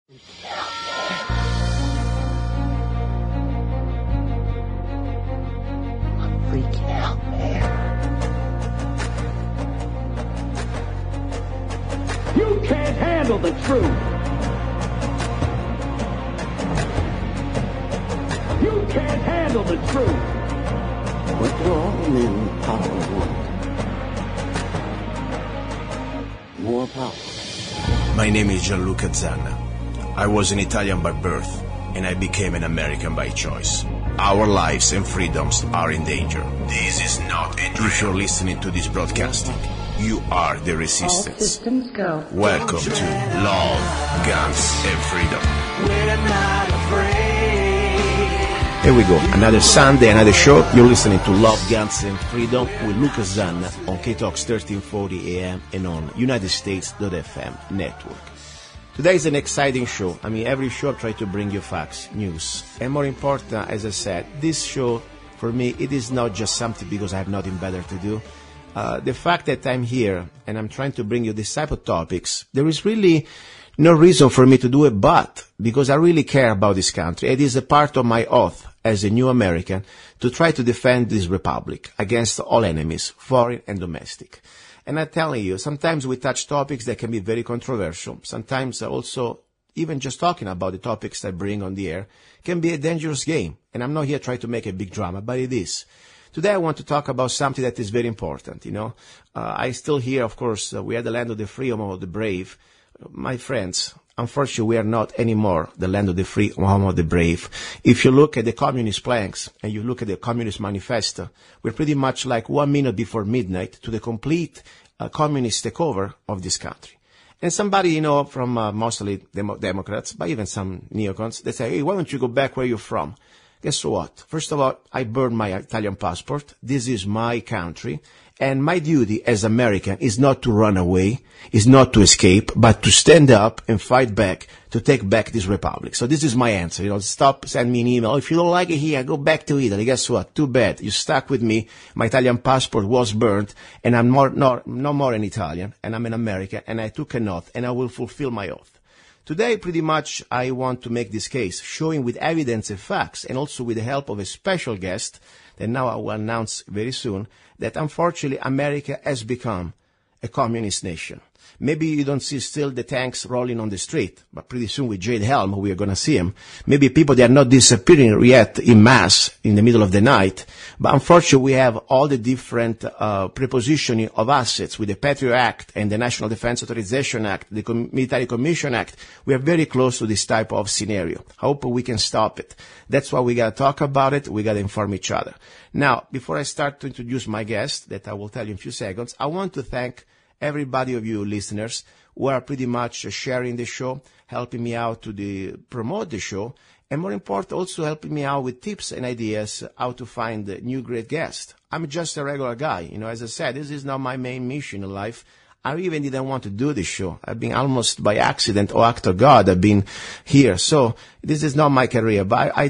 Freaking out, man. You can't handle the truth. You can't handle the truth. What do all men power want? More power. My name is Gianluca Zanna. I was an Italian by birth, and I became an American by choice. Our lives and freedoms are in danger. This is not a drill. If you're listening to this broadcasting, you are the resistance. All systems go. Welcome to Love, Guns, and Freedom. We're not afraid. Here we go. Another Sunday, another show. You're listening to Love, Guns, and Freedom with Luca Zanna on KTOX 1340 AM and on UnitedStates.fm network. Today is an exciting show. Every show I try to bring you facts, news. And more important, as I said, this show, for me, it is not just something because I have nothing better to do. The fact that I'm here and I'm trying to bring you this type of topics, there is really no reason for me to do it, but because I really care about this country. It is a part of my oath as a new American to try to defend this republic against all enemies, foreign and domestic. And I'm telling you, sometimes we touch topics that can be very controversial. Sometimes also, even just talking about the topics I bring on the air can be a dangerous game. And I'm not here trying to make a big drama, but it is. Today I want to talk about something that is very important, I still hear, of course, we are the land of the free, home of the brave. My friends, unfortunately, we are not anymore the land of the free, home of the brave. If you look at the communist planks and you look at the Communist Manifesto, we're pretty much like 1 minute before midnight to the complete communist takeover of this country. And somebody, from mostly Democrats, but even some neocons, they say, hey, why don't you go back where you're from? Guess what? First of all, I burned my Italian passport. This is my country. And my duty as American is not to run away, is not to escape, but to stand up and fight back, to take back this republic. So this is my answer. Stop, send me an email. If you don't like it here, go back to Italy. Guess what? Too bad. You stuck with me. My Italian passport was burned, and I'm no more an Italian, and I'm an American, and I took an oath, and I will fulfill my oath. Today, pretty much, I want to make this case, showing with evidence and facts, and also with the help of a special guest that now I will announce very soon, that unfortunately America has become a communist nation. Maybe you don't see still the tanks rolling on the street, but pretty soon with Jade Helm, we are going to see them. Maybe people, they are not disappearing yet in mass in the middle of the night, but unfortunately we have all the different prepositioning of assets with the Patriot Act and the National Defense Authorization Act, the Military Commission Act. We are very close to this type of scenario. I hope we can stop it. That's why we got to talk about it. We got to inform each other. Now, before I start to introduce my guest, that I will tell you in a few seconds, I want to thank everybody of you listeners who are pretty much sharing the show, helping me out to promote the show, and more important, also helping me out with tips and ideas how to find new great guests. I'm just a regular guy. As I said, this is not my main mission in life. I even didn't want to do this show. I've been almost by accident or act of God, I've been here. So this is not my career, but I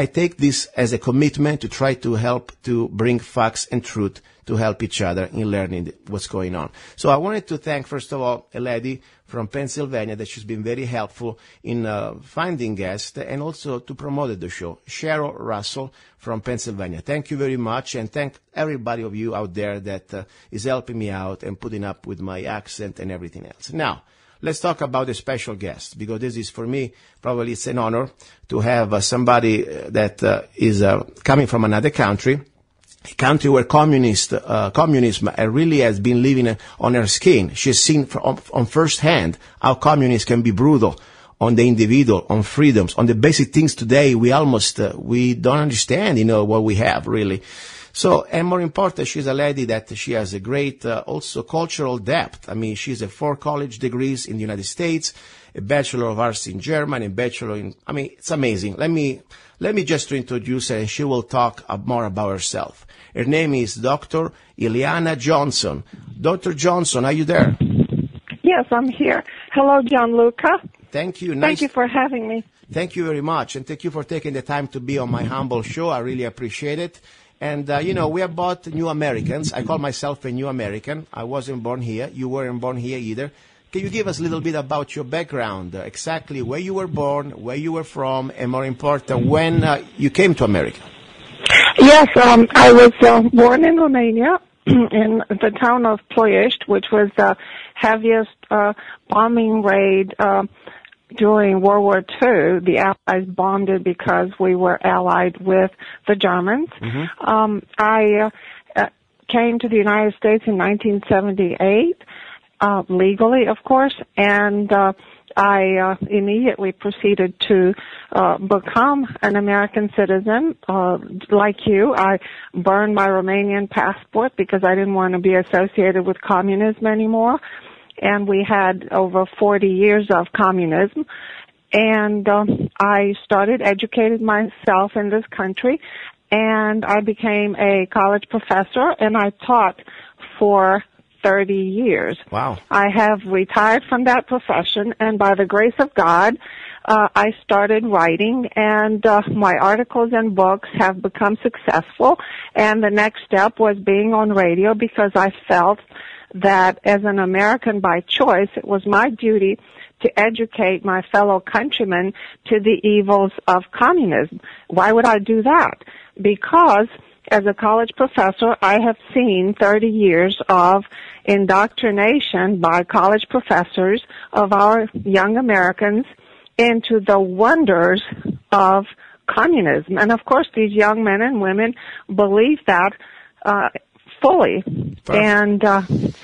take this as a commitment to try to help to bring facts and truth to help each other in learning what's going on. So I wanted to thank, first of all, a lady from Pennsylvania that she's been very helpful in finding guests and also to promote the show. Cheryl Russell from Pennsylvania. Thank you very much, and thank everybody of you out there that is helping me out and putting up with my accent and everything else. Now, let's talk about a special guest, because this is, for me, probably it's an honor to have somebody that is coming from another country, a country where communism really has been living on her skin. She's seen on first hand how communists can be brutal on the individual, on freedoms, on the basic things today we almost, we don't understand, what we have really. So, and more important, she's a lady that she has a great, also cultural depth. She's a 4 college degrees in the United States, a Bachelor of Arts in German, a Bachelor in, it's amazing. Let me just introduce her, and she will talk more about herself. Her name is Dr. Ileana Johnson. Dr. Johnson, are you there? Yes, I'm here. Hello, Gianluca. Thank you. Thank you for having me. Thank you very much, and thank you for taking the time to be on my humble show. I really appreciate it. And, we are both new Americans. I call myself a new American. I wasn't born here. You weren't born here either. can you give us a little bit about your background, exactly where you were born, where you were from, and more important, when you came to America? Yes, I was born in Romania, in the town of Ploiești, which was the heaviest bombing raid during World War II. The Allies bombed it because we were allied with the Germans. I came to the United States in 1978, legally, of course, and I immediately proceeded to become an American citizen. Like you, I burned my Romanian passport because I didn't want to be associated with communism anymore. And we had over 40 years of communism. And I started educating myself in this country, and I became a college professor, and I taught for 30 years. Wow. I have retired from that profession, and by the grace of God, I started writing, and my articles and books have become successful. And the next step was being on radio, because I felt that as an American by choice, it was my duty to educate my fellow countrymen to the evils of communism. Why would I do that? Because as a college professor, I have seen 30 years of indoctrination by college professors of our young Americans into the wonders of communism. And of course, these young men and women believe that fully. Perfect. And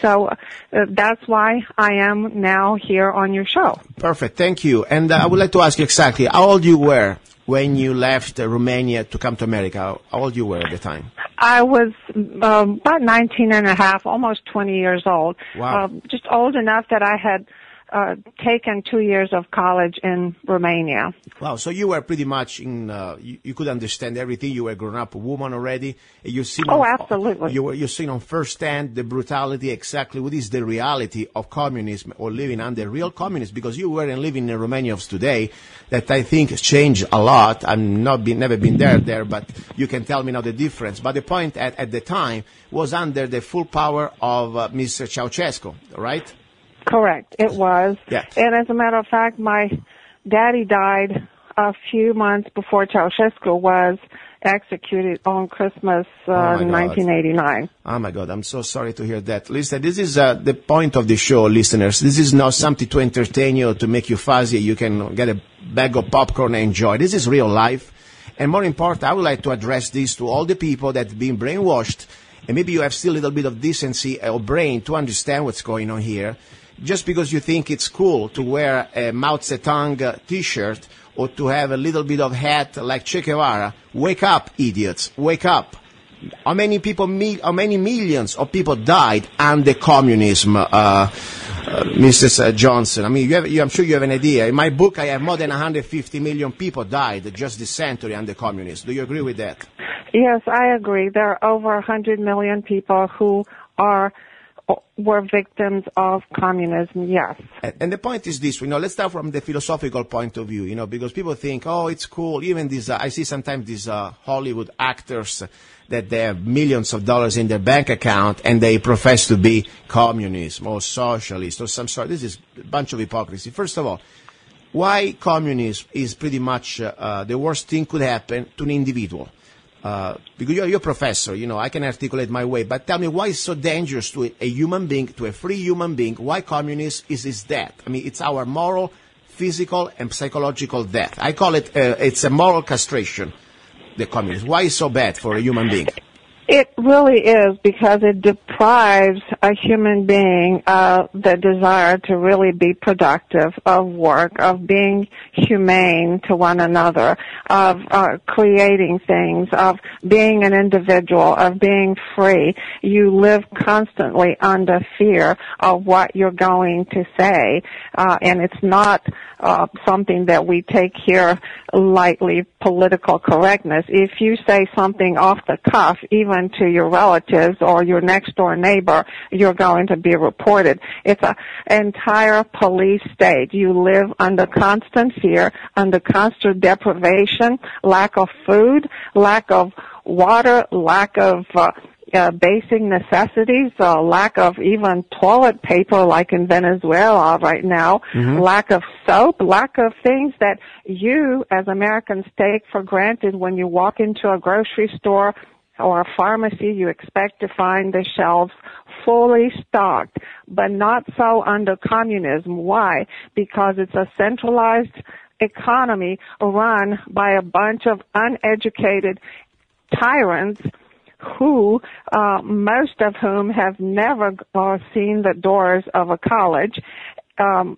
so that's why I am now here on your show. Perfect. Thank you. And I would like to ask you exactly how old you were when you left Romania to come to America. How old you were at the time? I was about 19 and a half, almost 20 years old. Wow. Just old enough that I had taken 2 years of college in Romania. Wow. So you were pretty much in, you could understand everything. You were a grown-up woman already. You've seen absolutely. You've seen on first-hand the brutality, exactly what is the reality of communism or living under real communism, because you weren't living in Romania of today, that I think has changed a lot. I've never been there, but you can tell me now the difference. But the point at the time was under the full power of Mr. Ceausescu, right? Correct. It was. Yes. And as a matter of fact, my daddy died a few months before Ceausescu was executed on Christmas in 1989. Oh, my God. I'm so sorry to hear that. Listen, this is the point of the show, listeners. This is not something to entertain you, to make you fuzzy. You can get a bag of popcorn and enjoy. This is real life. And more important, I would like to address this to all the people that have been brainwashed, and maybe you have still a little bit of decency or brain to understand what's going on here. Just because you think it's cool to wear a Mao Zedong T-shirt or to have a little bit of hat like Che Guevara, wake up, idiots, wake up. How many millions of people died under communism, Mrs. Johnson? I mean, I'm sure you have an idea. In my book, I have more than 150 million people died just this century under communism. Do you agree with that? Yes, I agree. There are over 100 million people who were victims of communism, yes. And the point is this, let's start from the philosophical point of view, because people think, oh, it's cool. Even these, I see sometimes these Hollywood actors that they have millions of dollars in their bank account and they profess to be communist or socialist or some sort. This is a bunch of hypocrisy. First of all, why communism is pretty much the worst thing could happen to an individual? Because you're a professor, I can articulate my way, but tell me why it's so dangerous to a human being, to a free human being, why communism is death? I mean, it's our moral, physical, and psychological death. I call it, it's a moral castration, the communism. Why is it so bad for a human being? It really is, because it deprives a human being of the desire to really be productive, of work, of being humane to one another, of creating things, of being an individual, of being free. You live constantly under fear of what you're going to say, and it's not something that we take here lightly, political correctness. If you say something off the cuff, even to your relatives or your next door neighbor, you're going to be reported. It's an entire police state. You live under constant fear, under constant deprivation, lack of food, lack of water, lack of basic necessities, lack of even toilet paper like in Venezuela right now, lack of soap, lack of things that you as Americans take for granted when you walk into a grocery store or a pharmacy. You expect to find the shelves fully stocked, but not so under communism. Why? Because it's a centralized economy run by a bunch of uneducated tyrants who, most of whom have never seen the doors of a college,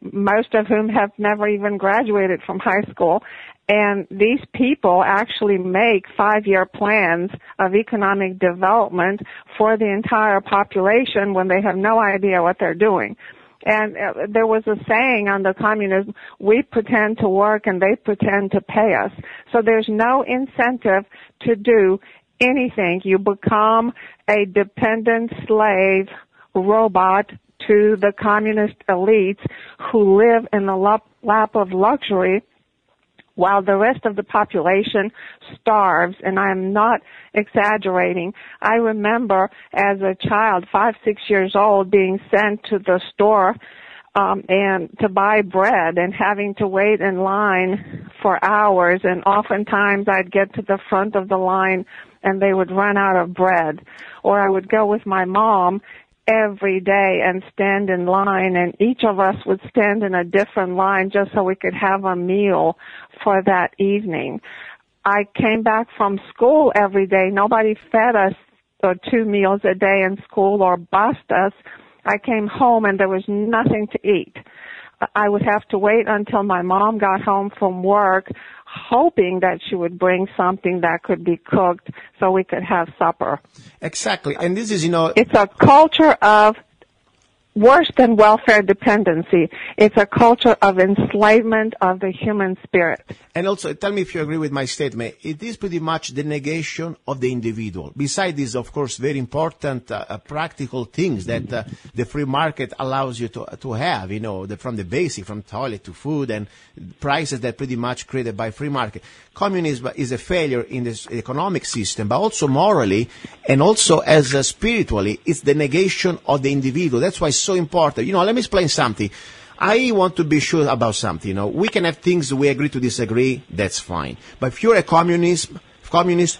most of whom have never even graduated from high school. And these people actually make 5-year plans of economic development for the entire population when they have no idea what they're doing. And there was a saying under communism, we pretend to work and they pretend to pay us. So there's no incentive to do anything. You become a dependent slave robot to the communist elites who live in the lap of luxury while the rest of the population starves. And I'm not exaggerating. I remember as a child, 5, 6 years old, being sent to the store and to buy bread and having to wait in line for hours. And oftentimes I'd get to the front of the line and they would run out of bread. Or I would go with my mom every day and stand in line, and each of us would stand in a different line just so we could have a meal for that evening. I came back from school every day. Nobody fed us 2 meals a day in school or bussed us. I came home and there was nothing to eat. I would have to wait until my mom got home from work, hoping that she would bring something that could be cooked so we could have supper. Exactly. And this is, it's a culture of worse than welfare dependency. It's a culture of enslavement of the human spirit. And also, tell me if you agree with my statement. It is pretty much the negation of the individual. Besides these, of course, very important practical things that the free market allows you to have, from the basic, from toilet to food and prices that pretty much created by free market. Communism is a failure in this economic system, but also morally and also as spiritually, it's the negation of the individual. That's why it's so important. Let me explain something. I want to be sure about something. We can have things we agree to disagree. That's fine. But if you're a communist,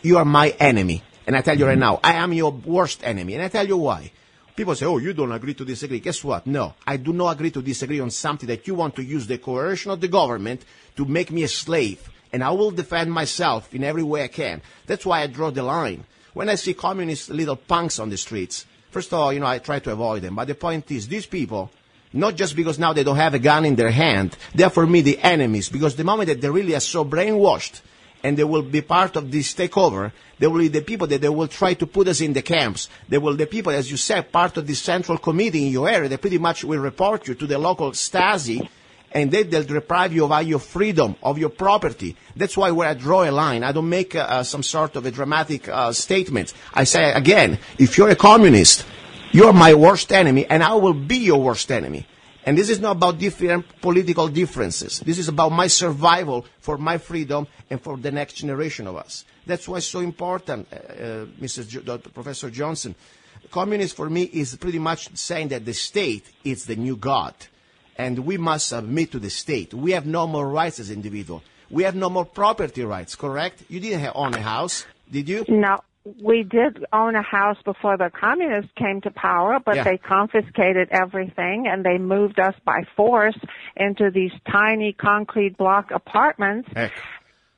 you are my enemy. And I tell you right now, I am your worst enemy. And I tell you why. People say, oh, you don't agree to disagree. Guess what? No, I do not agree to disagree on something that you want to use the coercion of the government to make me a slave. And I will defend myself in every way I can. That's why I draw the line. When I see communist little punks on the streets, first of all, I try to avoid them. But the point is, these people, not just because now they don't have a gun in their hand, they are for me the enemies, because the moment that they really are so brainwashed and they will be part of this takeover, they will be the people that they will try to put us in the camps. They will the people, as you said, part of the central committee in your area, they pretty much will report you to the local Stasi, and they'll deprive you of your freedom, of your property. That's why where I draw a line, I don't make some sort of a dramatic statement. I say, again, if you're a communist, you're my worst enemy, and I will be your worst enemy. And this is not about different political differences. This is about my survival for my freedom and for the next generation of us. That's why it's so important, Professor Johnson. Communist for me is pretty much saying that the state is the new God. And we must submit to the state. We have no more rights as individuals. We have no more property rights, correct? You didn't own a house, did you? No. We did own a house before the communists came to power, but they confiscated everything and they moved us by force into these tiny concrete block apartments. Heck.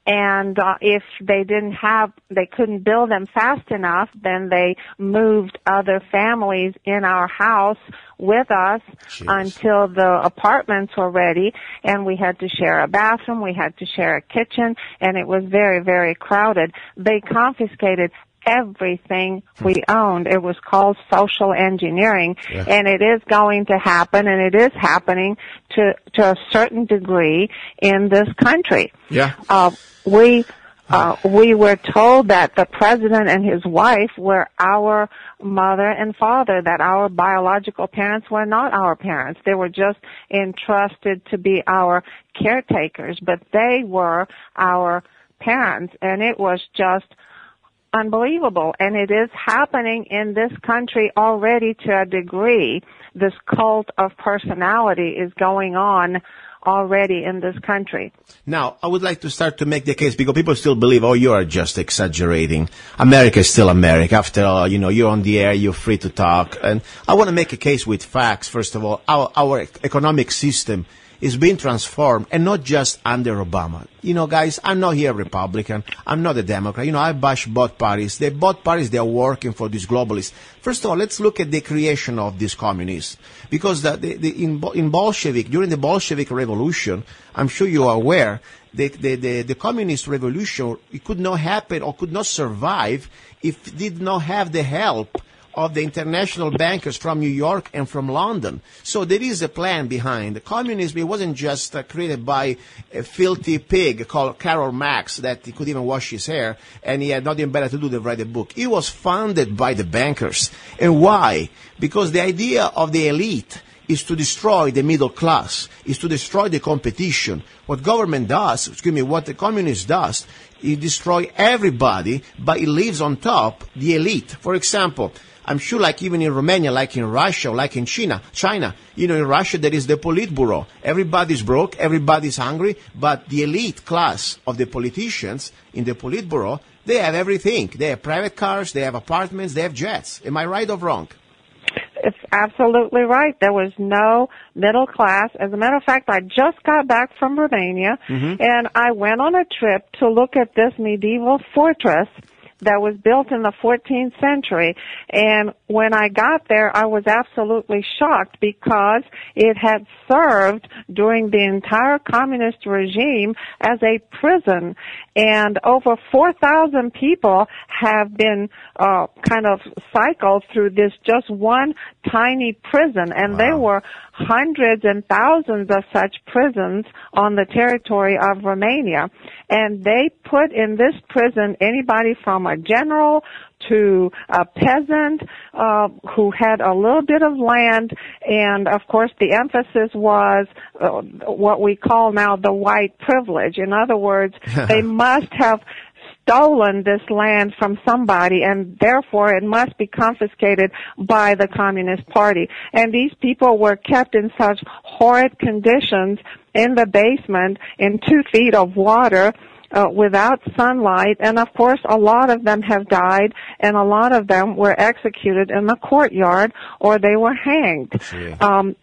And if they couldn't build them fast enough, then they moved other families in our house with us until the apartments were ready, and we had to share a bathroom, we had to share a kitchen, and it was very, very crowded. They confiscated everything we owned. It was called social engineering, and it is going to happen, and it is happening to a certain degree in this country. We were told that the president and his wife were our mother and father, that our biological parents were not our parents. They were just entrusted to be our caretakers, but they were our parents, and it was just unbelievable. And it is happening in this country already to a degree. This cult of personality is going on already in this country. Now, I would like to start to make the case because people still believe, oh, you are just exaggerating. America is still America. After all, you're on the air, you're free to talk. And I want to make a case with facts. First of all, our economic system is being transformed, and not just under Obama. Guys, I'm not here a Republican. I'm not a Democrat. I bash both parties. Both parties, they're working for these globalists. First of all, let's look at the creation of these communists. Because during the Bolshevik Revolution, I'm sure you are aware, the communist revolution, it could not happen or could not survive if it did not have the help of the international bankers from New York and from London. So there is a plan behind. Communism, it wasn't just created by a filthy pig called Karl Marx that he could even wash his hair and he had nothing better to do than write a book. It was founded by the bankers. And why? Because the idea of the elite is to destroy the middle class, is to destroy the competition. What government does, what the communist does, it destroys everybody, but it leaves on top the elite. For example, I'm sure like even in Romania, like in Russia, like in China, in Russia there is the Politburo. Everybody's broke, everybody's hungry, but the elite class of the politicians in the Politburo, they have everything. They have private cars, they have apartments, they have jets. Am I right or wrong? It's absolutely right. There was no middle class. As a matter of fact, I just got back from Romania, and I went on a trip to look at this medieval fortress that was built in the 14th century. And when I got there, I was absolutely shocked because it had served during the entire communist regime as a prison. And over 4,000 people have been kind of cycled through this just one tiny prison. And Wow. there were hundreds and thousands of such prisons on the territory of Romania. And they put in this prison anybody from a general to a peasant who had a little bit of land. And, of course, the emphasis was what we call now the white privilege. In other words, they must have stolen this land from somebody, and therefore it must be confiscated by the Communist Party. And these people were kept in such horrid conditions in the basement in 2 feet of water without sunlight, and of course a lot of them have died, and a lot of them were executed in the courtyard or they were hanged.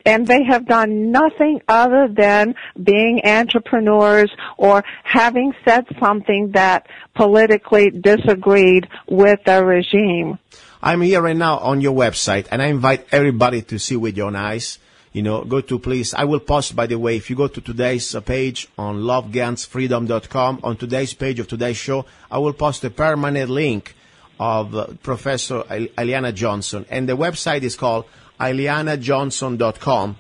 And they have done nothing other than being entrepreneurs or having said something that politically disagreed with the regime. I'm here right now on your website, and I invite everybody to see with your own eyes. Go to, please. I will post, by the way, if you go to today's page on lovegunsfreedom.com, on today's page of today's show, I will post a permanent link of Professor Ileana Johnson. And the website is called ileanajohnson.com.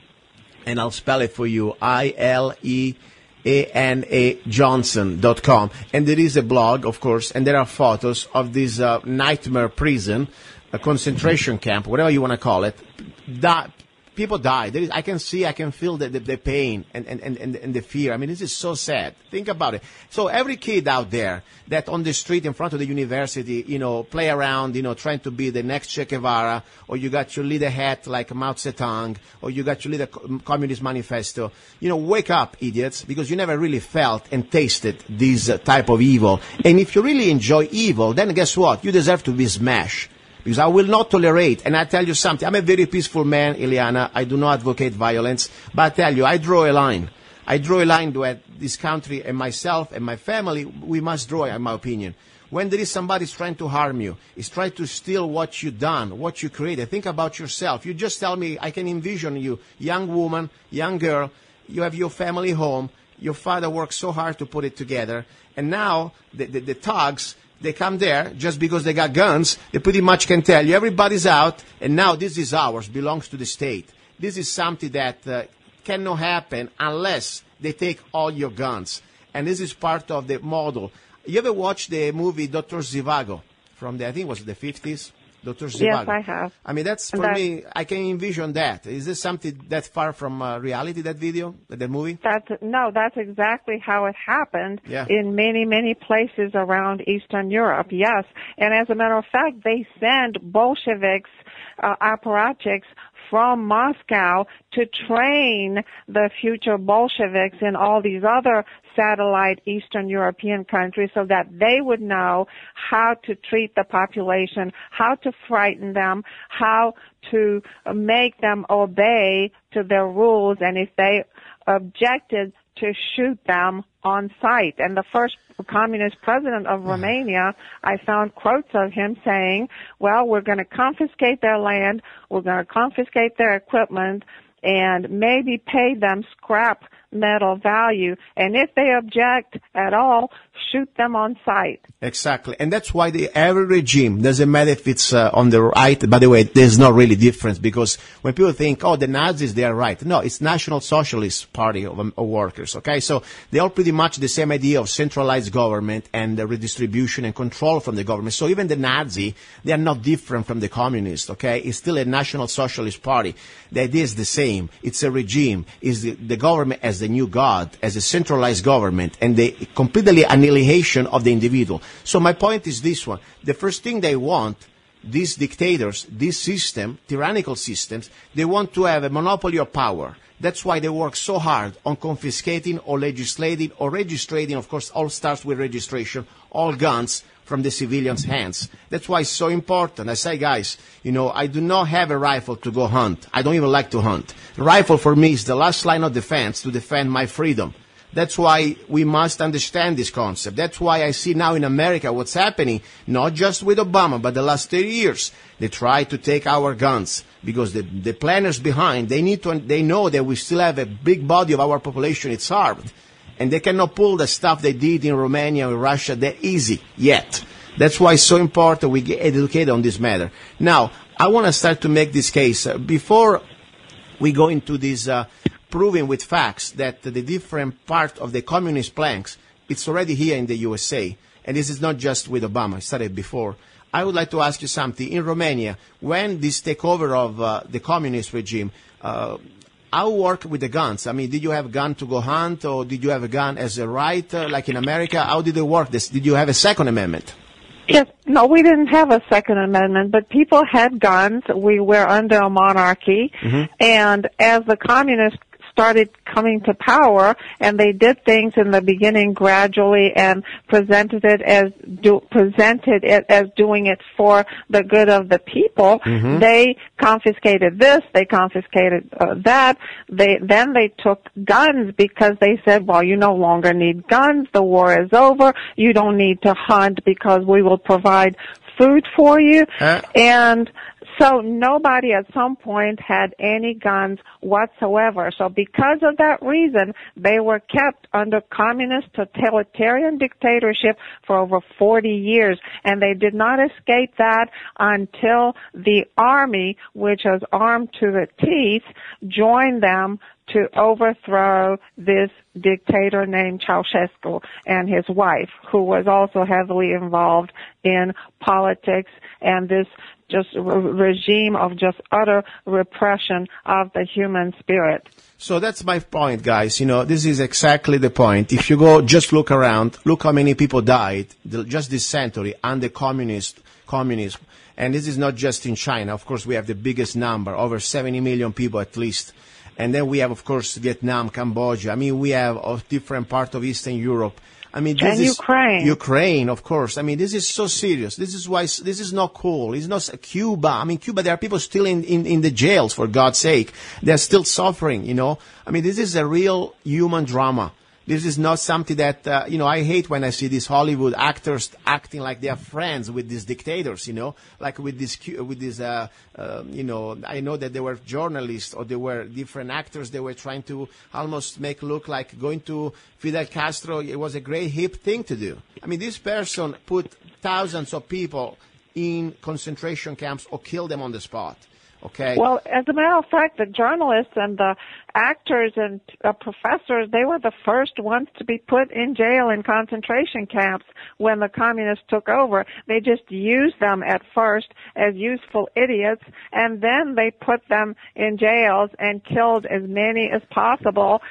And I'll spell it for you, ILEANA Johnson.com. And there is a blog, of course, and there are photos of this nightmare prison, a concentration camp, whatever you want to call it. People die. I can feel the pain and the fear. I mean, this is so sad. Think about it. So every kid out there that on the street in front of the university, play around, trying to be the next Che Guevara, or you got your leader hat like Mao Zedong, or you got your leader Communist Manifesto, wake up, idiots, because you never really felt and tasted this type of evil. And if you really enjoy evil, then guess what? You deserve to be smashed. Because I will not tolerate, and I tell you something, I'm a very peaceful man, Ileana. I do not advocate violence, but I tell you, I draw a line. I draw a line where this country and myself and my family, we must draw, in my opinion. When there is somebody trying to harm you, is trying to steal what you've done, what you created, think about yourself. You just tell me, I can envision you, young woman, young girl, you have your family home, your father worked so hard to put it together, and now the thugs, they come there just because they got guns. They pretty much can tell you everybody's out, and now this is ours, belongs to the state. This is something that cannot happen unless they take all your guns. And this is part of the model. You ever watch the movie Dr. Zhivago from I think it was the 50s? Dr. Zhivago? Yes, I have. I mean, that's, for me, I can envision that. Is this something that far from reality, that video, that movie? That's exactly how it happened in many, many places around Eastern Europe, yes. And as a matter of fact, they send Bolsheviks, apparatchiks, from Moscow to train the future Bolsheviks in all these other satellite Eastern European countries so that they would know how to treat the population, how to frighten them, how to make them obey to their rules, and if they objected, to shoot them on sight. And the first communist president of Romania, I found quotes of him saying, well, we're going to confiscate their land, we're going to confiscate their equipment, and maybe pay them scrap metal value, and if they object at all, shoot them on sight. Exactly, and that's why every regime, doesn't matter if it's on the right, by the way, there's no really difference, because when people think, oh, the Nazis, they are right. No, it's National Socialist Party of workers, okay? So they all pretty much the same idea of centralized government and the redistribution and control from the government. So even the Nazi, they are not different from the communists, okay? It's still a National Socialist Party. The idea is the same. It's a regime. It's the government as the new God, as a centralized government, and the completely annihilation of the individual. So my point is this one. The first thing they want, these dictators, this system, tyrannical systems, they want to have a monopoly of power. That's why they work so hard on confiscating or legislating or registering, of course, all starts with registration, all guns from the civilians' hands. That's why it's so important. I say, guys, I do not have a rifle to go hunt. I don't even like to hunt. A rifle for me is the last line of defense to defend my freedom. That's why we must understand this concept. That's why I see now in America what's happening, not just with Obama, but the last 30 years. They try to take our guns because the planners behind, they know that we still have a big body of our population, it's armed. And they cannot pull the stuff they did in Romania and Russia that easy yet. That's why it's so important we get educated on this matter. Now, I want to start to make this case. Before we go into this proving with facts that the different part of the communist planks, it's already here in the USA. And this is not just with Obama. I started before. I would like to ask you something. In Romania, when this takeover of the communist regime, how work with the guns? I mean, did you have a gun to go hunt, or did you have a gun as a right, like in America? How did it work? Did you have a Second Amendment? Yes, no, we didn't have a Second Amendment, but people had guns. We were under a monarchy, and as the communists started coming to power, and they did things in the beginning gradually and presented it as doing it for the good of the people. They confiscated this, they confiscated that. Then they took guns because they said, well, you no longer need guns, the war is over, you don't need to hunt because we will provide food for you. And so nobody at some point had any guns whatsoever. So because of that reason, they were kept under communist totalitarian dictatorship for over 40 years. And they did not escape that until the army, which was armed to the teeth, joined them to overthrow this dictator named Ceausescu and his wife, who was also heavily involved in politics and this just regime of just utter repression of the human spirit. So that's my point, guys. This is exactly the point. If you go just look around, look how many people died just this century under communism. And this is not just in China. Of course, we have the biggest number, over 70 million people at least. And then we have, of course, Vietnam, Cambodia. I mean, we have a different part of Eastern Europe. I mean, this is Ukraine. Ukraine, of course. I mean, this is so serious. This is why this is not cool. It's not Cuba. I mean, Cuba, there are people still in the jails, for God's sake. They're still suffering, I mean, this is a real human drama. This is not something that, I hate when I see these Hollywood actors acting like they are friends with these dictators, like with this, I know that they were journalists or they were different actors. They were trying to almost make look like going to Fidel Castro. It was a great hip thing to do. I mean, this person put thousands of people in concentration camps or killed them on the spot. Okay. Well, as a matter of fact, the journalists and the actors and professors, they were the first ones to be put in jail in concentration camps when the communists took over. They just used them at first as useful idiots, and then they put them in jails and killed as many as possible,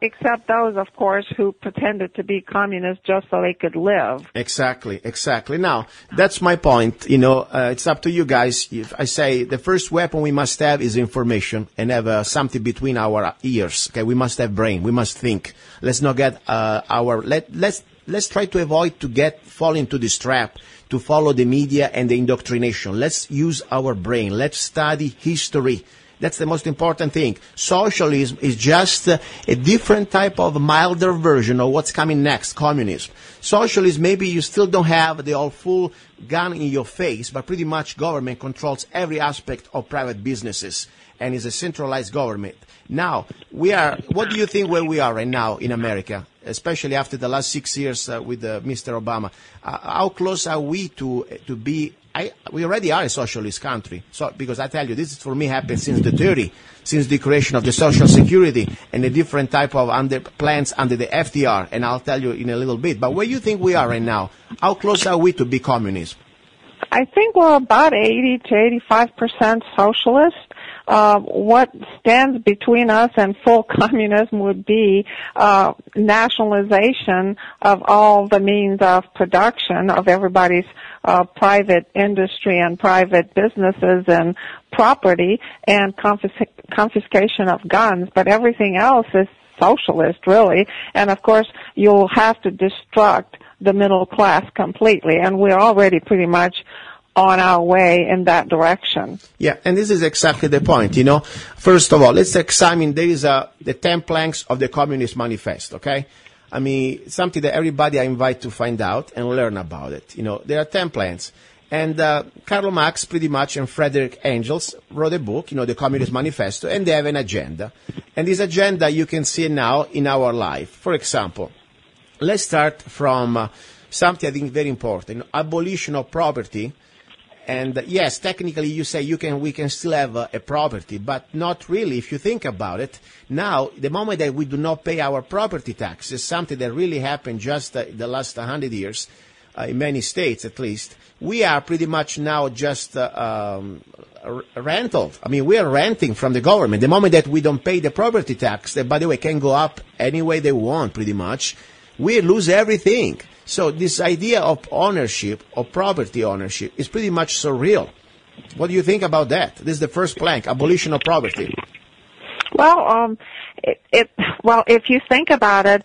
except those, of course, who pretended to be communists just so they could live. Exactly. Now, that's my point. It's up to you guys. If I say the first weapon we must have is information and have something between our ears. Okay, we must have brain. We must think. Let's not get let's try to avoid to fall into this trap to follow the media and the indoctrination. Let's use our brain. Let's study history. That's the most important thing. Socialism is just a different type of milder version of what's coming next, communism. Socialism, maybe you still don't have the all full gun in your face, but pretty much government controls every aspect of private businesses and is a centralized government. Now, what do you think where we are right now in America, especially after the last 6 years with Mr. Obama? How close are we to be? We already are a socialist country. So, because I tell you, this for me happened since the 30s, since the creation of the Social Security and the different type of plans under the FDR, and I'll tell you in a little bit. But where do you think we are right now? How close are we to be communism? I think we're about 80 to 85% socialist. What stands between us and full communism would be nationalization of all the means of production of everybody's private industry and private businesses and property, and confiscation of guns. But everything else is socialist, really. And of course, you'll have to destruct the middle class completely, and we're already pretty much on our way in that direction. Yeah, and this is exactly the point, First of all, let's examine, there is the 10 planks of the Communist Manifesto, okay? I mean, something that everybody I invite to find out and learn about it. There are 10 plans. And Karl Marx pretty much and Friedrich Engels wrote a book, the Communist Manifesto, and they have an agenda. And this agenda you can see now in our life. For example, let's start from something I think very important, abolition of property. And yes, technically you say we can still have a property, but not really if you think about it. Now, the moment that we do not pay our property taxes, something that really happened just the last 100 years, in many states at least, we are pretty much now just rental. I mean, we are renting from the government. The moment that we don't pay the property tax, that, by the way, can go up any way they want pretty much, we lose everything. So this idea of ownership, of property ownership, is pretty much surreal. What do you think about that? This is the first plank, abolition of property. Well, if you think about it,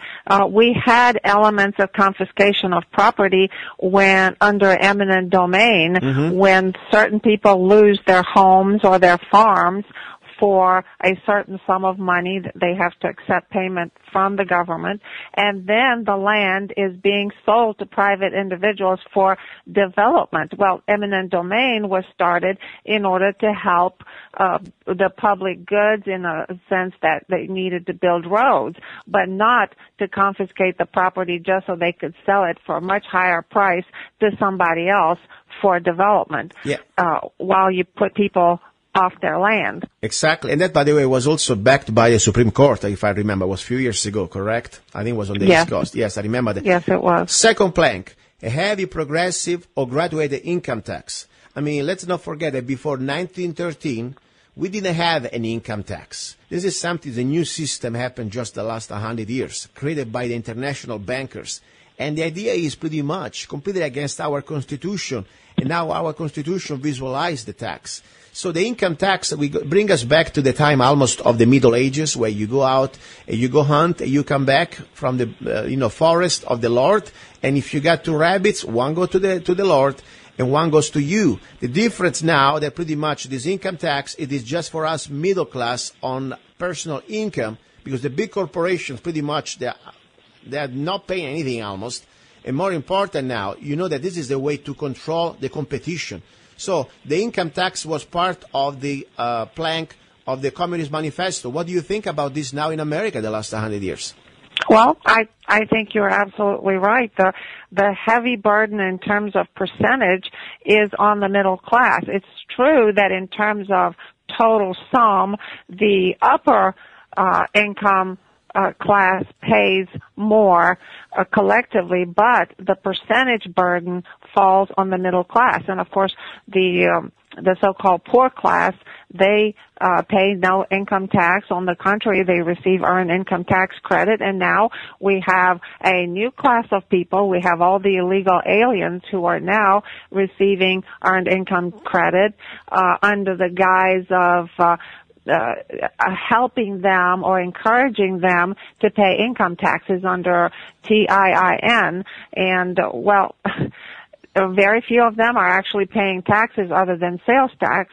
we had elements of confiscation of property when under eminent domain, when certain people lose their homes or their farms for a certain sum of money, they have to accept payment from the government, and then the land is being sold to private individuals for development. Well, eminent domain was started in order to help the public goods in a sense that they needed to build roads, but not to confiscate the property just so they could sell it for a much higher price to somebody else for development, while you put people off their land. Exactly. And that, by the way, was also backed by the Supreme Court, if I remember. It was a few years ago, correct? I think it was on the East Coast. Yes, I remember that. Yes, it was. Second plank, a heavy progressive or graduated income tax. I mean, let's not forget that before 1913, we didn't have an income tax. This is something, the new system happened just the last 100 years, created by the international bankers. And the idea is pretty much completely against our Constitution. And now our Constitution visualizes the tax. So the income tax bring us back to the time almost of the Middle Ages, where you go out and you go hunt and you come back from the forest of the Lord. And if you got 2 rabbits, one go to the Lord and one goes to you. The difference now that pretty much this income tax, it is just for us middle class on personal income, because the big corporations pretty much they are not paying anything almost. And more important now, you know that this is the way to control the competition. So the income tax was part of the plank of the Communist Manifesto. What do you think about this now in America the last 100 years? Well, I think you're absolutely right. The heavy burden in terms of percentage is on the middle class. It's true that in terms of total sum, the upper income class pays more collectively, but the percentage burden falls on the middle class. And of course, the so-called poor class, they pay no income tax. On the contrary, they receive earned income tax credit. And now we have a new class of people. We have all the illegal aliens who are now receiving earned income credit under the guise of helping them or encouraging them to pay income taxes under TIIN. And, well, very few of them are actually paying taxes other than sales tax,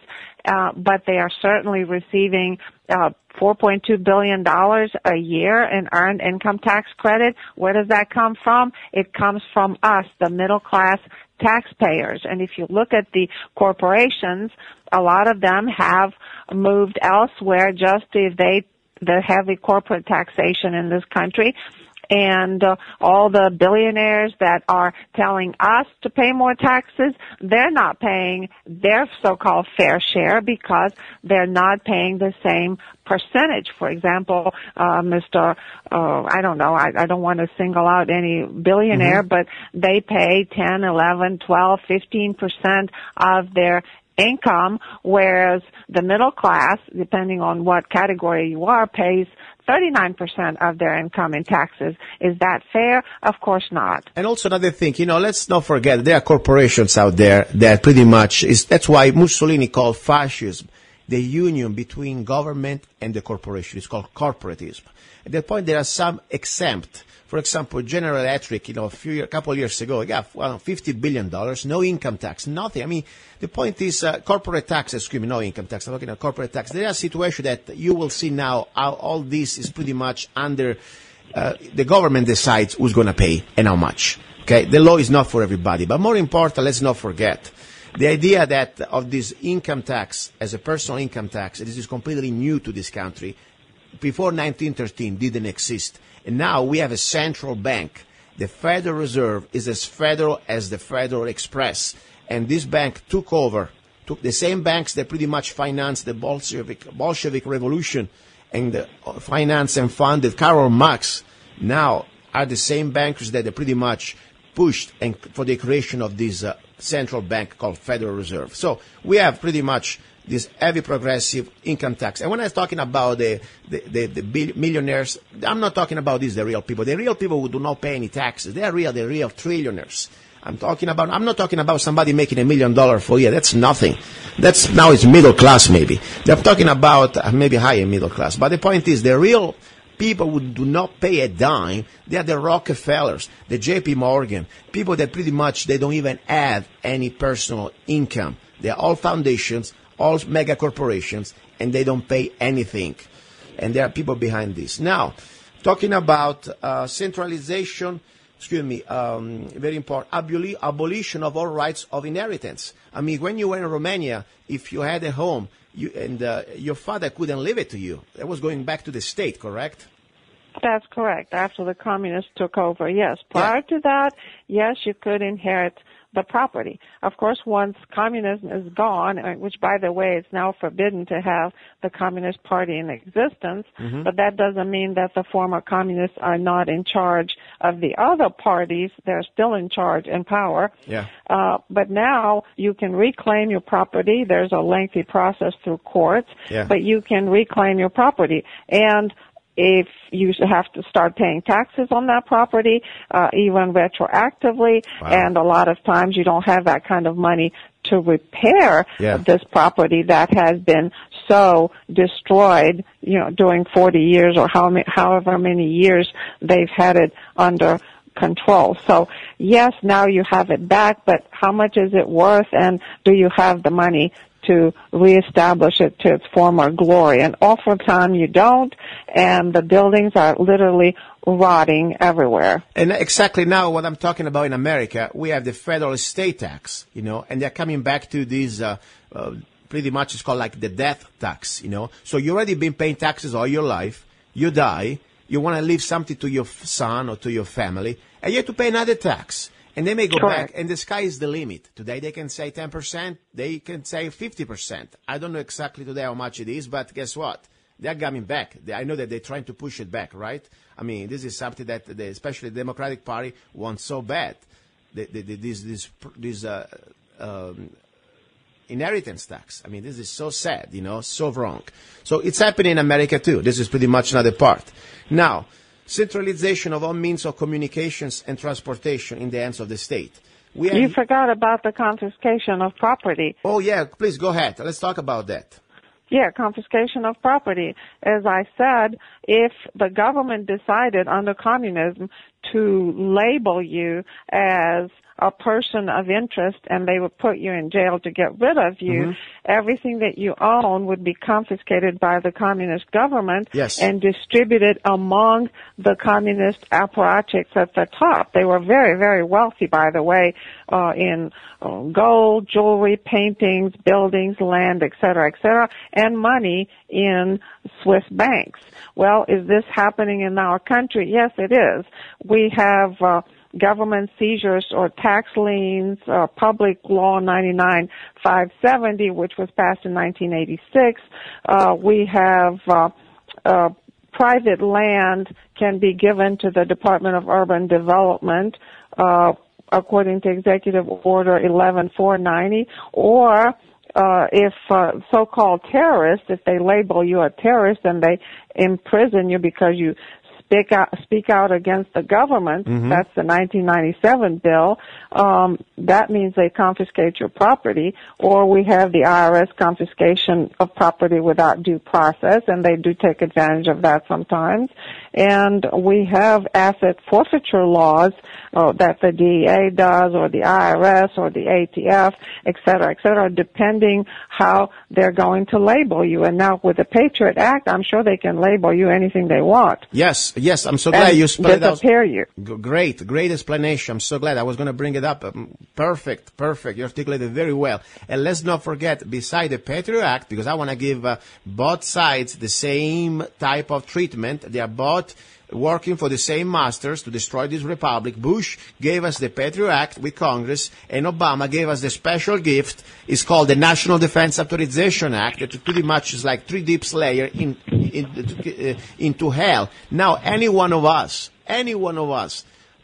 but they are certainly receiving $4.2 billion a year in earned income tax credit. Where does that come from? It comes from us, the middle class taxpayers. And if you look at the corporations, a lot of them have moved elsewhere just to evade the heavy corporate taxation in this country. And all the billionaires that are telling us to pay more taxes, they're not paying their so-called fair share because they're not paying the same percentage. For example, I don't know, I don't want to single out any billionaire, but they pay 10, 11, 12, 15% of their income, whereas the middle class, depending on what category you are, pays 39% of their income in taxes. Is that fair? Of course not. And also another thing, let's not forget there are corporations out there that pretty much that's why Mussolini called fascism the union between government and the corporation. It's called corporatism. At that point, there are some exempt. For example, General Electric, a couple of years ago, got $50 billion, no income tax, nothing. I mean, the point is corporate tax, no income tax. I'm talking about corporate tax. There are situations that you will see now how all this is pretty much under the government decides who's going to pay and how much. Okay, the law is not for everybody. But more important, let's not forget the idea that of this income tax as a personal income tax, this is completely new to this country. Before 1913, didn't exist. And now we have a central bank. The Federal Reserve is as federal as the Federal Express. And this bank took the same banks that pretty much financed the Bolshevik Revolution and financed and funded Karl Marx, now are the same bankers that they pretty much pushed for the creation of this central bank called Federal Reserve. So we have pretty much this heavy progressive income tax. And when I'm talking about the millionaires, I'm not talking about the real people. The real people who do not pay any taxes, they're the real trillionaires. I'm not talking about somebody making $1 million for a year. That's nothing. Now it's middle class maybe. I'm talking about maybe higher middle class. But the point is the real people who do not pay a dime, they are the Rockefellers, the JP Morgan, people that pretty much they don't even have any personal income. They are all foundations, all mega corporations, and they don't pay anything. And there are people behind this. Now, talking about centralization, very important, abolition of all rights of inheritance. I mean, when you were in Romania, if you had a home, your father couldn't leave it to you. That was going back to the state, correct? That's correct. After the communists took over, yes. Prior to that, yes, you could inherit the property. Of course, once communism is gone, which, by the way, it's now forbidden to have the Communist Party in existence, but that doesn't mean that the former communists are not in charge of the other parties. They're still in charge and power. Yeah. But now you can reclaim your property. There's a lengthy process through courts, but you can reclaim your property. And if you have to start paying taxes on that property, even retroactively, and a lot of times you don't have that kind of money to repair this property that has been so destroyed, during 40 years or however many years they've had it under control. So yes, now you have it back, but how much is it worth, and do you have the money to reestablish it to its former glory? And oftentimes you don't, and the buildings are literally rotting everywhere. And exactly now what I'm talking about in America, we have the federal estate tax, and they're coming back to these, pretty much it's called like the death tax, So you already been paying taxes all your life, you die, you want to leave something to your son or to your family, and you have to pay another tax. And they may go Correct. back, and the sky is the limit. Today they can say 10%, they can say 50%. I don't know exactly today how much it is, but guess what? They're coming back. I know that they're trying to push it back, right? I mean, this is something that especially the Democratic Party wants so bad. This inheritance tax. I mean, this is so sad, so wrong. So it's happening in America too. This is pretty much another part. Now, centralization of all means of communications and transportation in the hands of the state. You forgot about the confiscation of property. Oh, yeah, please go ahead. Let's talk about that. Yeah, confiscation of property. As I said, if the government decided under communism to label you as a person of interest and they would put you in jail to get rid of you, everything that you own would be confiscated by the communist government and distributed among the communist apparatchiks at the top. They were very, very wealthy, by the way, in gold, jewelry, paintings, buildings, land, et cetera, and money in Swiss banks. Well, is this happening in our country? Yes, it is. We have government seizures or tax liens, Public Law 99-570, which was passed in 1986. We have private land can be given to the Department of Urban Development, according to Executive Order 11490, or if so-called terrorists, if they label you a terrorist and they imprison you because you speak out against the government, that's the 1997 bill, that means they confiscate your property, or we have the IRS confiscation of property without due process, and they do take advantage of that sometimes. And we have asset forfeiture laws that the DEA does, or the IRS, or the ATF, et cetera, depending how they're going to label you. And now with the Patriot Act, I'm sure they can label you anything they want. Yes, I'm so glad you spelled it out. Disappear you. Great explanation. I'm so glad. I was going to bring it up. Perfect. You articulated very well. And let's not forget, beside the Patriot Act, because I want to give both sides the same type of treatment. They are both working for the same masters to destroy this republic. Bush gave us the Patriot Act with Congress, and Obama gave us the special gift. It's called the National Defense Authorization Act, that pretty much is like 3 deep layers into hell. Now, any one of us,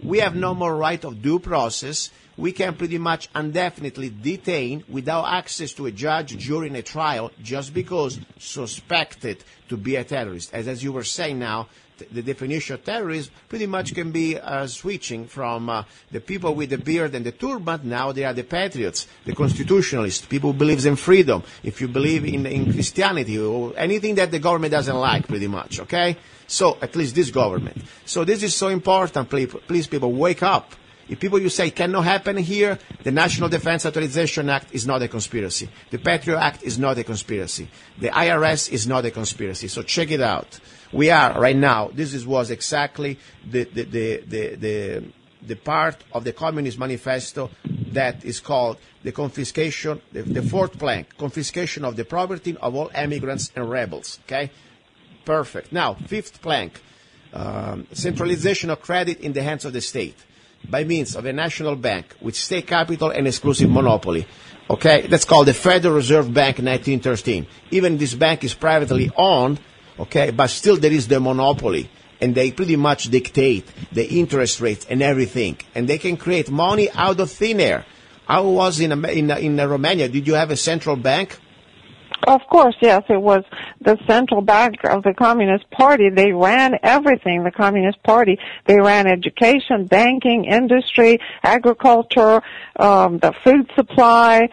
we have no more right of due process. We can pretty much indefinitely detain without access to a judge during a trial just because suspected to be a terrorist. As you were saying now, the definition of terrorism pretty much can be switching from the people with the beard and the turban. Now they are the patriots, the constitutionalists, people who believe in freedom. If you believe in Christianity or anything that the government doesn't like, pretty much, okay? So at least this government. So this is so important. Please, people, wake up. If people you say cannot happen here, the National Defense Authorization Act is not a conspiracy. The Patriot Act is not a conspiracy. The IRS is not a conspiracy. So check it out. We are right now. Was exactly the part of the Communist Manifesto that is called the confiscation, the fourth plank, confiscation of the property of all immigrants and rebels. Okay, perfect. Now, fifth plank, centralization of credit in the hands of the state by means of a national bank with state capital and exclusive monopoly. Okay, that's called the Federal Reserve Bank 1913. Even this bank is privately owned, okay, but still there is the monopoly, and they pretty much dictate the interest rates and everything, and they can create money out of thin air. I was in Romania. Did you have a central bank? Of course, yes. It was the central bank of the Communist Party. They ran everything, the Communist Party. They ran education, banking, industry, agriculture, the food supply,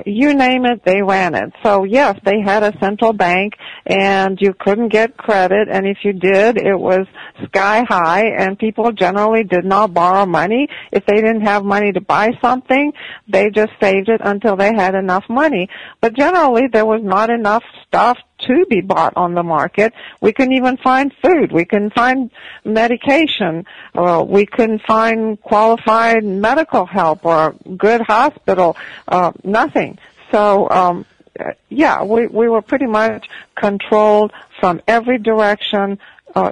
you name it, they ran it. So, yes, they had a central bank, and you couldn't get credit, and if you did, it was sky high, and people generally did not borrow money. If they didn't have money to buy something, they just saved it until they had enough money. But generally, there was not enough stuff to be bought on the market. We couldn't even find food. We couldn't find medication. We couldn't find qualified medical help or a good hospital. Nothing. So, we were pretty much controlled from every direction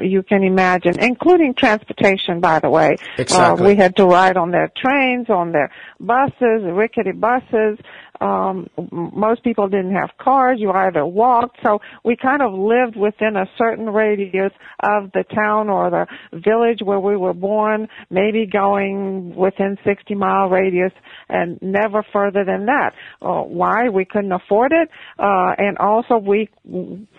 you can imagine, including transportation, by the way. Exactly. We had to ride on their trains, on their buses, rickety buses. Most people didn't have cars. You either walked. So we kind of lived within a certain radius of the town or the village where we were born, maybe going within 60-mile radius and never further than that. Why? We couldn't afford it. And also we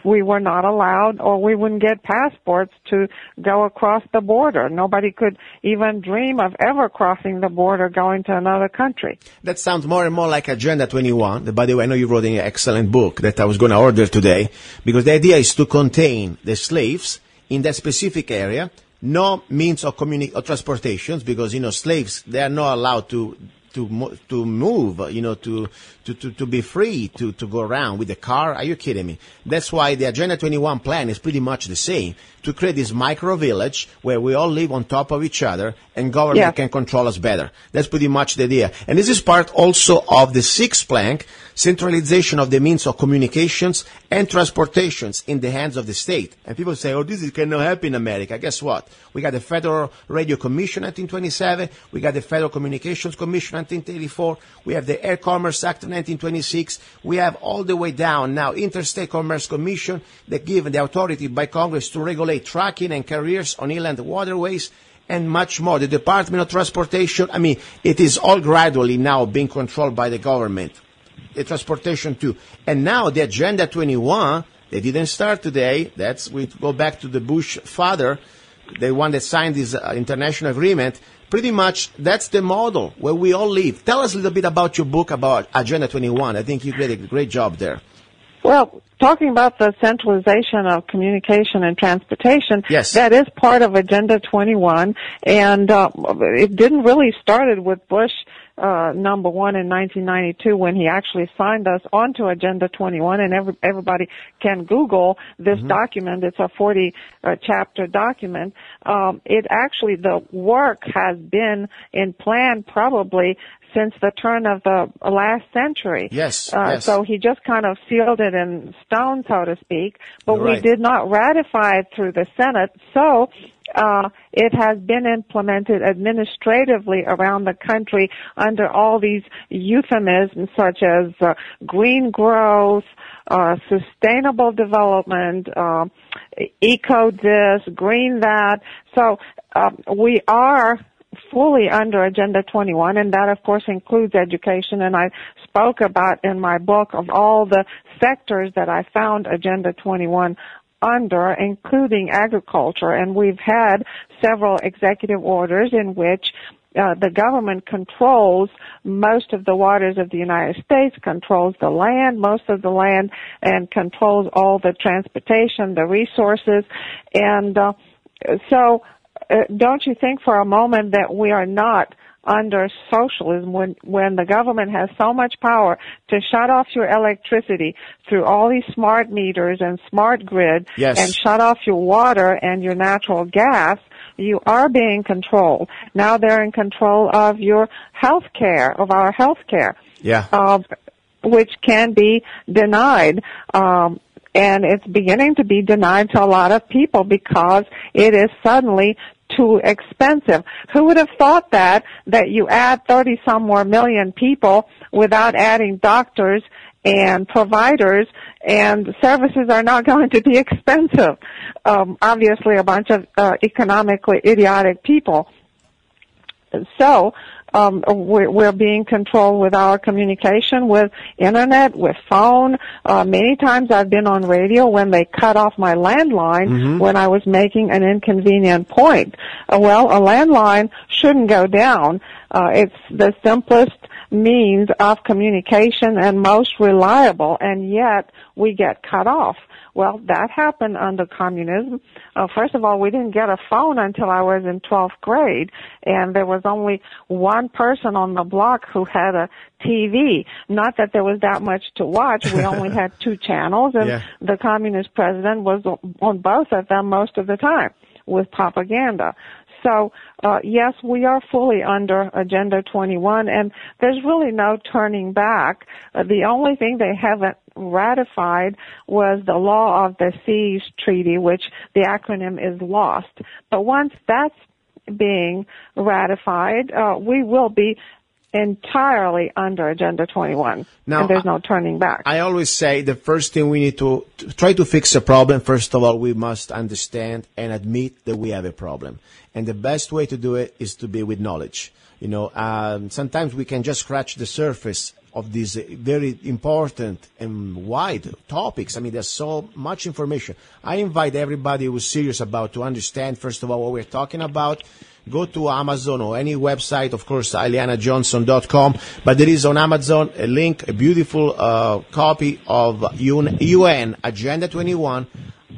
were not allowed, or we wouldn't get passports to go across the border. Nobody could even dream of ever crossing the border going to another country. That sounds more and more like Agenda 21. By the way, I know you wrote an excellent book that I was going to order today, because the idea is to contain the slaves in that specific area, no means of transportations, because, slaves, they are not allowed to move, to be free to go around with the car. Are you kidding me? That's why the Agenda 21 plan is pretty much the same, to create this micro village where we all live on top of each other and government can control us better. That's pretty much the idea. And this is part also of the sixth plank, centralization of the means of communications and transportations in the hands of the state. And people say, this cannot happen in America. Guess what? We got the Federal Radio Commission 1927. We got the Federal Communications Commission 1934. We have the Air Commerce Act of 1926. We have all the way down now Interstate Commerce Commission that give the authority by Congress to regulate trucking and carriers on inland waterways and much more. The Department of Transportation, it is all gradually now being controlled by the government. The transportation too. And now the Agenda 21, they didn't start today. We go back to the Bush father, the one that signed this international agreement. Pretty much that's the model where we all live. Tell us a little bit about your book about Agenda 21. I think you did a great job there. Well, talking about the centralization of communication and transportation, yes, that is part of Agenda 21, and it didn't really started with Bush number one in 1992 when he actually signed us onto Agenda 21, and everybody can Google this document. It's a 40-chapter document. It actually, the work has been in plan probably since the turn of the last century. Yes. So he just kind of sealed it in stone, so to speak, but Right. we did not ratify it through the Senate. So it has been implemented administratively around the country under all these euphemisms such as green growth, sustainable development, eco this, green that. So we are fully under Agenda 21, and that, of course, includes education. And I spoke about in my book of all the sectors that I found Agenda 21 under, including agriculture. And we've had several executive orders in which the government controls most of the waters of the United States, controls the land, most of the land, and controls all the transportation, the resources. And don't you think for a moment that we are not under socialism when the government has so much power to shut off your electricity through all these smart meters and smart grid, yes, and shut off your water and your natural gas? You are being controlled. Now they're in control of your health care, of our health care, which can be denied. And it's beginning to be denied to a lot of people because it is suddenly too expensive. Who would have thought that you add 30-some more million people without adding doctors and providers, and services are not going to be expensive? Obviously, a bunch of economically idiotic people. So we're being controlled with our communication, with internet, with phone. Many times I've been on radio when they cut off my landline when I was making an inconvenient point. Well, a landline shouldn't go down. It's the simplest means of communication and most reliable, and yet we get cut off. Well, that happened under communism. First of all, we didn't get a phone until I was in 12th grade, and there was only one person on the block who had a TV. Not that there was that much to watch. We only had 2 channels, and the communist president was on both of them most of the time with propaganda. So, yes, we are fully under Agenda 21, and there's really no turning back. The only thing they haven't ratified was the Law of the Seas Treaty, which the acronym is LOST. But once that's being ratified, we will be entirely under Agenda 21, now, and there's no turning back. I always say the first thing we need to try to fix a problem, first of all, we must understand and admit that we have a problem. And the best way to do it is to be with knowledge. Sometimes we can just scratch the surface of these very important and wide topics. I mean, there's so much information. I invite everybody who's serious about to understand, first of all, what we're talking about. Go to Amazon or any website, of course, ileanajohnson.com. But there is on Amazon a link, a beautiful copy of UN Agenda 21,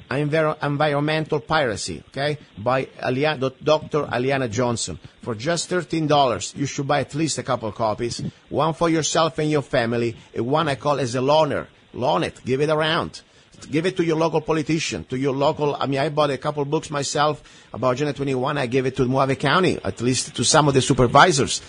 Environmental Piracy, okay, by Dr. Ileana Johnson. For just $13, you should buy at least a couple of copies, one for yourself and your family, and one I call as a loaner. Loan it, give it around. Give it to your local politician, to your local, I bought a couple of books myself about Agenda 21. I gave it to Mojave County, at least to some of the supervisors.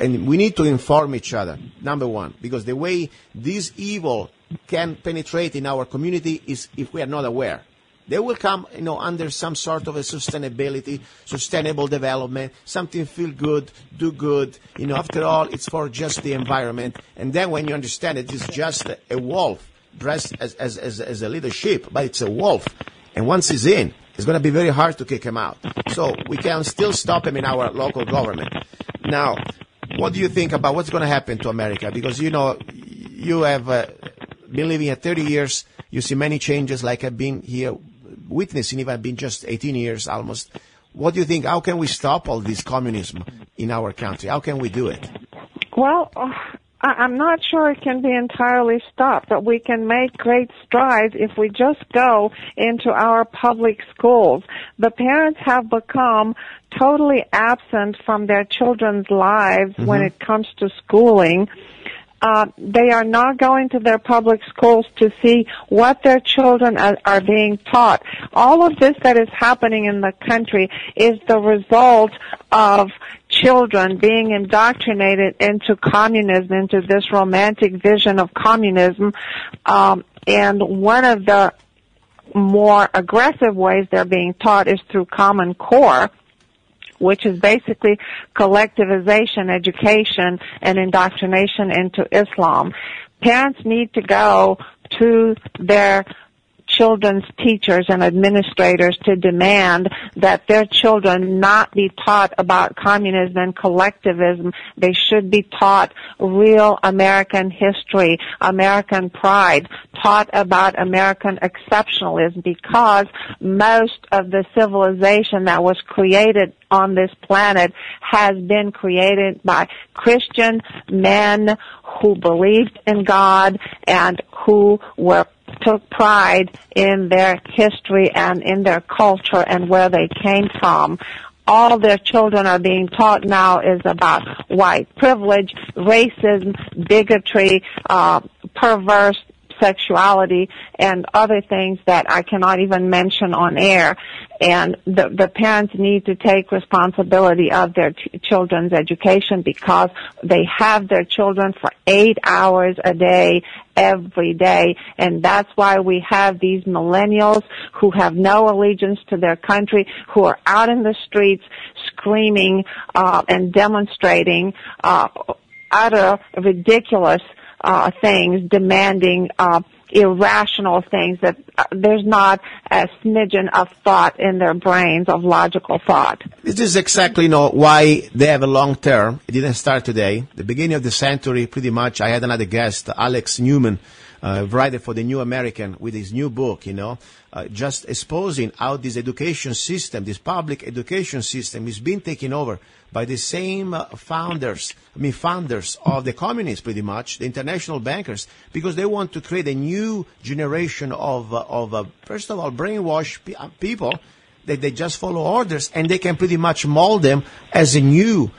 And we need to inform each other, number one, because the way this evil can penetrate in our community is if we are not aware. They will come, under some sort of a sustainable development, something feel good, do good. After all, it's for just the environment. And then when you understand it, it's just a wolf dressed as a little sheep, but it's a wolf. And once he's in, it's going to be very hard to kick him out. So we can still stop him in our local government. Now, what do you think about what's going to happen to America? Because, you have been living here 30 years. You see many changes like I've been here witnessing, even I've been just 18 years almost. What do you think? How can we stop all this communism in our country? How can we do it? Well, I'm not sure it can be entirely stopped, but we can make great strides if we just go into our public schools. The parents have become totally absent from their children's lives when it comes to schooling. They are not going to their public schools to see what their children are being taught. All of this that is happening in the country is the result of children being indoctrinated into communism, into this romantic vision of communism. And one of the more aggressive ways they're being taught is through Common Core, which is basically collectivization, education, and indoctrination into Islam. Parents need to go to their children's teachers and administrators to demand that their children not be taught about communism and collectivism. They should be taught real American history, American pride, taught about American exceptionalism, because most of the civilization that was created on this planet has been created by Christian men who believed in God and who took pride in their history and in their culture and where they came from. All their children are being taught now is about white privilege, racism, bigotry, perverse sexuality, and other things that I cannot even mention on air. And the parents need to take responsibility of their children's education, because they have their children for 8 hours a day, every day. And that's why we have these millennials who have no allegiance to their country, who are out in the streets screaming and demonstrating utter ridiculous things, demanding irrational things that there's not a smidgen of thought in their brains, of logical thought. This is exactly why they have a long term. It didn't start today. The beginning of the century, pretty much, I had another guest, Alex Newman, writer for the New American, with his new book, just exposing how this education system, this public education system, is being taken over by the same founders of the communists, pretty much, the international bankers, because they want to create a new generation of first of all, brainwashed people that they just follow orders, and they can pretty much mold them as a new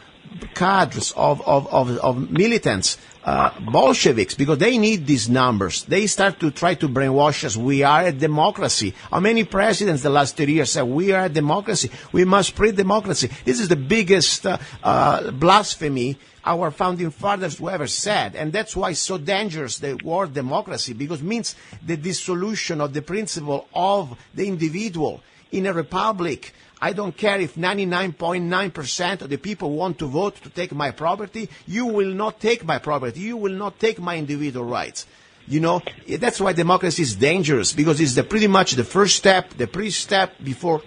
cadres, of militants, Bolsheviks, because they need these numbers. They start to try to brainwash us. We are a democracy. How many presidents the last 30 years said, we are a democracy. We must spread democracy. This is the biggest blasphemy our founding fathers ever said. And that's why it's so dangerous, the word democracy, because it means the dissolution of the principle of the individual. In a republic, I don't care if 99.9% of the people want to vote to take my property. You will not take my property. You will not take my individual rights. You know, that's why democracy is dangerous, because it's pretty much the first step, the pre-step before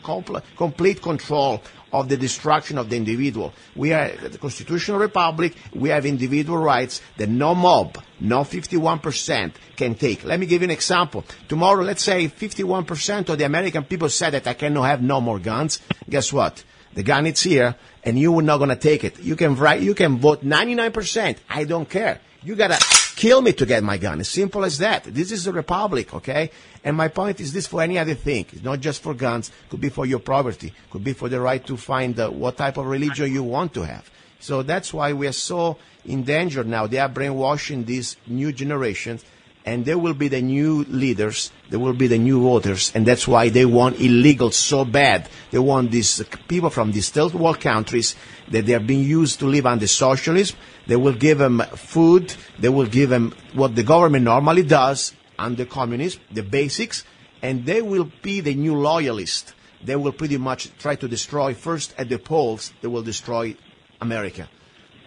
complete control of the destruction of the individual. We are the constitutional republic. We have individual rights that no mob, no 51% can take. Let me give you an example. Tomorrow, let's say 51% of the American people said that I cannot have no more guns. Guess what? The gun is here, and you are not going to take it. You can vote 99%. I don't care. You got to kill me to get my gun. As simple as that. This is a republic, okay? And my point is this for any other thing. It's not just for guns. It could be for your property. It could be for the right to find what type of religion you want to have. So that's why we are so in danger now. They are brainwashing these new generations, and there will be the new leaders. There will be the new voters, and that's why they want illegals so bad. They want these people from these third world countries that they are being used to live under socialism. They will give them food. They will give them what the government normally does under communism, the basics, and they will be the new loyalists. They will pretty much try to destroy, first at the polls, they will destroy America.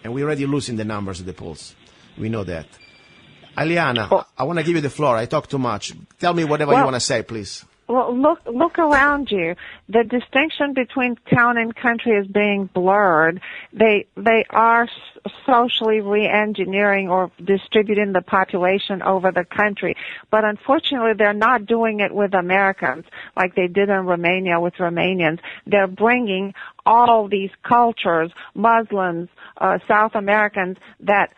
And we're already losing the numbers at the polls. We know that. Ileana, I want to give you the floor. I talk too much. Tell me whatever you want to say, please. Well, look around you. The distinction between town and country is being blurred. They are socially re-engineering or distributing the population over the country. But unfortunately, they're not doing it with Americans like they did in Romania with Romanians. They're bringing all these cultures, Muslims, South Americans, that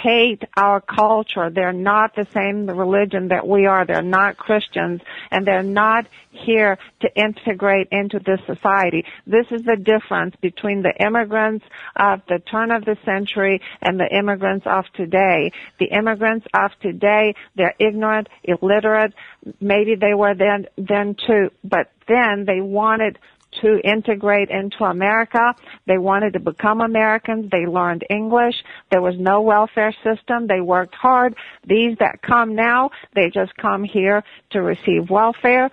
hate our culture. They're not the same religion that we are. They're not Christians, and they're not here to integrate into this society. This is the difference between the immigrants of the turn of the century and the immigrants of today. The immigrants of today, they're ignorant, illiterate. Maybe they were then too, but then they wanted to integrate into America. They wanted to become Americans. They learned English. There was no welfare system. They worked hard. These that come now, they just come here to receive welfare,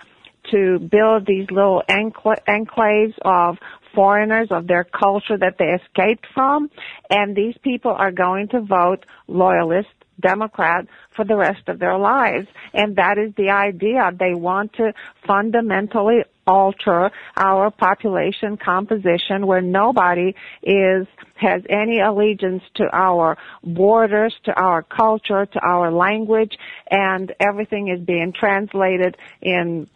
to build these little enclaves of foreigners, of their culture that they escaped from. And these people are going to vote loyalist, Democrat for the rest of their lives. And that is the idea. They want to fundamentally alter our population composition where nobody has any allegiance to our borders, to our culture, to our language, and everything is being translated in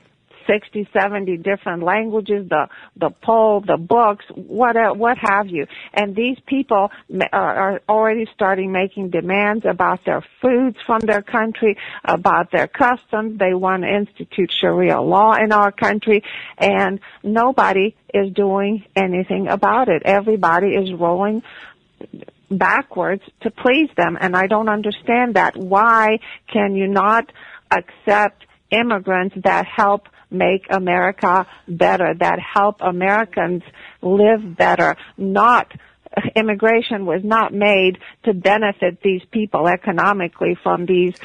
60, 70 different languages, the poll, the books, what have you. And these people are already starting making demands about their foods from their country, about their customs. They want to institute Sharia law in our country, and nobody is doing anything about it. Everybody is rolling backwards to please them, and I don't understand that. Why can you not accept immigrants that help make America better, that help Americans live better? Immigration was not made to benefit these people economically from these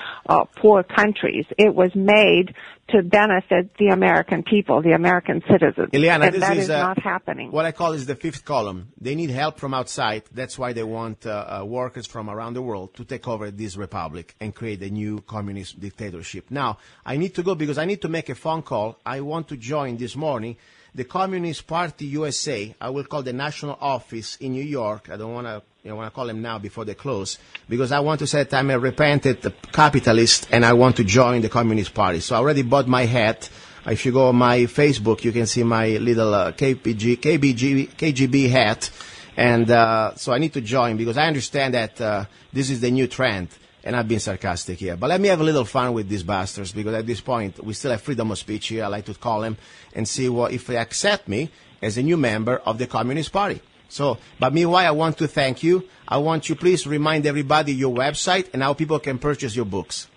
poor countries. It was made to benefit the American people, the American citizens. Ileana, and that is not happening. What I call is the fifth column. They need help from outside. That's why they want workers from around the world to take over this republic and create a new communist dictatorship. Now, I need to go because I need to make a phone call. I want to join this morning the Communist Party USA. I will call the national office in New York. I don't want to call them now before they close, because I want to say that I'm a repentant capitalist and I want to join the Communist Party. So I already bought my hat. If you go on my Facebook, you can see my little KGB hat. And so I need to join because I understand that this is the new trend. And I've been sarcastic here. But let me have a little fun with these bastards, because at this point, we still have freedom of speech here, I like to call them, and see if they accept me as a new member of the Communist Party. So, but meanwhile, I want to thank you. I want you, please remind everybody your website and how people can purchase your books.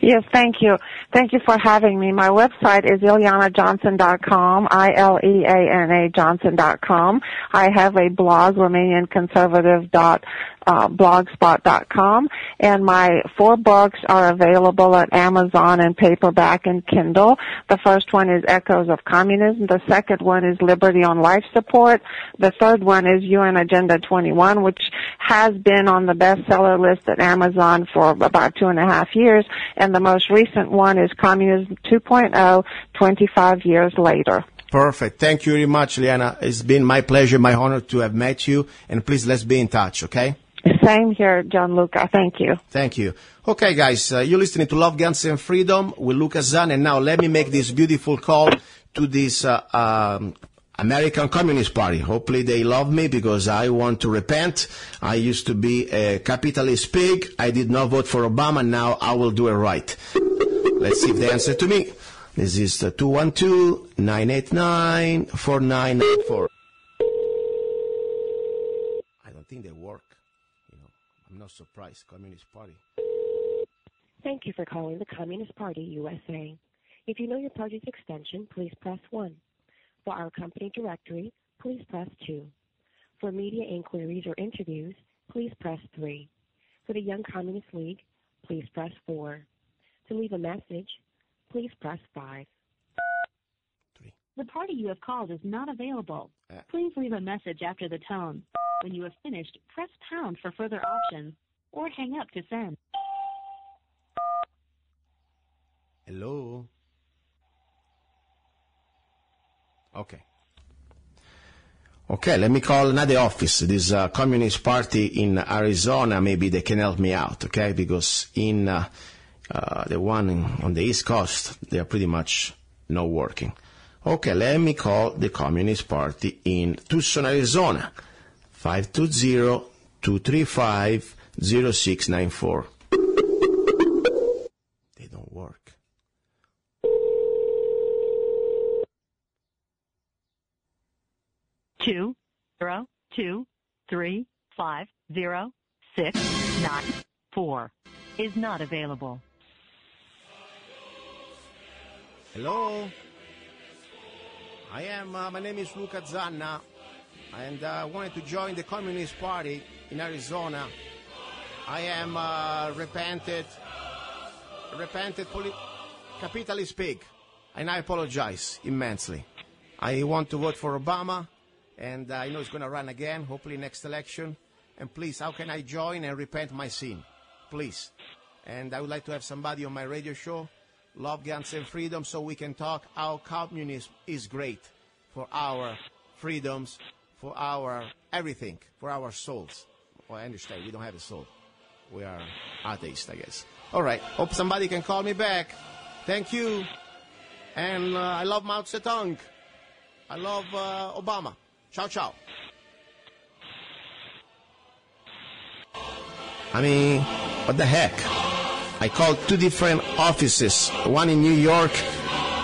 Yes, thank you. Thank you for having me. My website is ileanajohnson.com, ILEANA Johnson.com. I have a blog, RomanianConservative.blogspot.com, and my 4 books are available at Amazon in paperback and Kindle. The first one is Echoes of Communism. The second one is Liberty on Life Support. The third one is UN Agenda 21, which has been on the bestseller list at Amazon for about 2.5 years. And the most recent one is Communism 2.0, 25 years later. Perfect. Thank you very much, Ileana. It's been my pleasure, my honor to have met you. And please, let's be in touch, okay? Same here, John Luca. Thank you. Thank you. Okay, guys, you're listening to Love, Guns, and Freedom with Luca Zanna. And now let me make this beautiful call to this American Communist Party. Hopefully they love me because I want to repent. I used to be a capitalist pig. I did not vote for Obama. Now I will do it right. Let's see if they answer to me. This is 212-989-4994. I don't think they work. I'm not surprised. Communist Party. Thank you for calling the Communist Party, USA. If you know your party's extension, please press 1. For our company directory, please press 2. For media inquiries or interviews, please press 3. For the Young Communist League, please press 4. To leave a message, please press 5. 3. The party you have called is not available. Please leave a message after the tone. When you have finished, press pound for further options, or hang up to send. Hello? Okay, let me call another office. This Communist Party in Arizona, maybe they can help me out, okay? Because in the one on the East Coast, they are pretty much not working. Okay, let me call the Communist Party in Tucson, Arizona. 520-235-0694. They don't work. Two 0-2-3-5-0-6-9-4 is not available. Hello? My name is Luca Zanna, and I wanted to join the Communist Party in Arizona. I am repented capitalist pig, and I apologize immensely. I want to vote for Obama, and I know he's going to run again, hopefully next election. And please, how can I join and repent my sin? Please. And I would like to have somebody on my radio show, Love, Guns, and Freedom, so we can talk how communism is great for our freedoms, for our everything, for our souls. Well, I understand, we don't have a soul. We are atheists, I guess. All right, hope somebody can call me back. Thank you. And I love Mao Zedong. I love Obama. Ciao, ciao. I mean, what the heck? I called 2 different offices, one in New York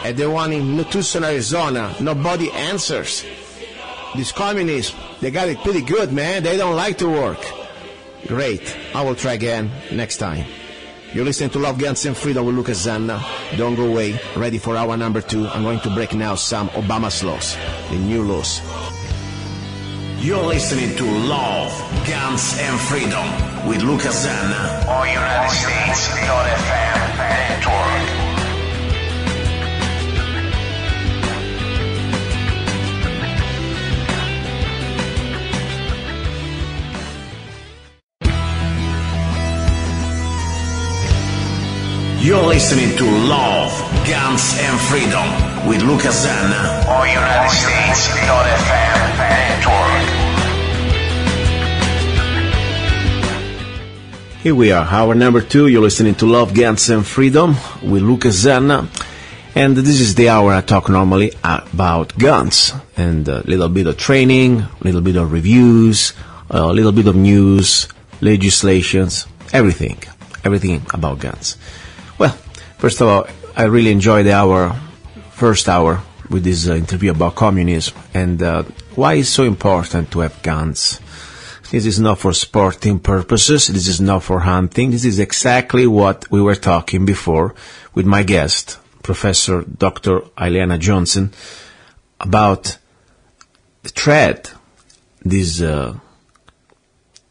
and the one in Tucson, Arizona. Nobody answers. These communists, they got it pretty good, man. They don't like to work. Great. I will try again next time. You're listening to Love, Guns, and Freedom with Luca Zanna. Don't go away. Ready for hour number 2. I'm going to break now some Obama's laws, the new laws. You're listening to Love, Guns, and Freedom with Luca Zanna on United States.FM network. You're listening to Love, Guns, and Freedom with Luca Zanna on United States.FM network. Here we are, hour number 2. You're listening to Love, Guns, and Freedom with Luca Zanna. And this is the hour I talk normally about guns and a little bit of training, a little bit of reviews, a little bit of news, legislations, everything about guns. Well, first of all, I really enjoyed the first hour with this interview about communism. And Why is it so important to have guns? This is not for sporting purposes. This is not for hunting. This is exactly what we were talking before with my guest, Professor Dr. Ileana Johnson, about the threat, this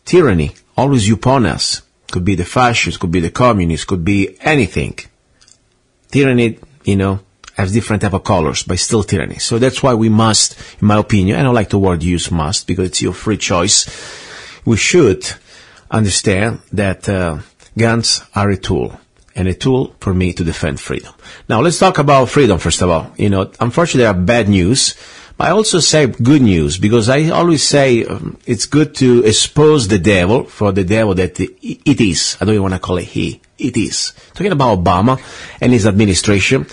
tyranny always upon us. Could be the fascists, could be the communists, could be anything. Tyranny, has different type of colors, but still tyranny. So that's why we must, in my opinion, I don't like the word use must because it's your free choice. We should understand that guns are a tool, and a tool for me to defend freedom. Now let's talk about freedom first of all. Unfortunately there are bad news, but I also say good news because I always say it's good to expose the devil for the devil that it is. I don't even want to call it he. It is. Talking about Obama and his administration.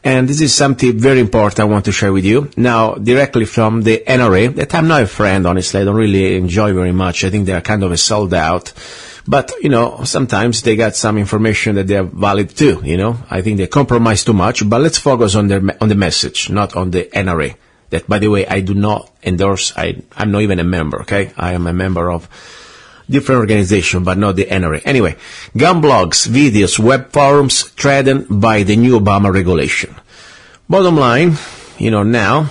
And this is something very important I want to share with you. Now, directly from the NRA, that I'm not a friend, honestly. I don't really enjoy very much. I think they're kind of a sold out. But, sometimes they got some information that they're valid too, I think they compromise too much. But let's focus on the message, not on the NRA. That, by the way, I do not endorse. I'm not even a member, okay? I am a member of different organization, but not the NRA. Anyway, gun blogs, videos, web forums threatened by the new Obama regulation. Bottom line, now,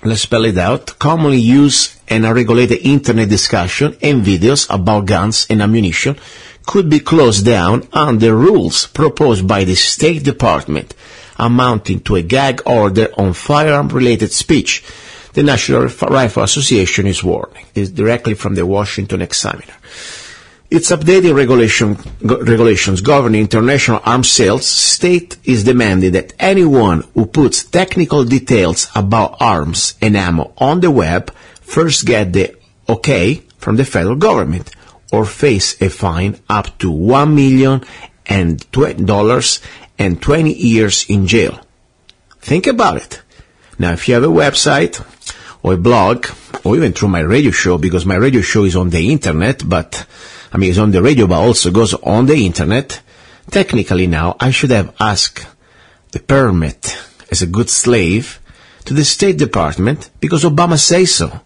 let's spell it out. Commonly used and unregulated internet discussion and videos about guns and ammunition could be closed down under rules proposed by the State Department, amounting to a gag order on firearm-related speech. The National Rifle Association is warning. It's directly from the Washington Examiner. Its updated regulations governing international arms sales state is demanding that anyone who puts technical details about arms and ammo on the web first get the okay from the federal government or face a fine up to $1 million and $20 years in jail. Think about it. Now, if you have a website or a blog, or even through my radio show, because my radio show is on the internet, it's on the radio, but also goes on the internet, technically now I should have asked the permit as a good slave to the State Department because Obama says so.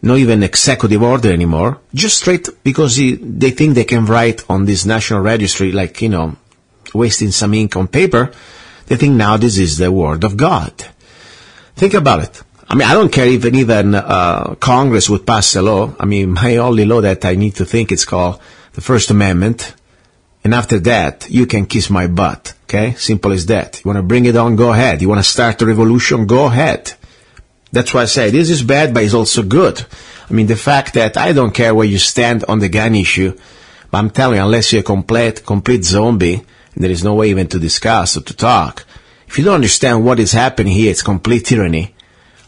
Not even executive order anymore, just straight because they think they can write on this national registry like, wasting some ink on paper. They think now this is the word of God. Think about it. I don't care if even Congress would pass a law. My only law that I need to think it's called the First Amendment. And after that, you can kiss my butt. Okay? Simple as that. You want to bring it on, go ahead. You want to start a revolution, go ahead. That's why I say this is bad, but it's also good. The fact that I don't care where you stand on the gun issue, but I'm telling you, unless you're a complete zombie, there is no way even to discuss or to talk. If you don't understand what is happening here, it's complete tyranny.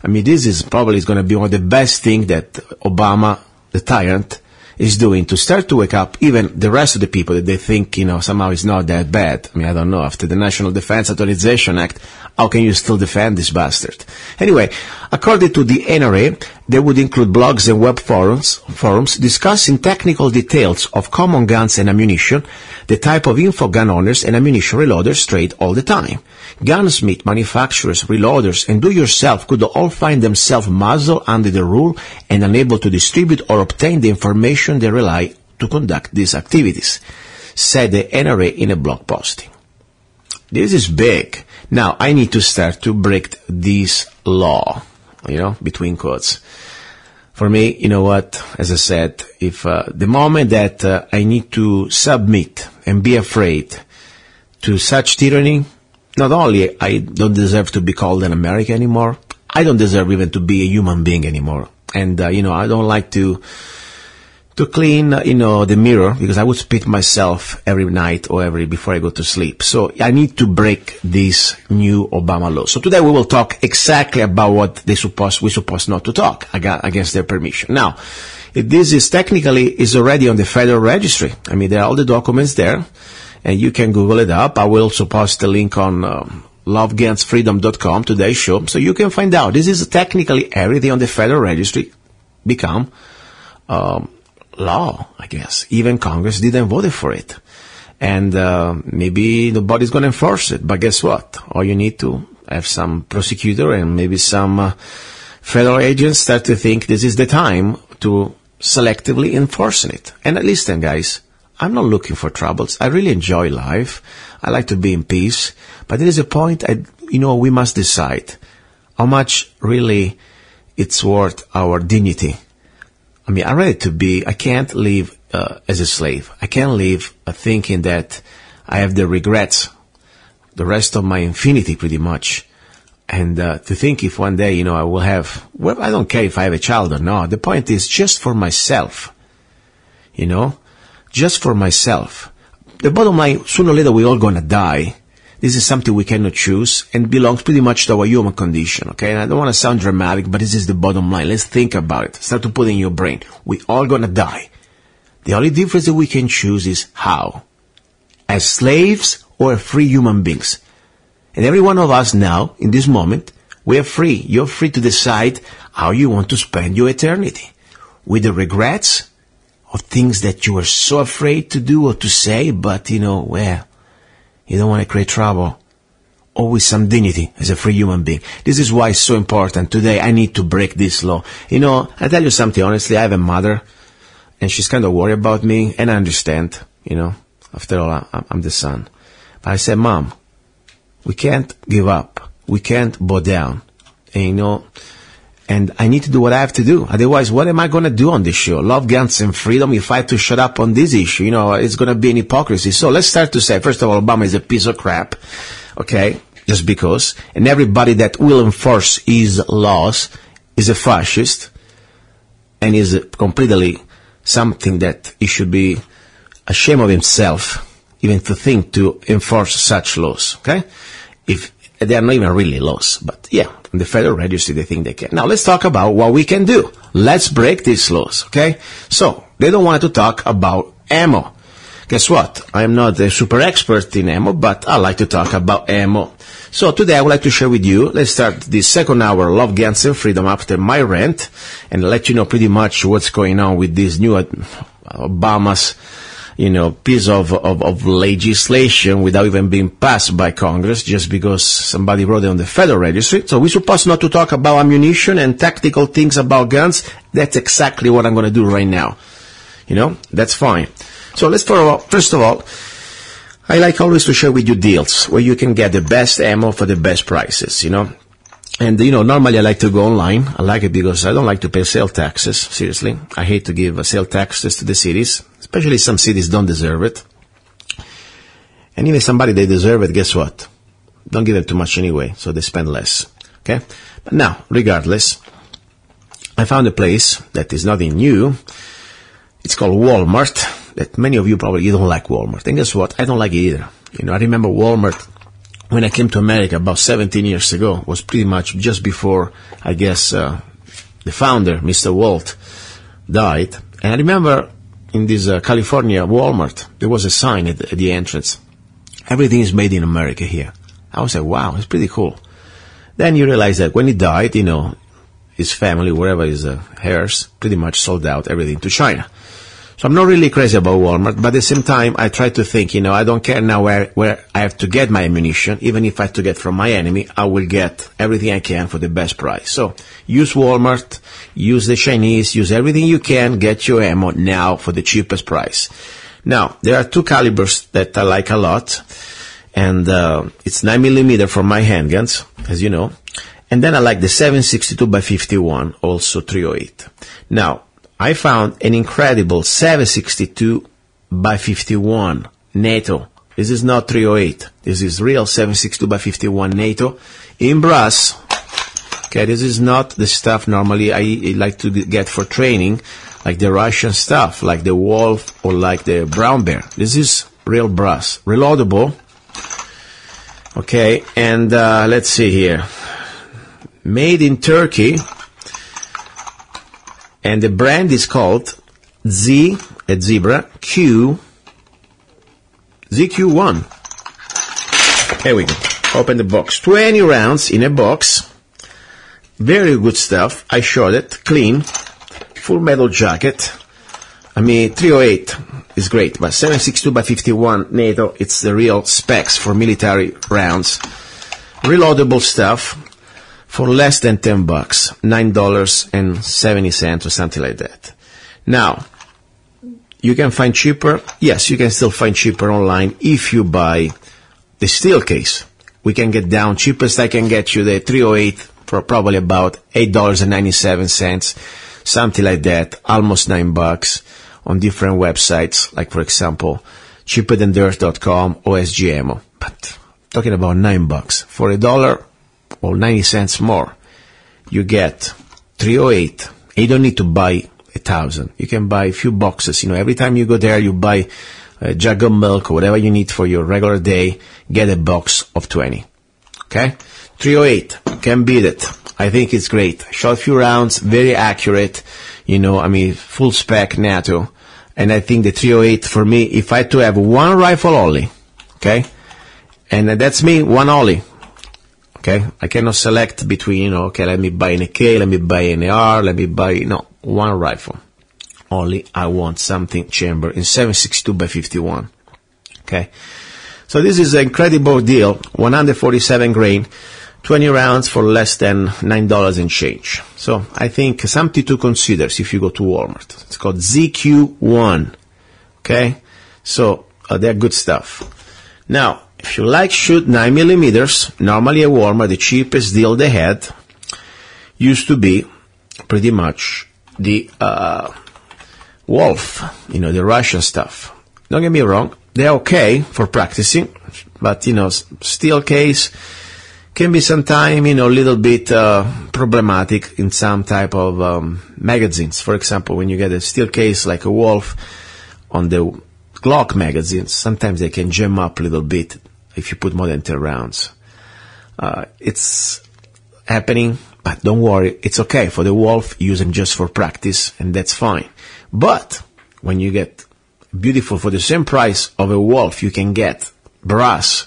This is probably going to be one of the best things that Obama, the tyrant, is doing to start to wake up even the rest of the people that they think, somehow it's not that bad. I don't know. After the National Defense Authorization Act, how can you still defend this bastard? Anyway, according to the NRA, they would include blogs and web forums discussing technical details of common guns and ammunition, the type of info gun owners and ammunition reloaders trade all the time. Gunsmith, manufacturers, reloaders, and do-yourself could all find themselves muzzled under the rule and unable to distribute or obtain the information they rely to conduct these activities, said the NRA in a blog posting. This is big. Now, I need to start to break this law, between quotes. For me, you know what, as I said, if the moment that I need to submit and be afraid to such tyranny, not only I don't deserve to be called an American anymore, I don't deserve even to be a human being anymore. And, I don't like to clean, the mirror, because I would spit myself every night or before I go to sleep. So I need to break this new Obama law. So today we will talk exactly about what we're supposed not to talk against their permission. Now, this is already on the federal registry. There are all the documents there, and you can Google it up. I will also post the link on lovegunsfreedom.com, today's show, so you can find out. This is technically everything on the federal registry become law, I guess. Even Congress didn't vote for it. And maybe nobody's going to enforce it. But guess what? All you need to have some prosecutor and maybe some federal agents start to think this is the time to selectively enforce it. And listen, guys, I'm not looking for troubles. I really enjoy life. I like to be in peace. But there is a point, we must decide how much really it's worth our dignity. I mean, I can't live as a slave. I can't live thinking that I have the regrets the rest of my infinity pretty much. And to think if one day, I will have, well, I don't care if I have a child or not. The point is just for myself, just for myself. The bottom line, sooner or later we're all going to die. This is something we cannot choose and belongs pretty much to our human condition, okay? And I don't want to sound dramatic, but this is the bottom line. Let's think about it. Start to put it in your brain. We're all going to die. The only difference that we can choose is how. As slaves or free human beings. And every one of us now, in this moment, we are free. You're free to decide how you want to spend your eternity. With the regrets of things that you were so afraid to do or to say, but, you don't want to create trouble. Always some dignity as a free human being. This is why it's so important. Today, I need to break this law. I tell you something, honestly, I have a mother, and she's kind of worried about me, and I understand, After all, I'm the son. But I said, Mom, we can't give up. We can't bow down. And I need to do what I have to do. Otherwise, what am I going to do on this show? Love, guns, and freedom. If I have to shut up on this issue, it's going to be an hypocrisy. So let's start to say, first of all, Obama is a piece of crap. Okay? Just because. And everybody that will enforce his laws is a fascist. And is completely something that he should be ashamed of himself, even to think to enforce such laws. Okay? If they are not even really laws, but yeah, in the Federal Register they think they can. Now let's talk about what we can do. Let's break these laws, okay? So, they don't want to talk about ammo. Guess what? I'm not a super expert in ammo, but I like to talk about ammo. So today I would like to share with you, let's start the second hour, Love, Guns, and Freedom after my rant, and let you know pretty much what's going on with this new Obama's piece of legislation without even being passed by Congress just because somebody wrote it on the Federal Register. So we're supposed not to talk about ammunition and tactical things about guns. That's exactly what I'm going to do right now. That's fine. So let's first of all, I like always to share with you deals where you can get the best ammo for the best prices, And, normally I like to go online. I like it because I don't like to pay sales taxes. Seriously. I hate to give sales taxes to the cities. Especially some cities don't deserve it. And even somebody they deserve it, guess what? Don't give them too much anyway, so they spend less. Okay? But now, regardless, I found a place that is nothing new. It's called Walmart. That many of you probably you don't like Walmart. And guess what? I don't like it either. I remember Walmart when I came to America about 17 years ago, was pretty much just before, I guess, the founder, Mr. Walt, died. And I remember in this California Walmart, there was a sign at the entrance. Everything is made in America here. I was like, wow, it's pretty cool. Then you realize that when he died, his family, wherever his heirs, pretty much sold out everything to China. So I'm not really crazy about Walmart, but at the same time, I try to think, I don't care now where I have to get my ammunition. Even if I have to get from my enemy, I will get everything I can for the best price. So use Walmart, use the Chinese, use everything you can, get your ammo now for the cheapest price. Now, there are two calibers that I like a lot, and it's 9mm for my handguns, as you know. And then I like the 7.62x51, also 308. Now, I found an incredible 7.62x51 NATO. This is not 308. This is real 7.62x51 NATO in brass. Okay, this is not the stuff normally I like to get for training, like the Russian stuff, like the Wolf or like the Brown Bear. This is real brass. Reloadable. Okay, and let's see here. Made in Turkey. And the brand is called ZQ1. Here we go. Open the box. 20 rounds in a box. Very good stuff. I showed it. Clean. Full metal jacket. 308 is great, but 7.62x51 NATO, it's the real specs for military rounds. Reloadable stuff. for less than $10, $9.70 or something like that. Now, you can find cheaper. Yes, you can still find cheaper online if you buy the steel case. We can get down. Cheapest I can get you the 308 for probably about $8.97, something like that, almost $9 on different websites, like for example, cheaperthandirt.com or SGMO. But talking about $9 for $1 or 90 cents more, you get 308. You don't need to buy 1,000. You can buy a few boxes. Every time you go there, you buy a jug of milk or whatever you need for your regular day. Get a box of 20. Okay? 308. Can beat it. I think it's great. Shot few rounds, very accurate. Full spec NATO. And I think the 308 for me, if I had to have one rifle only, okay? And that's me, one only. Okay? I cannot select between, let me buy an AK, let me buy an AR, one rifle. Only I want something chamber in 7.62 by 51. Okay? So this is an incredible deal. 147 grain, 20 rounds for less than $9 and change. So I think something to consider if you go to Walmart. It's called ZQ1. Okay? So they're good stuff. Now, if you like shoot 9mm, normally at Walmart, the cheapest deal they had used to be pretty much the Wolf, the Russian stuff. Don't get me wrong, they're okay for practicing, but, steel case can be sometimes, a little bit problematic in some type of magazines. For example, when you get a steel case like a Wolf on the Glock magazines, sometimes they can jam up a little bit if you put more than 10 rounds. It's happening, but don't worry, it's okay. For the Wolf, use them just for practice, and that's fine. But when you get beautiful, for the same price of a Wolf, you can get brass,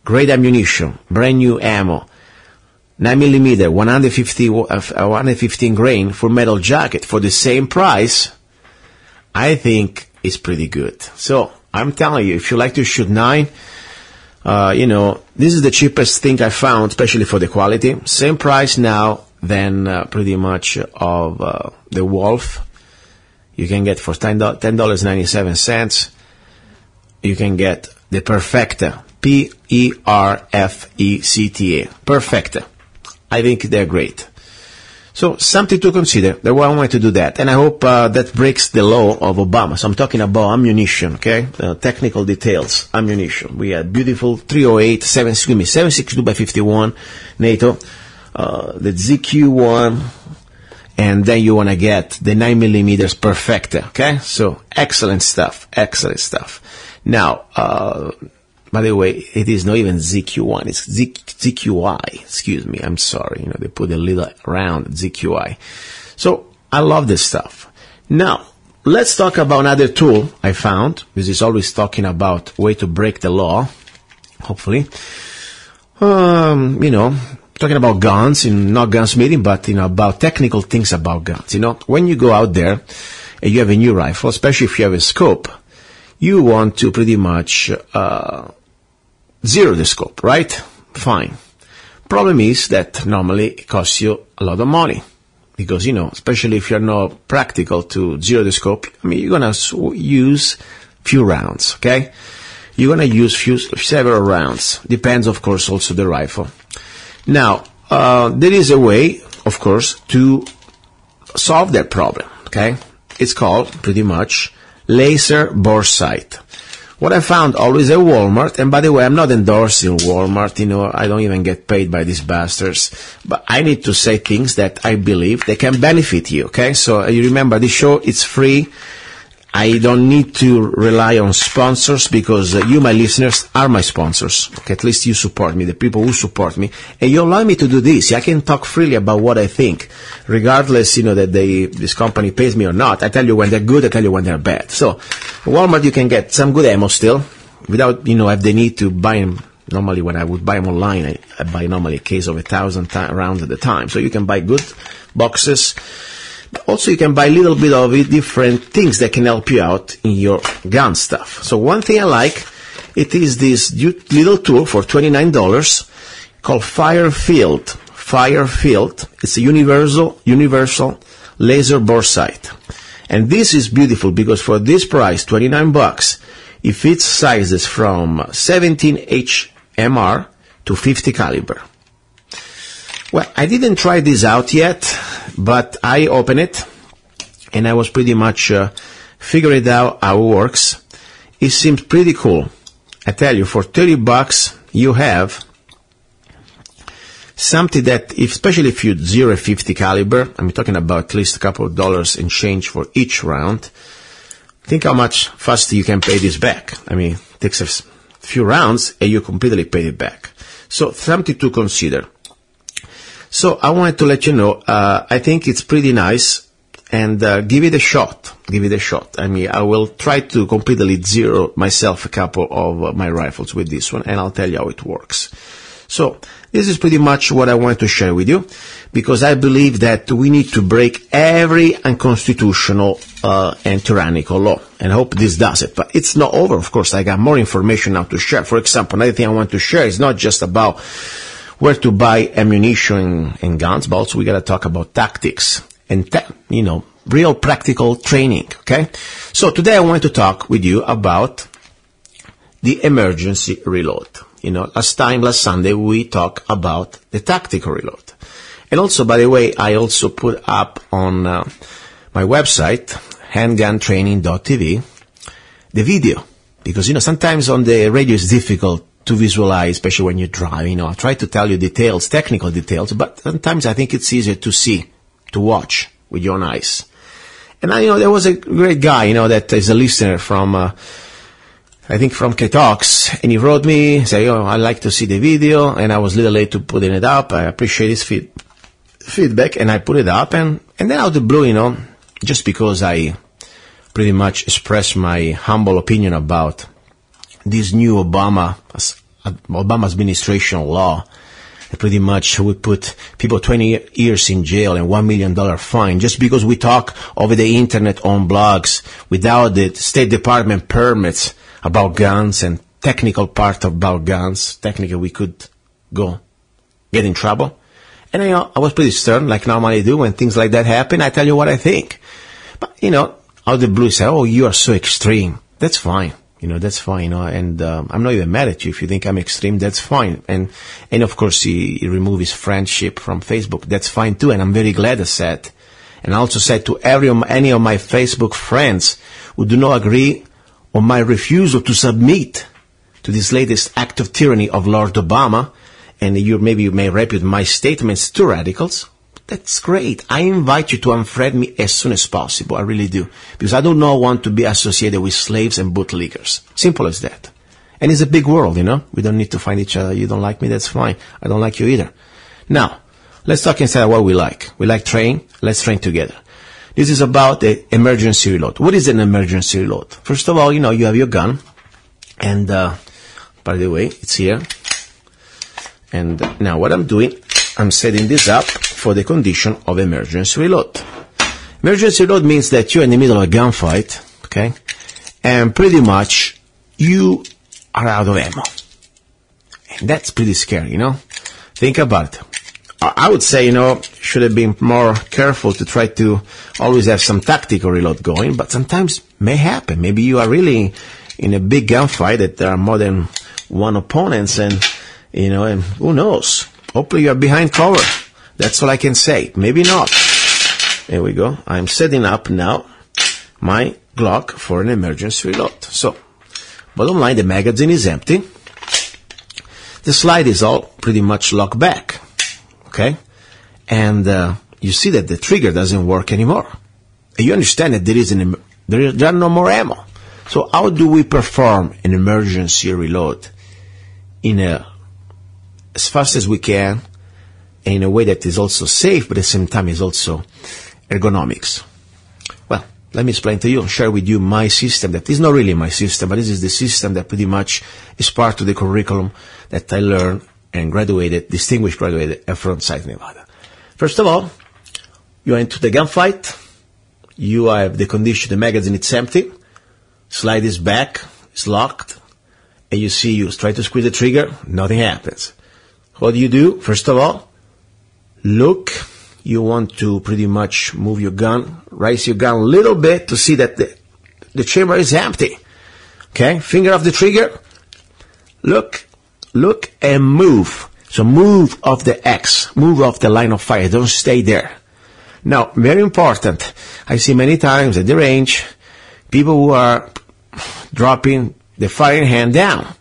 great ammunition, brand new ammo, 9mm, 115 grain for metal jacket for the same price. I think it's pretty good. So I'm telling you, if you like to shoot 9, this is the cheapest thing I found, especially for the quality. Same price now than pretty much of the Wolf. You can get for $10.97. You can get the Perfecta, Perfecta, Perfecta. I think they're great. So something to consider. There was one way to do that, and I hope that breaks the law of Obama. So I'm talking about ammunition, okay? Technical details, ammunition. We had beautiful 308, 7.62 by 51 NATO, the ZQ1, and then you want to get the 9mm Perfecta, okay? So excellent stuff, excellent stuff. Now, by the way, it is not even ZQ1, it's ZQI, excuse me, I'm sorry, they put a little round ZQI. So, I love this stuff. Now, let's talk about another tool I found. This is always talking about way to break the law, hopefully. Talking about guns, not guns meeting, but, about technical things about guns. When you go out there and you have a new rifle, especially if you have a scope, you want to pretty much zero the scope, right? Fine. Problem is that normally it costs you a lot of money because, especially if you're not practical to zero the scope, you're going to use few rounds, okay? You're going to use several rounds. Depends, of course, also the rifle. Now, there is a way, of course, to solve that problem, okay? It's called pretty much laser bore sight. What I found always at Walmart, and by the way, I'm not endorsing Walmart, I don't even get paid by these bastards, but I need to say things that I believe they can benefit you, okay? So you remember, this show, it's free. I don't need to rely on sponsors because you, my listeners, are my sponsors. Okay, at least you support me, the people who support me. And you allow me to do this. I can talk freely about what I think, regardless, that this company pays me or not. I tell you when they're good, I tell you when they're bad. So, Walmart, you can get some good ammo still, without, if they need to buy them. Normally, when I would buy them online, I buy normally a case of 1,000 rounds at a time. So you can buy good boxes. Also, you can buy a little bit of different things that can help you out in your gun stuff. So one thing I like, it is this little tool for $29 called Firefield. fire field. It's a universal laser bore sight. And this is beautiful because for this price, $29, it fits sizes from 17 HMR to 50 caliber. Well, I didn't try this out yet, but I opened it and I was pretty much figuring out how it works. It seems pretty cool. I tell you, for $30 you have something that, especially if you zero 50 caliber, I'm talking about at least a couple of dollars and change for each round. Think how much faster you can pay this back. I mean, it takes a few rounds and you completely pay it back. So something to consider. So I wanted to let you know, I think it's pretty nice, and give it a shot. Give it a shot. I mean, I will try to completely zero myself a couple of my rifles with this one, and I'll tell you how it works. So this is pretty much what I wanted to share with you, because I believe that we need to break every unconstitutional and tyrannical law, and I hope this does it. But it's not over, of course. I got more information now to share. For example, another thing I want to share is not just about where to buy ammunition and guns, but also we got to talk about tactics and, real practical training, okay? So today I want to talk with you about the emergency reload. Last Sunday, we talked about the tactical reload. And also, by the way, I also put up on my website, handguntraining.tv, the video. Because, sometimes on the radio it's difficult to visualize, especially when you're driving. I try to tell you details, technical details, but sometimes I think it's easier to see, to watch with your own eyes. And there was a great guy, that is a listener from, I think from KTOX, and he wrote me, say, I'd like to see the video, and I was a little late to putting it up. I appreciate his feedback, and I put it up, and then out of the blue, just because I pretty much expressed my humble opinion about this new Obama administration law, that pretty much would put people 20 years in jail and $1 million fine just because we talk over the internet on blogs without the State Department permits about guns and technical part about guns. Technically, we could get in trouble. And I was pretty stern, like normally I do when things like that happen. I tell you what I think. But, out of the blue, say, you are so extreme. That's fine. That's fine, and I'm not even mad at you. If you think I'm extreme, that's fine. And of course, he removed his friendship from Facebook. That's fine too, and I'm very glad I said. And I also said to any of my Facebook friends who do not agree on my refusal to submit to this latest act of tyranny of Lord Obama, and maybe you may repute my statements to radicals. That's great. I invite you to unfriend me as soon as possible. I really do. Because I do not want to be associated with slaves and bootleggers. Simple as that. And it's a big world, We don't need to find each other. You don't like me, that's fine. I don't like you either. Now, let's talk instead of what we like. We like train. Let's train together. This is about the emergency reload. What is an emergency reload? First of all, you have your gun. And, by the way, it's here. And now what I'm doing, I'm setting this up for the condition of emergency reload. Emergency reload means that you're in the middle of a gunfight, okay? And pretty much you are out of ammo. And that's pretty scary, Think about it. I would say, should have been more careful to try to always have some tactical reload going, but sometimes may happen. Maybe you are really in a big gunfight that there are more than one opponents and, and who knows? Hopefully you are behind cover. That's all I can say. Maybe not. There we go. I'm setting up now my Glock for an emergency reload. So, bottom line, the magazine is empty. The slide is all pretty much locked back. Okay? And you see that the trigger doesn't work anymore. And you understand that there are no more ammo. So how do we perform an emergency reload as fast as we can, and in a way that is also safe, but at the same time is also ergonomics? Well, let me explain to you, share with you my system that is not really my system, but this is the system that pretty much is part of the curriculum that I learned and distinguished graduated at Frontside, Nevada. First of all, you are into the gunfight, you have the condition, the magazine is empty, slide is back, it's locked, and you try to squeeze the trigger, nothing happens. What do? First of all, Look, you want to pretty much move your gun, raise your gun a little bit to see that the chamber is empty. Okay, finger off the trigger. Look, and move. So move off the X, move off the line of fire, don't stay there. Now, very important, I see many times at the range, people who are dropping the firing hand down.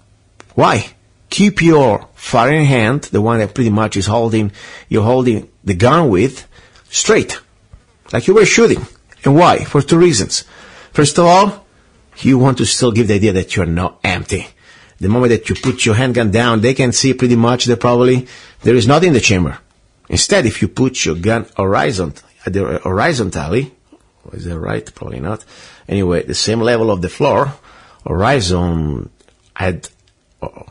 Why? Keep your firing hand, the one that pretty much is you're holding the gun with, straight, like you were shooting. And why? For two reasons. First of all, you want to still give the idea that you're not empty. The moment that you put your handgun down, they can see pretty much that probably there is nothing in the chamber. Instead, if you put your gun horizontally, is that right? Probably not. Anyway, the same level of the floor, horizon,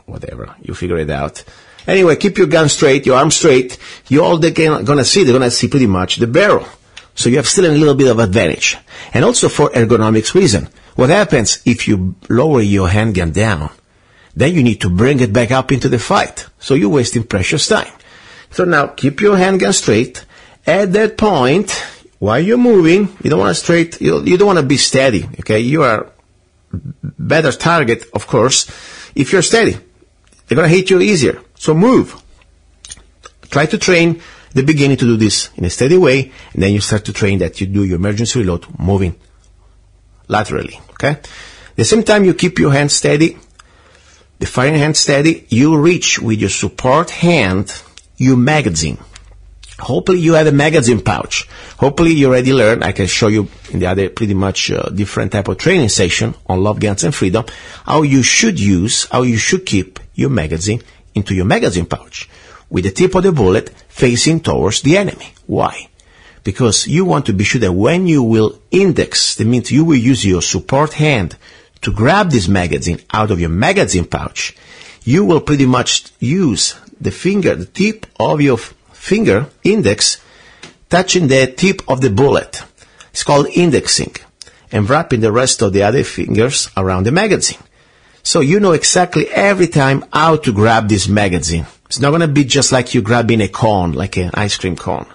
whatever, you figure it out. Anyway, keep your gun straight, your arm straight. They're gonna see pretty much the barrel. So you have still a little bit of advantage. And also for ergonomics reason. What happens if you lower your handgun down? Then you need to bring it back up into the fight. So you're wasting precious time. So now keep your handgun straight. At that point, while you're moving, you don't want to be steady. Okay, you are better target, of course, if you're steady. They're going to hit you easier. So move. Try to train the beginning to do this in a steady way, and then you start to train that you do your emergency reload moving laterally. Okay? At the same time, you keep your hand steady, the firing hand steady, you reach with your support hand your magazine. Hopefully you have a magazine pouch. Hopefully you already learned, I can show you in the other pretty much different type of training session on Love, Guns and Freedom, how you should keep your magazine into your magazine pouch with the tip of the bullet facing towards the enemy. Why? Because you want to be sure that when you will index, that means you will use your support hand to grab this magazine out of your magazine pouch, you will pretty much use the tip of your finger index touching the tip of the bullet. It's called indexing, and wrapping the rest of the other fingers around the magazine. So you know exactly every time how to grab this magazine. It's not going to be just like you grabbing a cone, like an ice cream cone.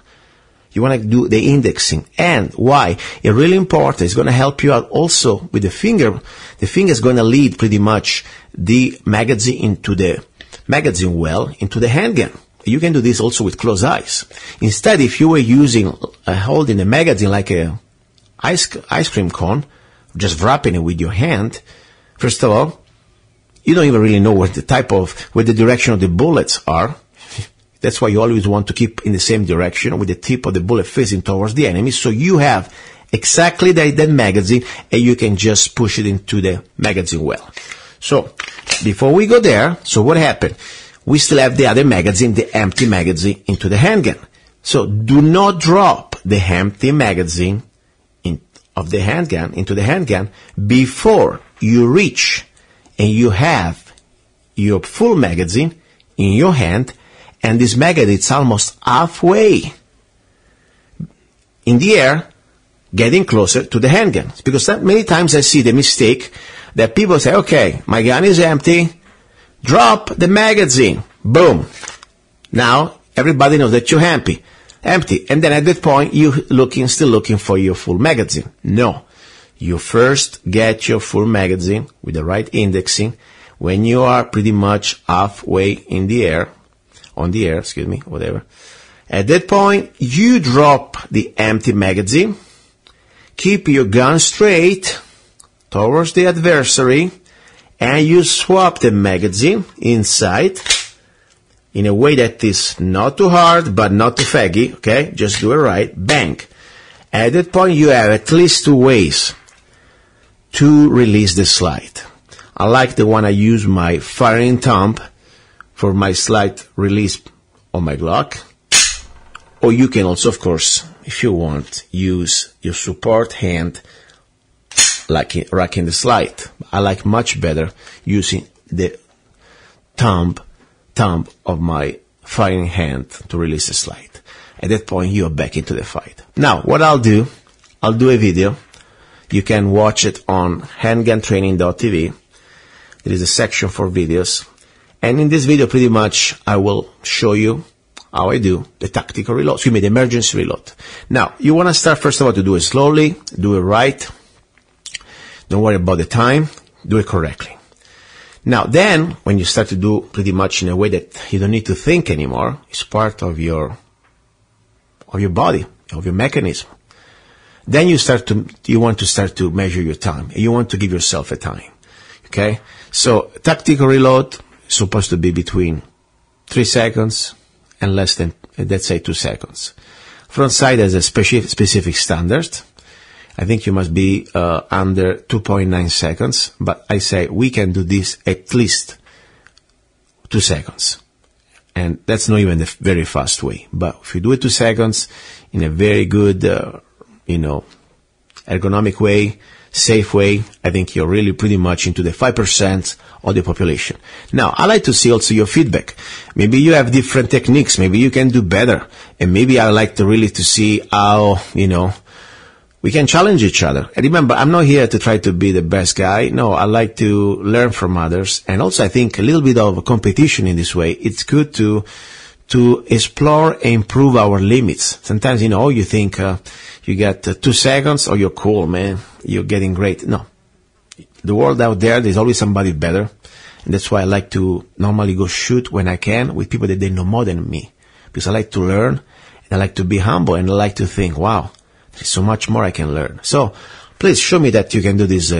You want to do the indexing. And why? It's really important. It's going to help you out also with the finger. The finger is going to lead pretty much the magazine into the magazine well, into the handgun. You can do this also with closed eyes. Instead, if you were holding the magazine like a ice cream cone, just wrapping it with your hand, first of all, you don't even really know where the direction of the bullets are. That's why you always want to keep in the same direction with the tip of the bullet facing towards the enemy. So you have exactly that magazine, and you can just push it into the magazine well. So before we go there, so what happened? We still have the other magazine, the empty magazine, into the handgun. So do not drop the empty magazine of the handgun into the handgun before you reach and you have your full magazine in your hand, and this magazine is almost halfway in the air, getting closer to the handgun. Because many times I see the mistake that people say, okay, my gun is empty, drop the magazine. Boom. Now, everybody knows that you're empty. And then at that point, you're still looking for your full magazine. No. You first get your full magazine with the right indexing when you are pretty much halfway in the air, whatever. At that point, you drop the empty magazine, keep your gun straight towards the adversary, and you swap the magazine inside in a way that is not too hard but not too faggy, okay? Just do it right. Bang. At that point, you have at least two ways to release the slide. I like the one I use my firing thumb for my slide release on my Glock. Or you can also, of course, if you want, use your support hand like rocking the slide. I like much better using the thumb of my firing hand to release the slide. At that point, you are back into the fight. Now, what I'll do a video. You can watch it on handguntraining.tv. There is a section for videos. And in this video, pretty much, I will show you how I do the tactical reload, the emergency reload. Now, you want to start, first of all, to do it slowly, do it right. Don't worry about the time, do it correctly. Now, then, when you start to do pretty much in a way that you don't need to think anymore, it's part of your body, of your mechanism. Then you want to start to measure your time. You want to give yourself a time. Okay? So, tactical reload is supposed to be between 3 seconds and less than, let's say, 2 seconds. Front side has a specific standard. I think you must be under 2.9 seconds, but I say we can do this at least 2 seconds. And that's not even the very fast way. But if you do it 2 seconds in a very good, ergonomic way, safe way, I think you're really pretty much into the 5% of the population. Now, I like to see also your feedback. Maybe you have different techniques. Maybe you can do better. And maybe I like to really to see how, we can challenge each other. And remember, I'm not here to try to be the best guy. No, I like to learn from others. And also, I think a little bit of a competition in this way. It's good to explore and improve our limits. Sometimes, you think you get 2 seconds, or you're cool, man. You're getting great. No. The world out there's always somebody better. And that's why I like to normally go shoot when I can with people that they know more than me. Because I like to learn, and I like to be humble, and I like to think, wow, there's so much more I can learn. So, please show me that you can do this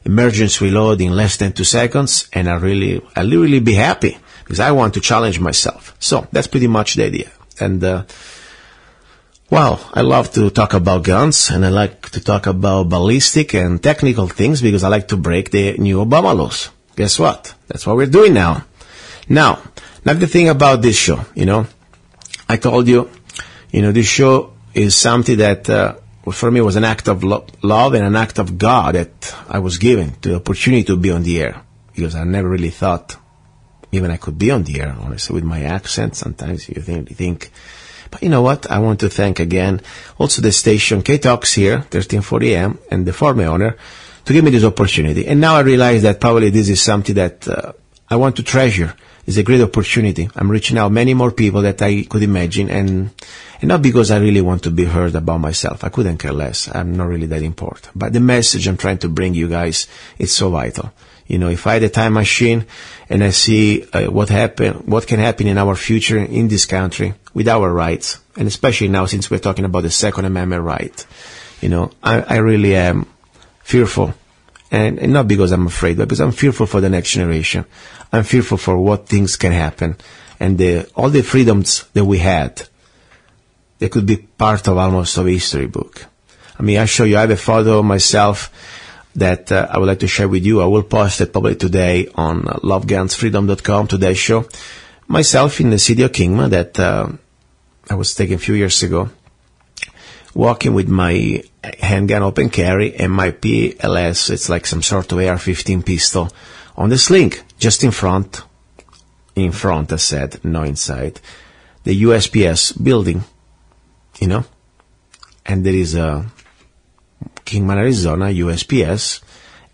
emergency reload in less than 2 seconds, and I'll really be happy, because I want to challenge myself. So, that's pretty much the idea. And, I love to talk about guns, and I like to talk about ballistic and technical things, because I like to break the new Obama laws. Guess what? That's what we're doing now. Now the thing about this show, I told you, this show is something that, for me, was an act of love and an act of God that I was given, the opportunity to be on the air, because I never really thought even I could be on the air, honestly, with my accent. Sometimes you think, but you know what? I want to thank again also the station KTOX here, 1340 AM, and the former owner to give me this opportunity. And now I realize that probably this is something that I want to treasure. It's a great opportunity. I'm reaching out many more people that I could imagine, and not because I really want to be heard about myself. I couldn't care less. I'm not really that important. But the message I'm trying to bring you guys, it's so vital. If I had a time machine and I see what can happen in our future in this country with our rights, and especially now since we're talking about the Second Amendment right, I really am fearful. And not because I'm afraid, but because I'm fearful for the next generation. I'm fearful for what things can happen. And all the freedoms that we had, they could be part of almost of a history book. I show you, I have a photo of myself that I would like to share with you. I will post it probably today on lovegunsfreedom.com, today's show. Myself in the city of Kingman that I was taken a few years ago, walking with my handgun open carry and my PLS, it's like some sort of AR-15 pistol, on the sling, just in front, I said, no inside, the USPS building, and there is a Kingman, Arizona, USPS,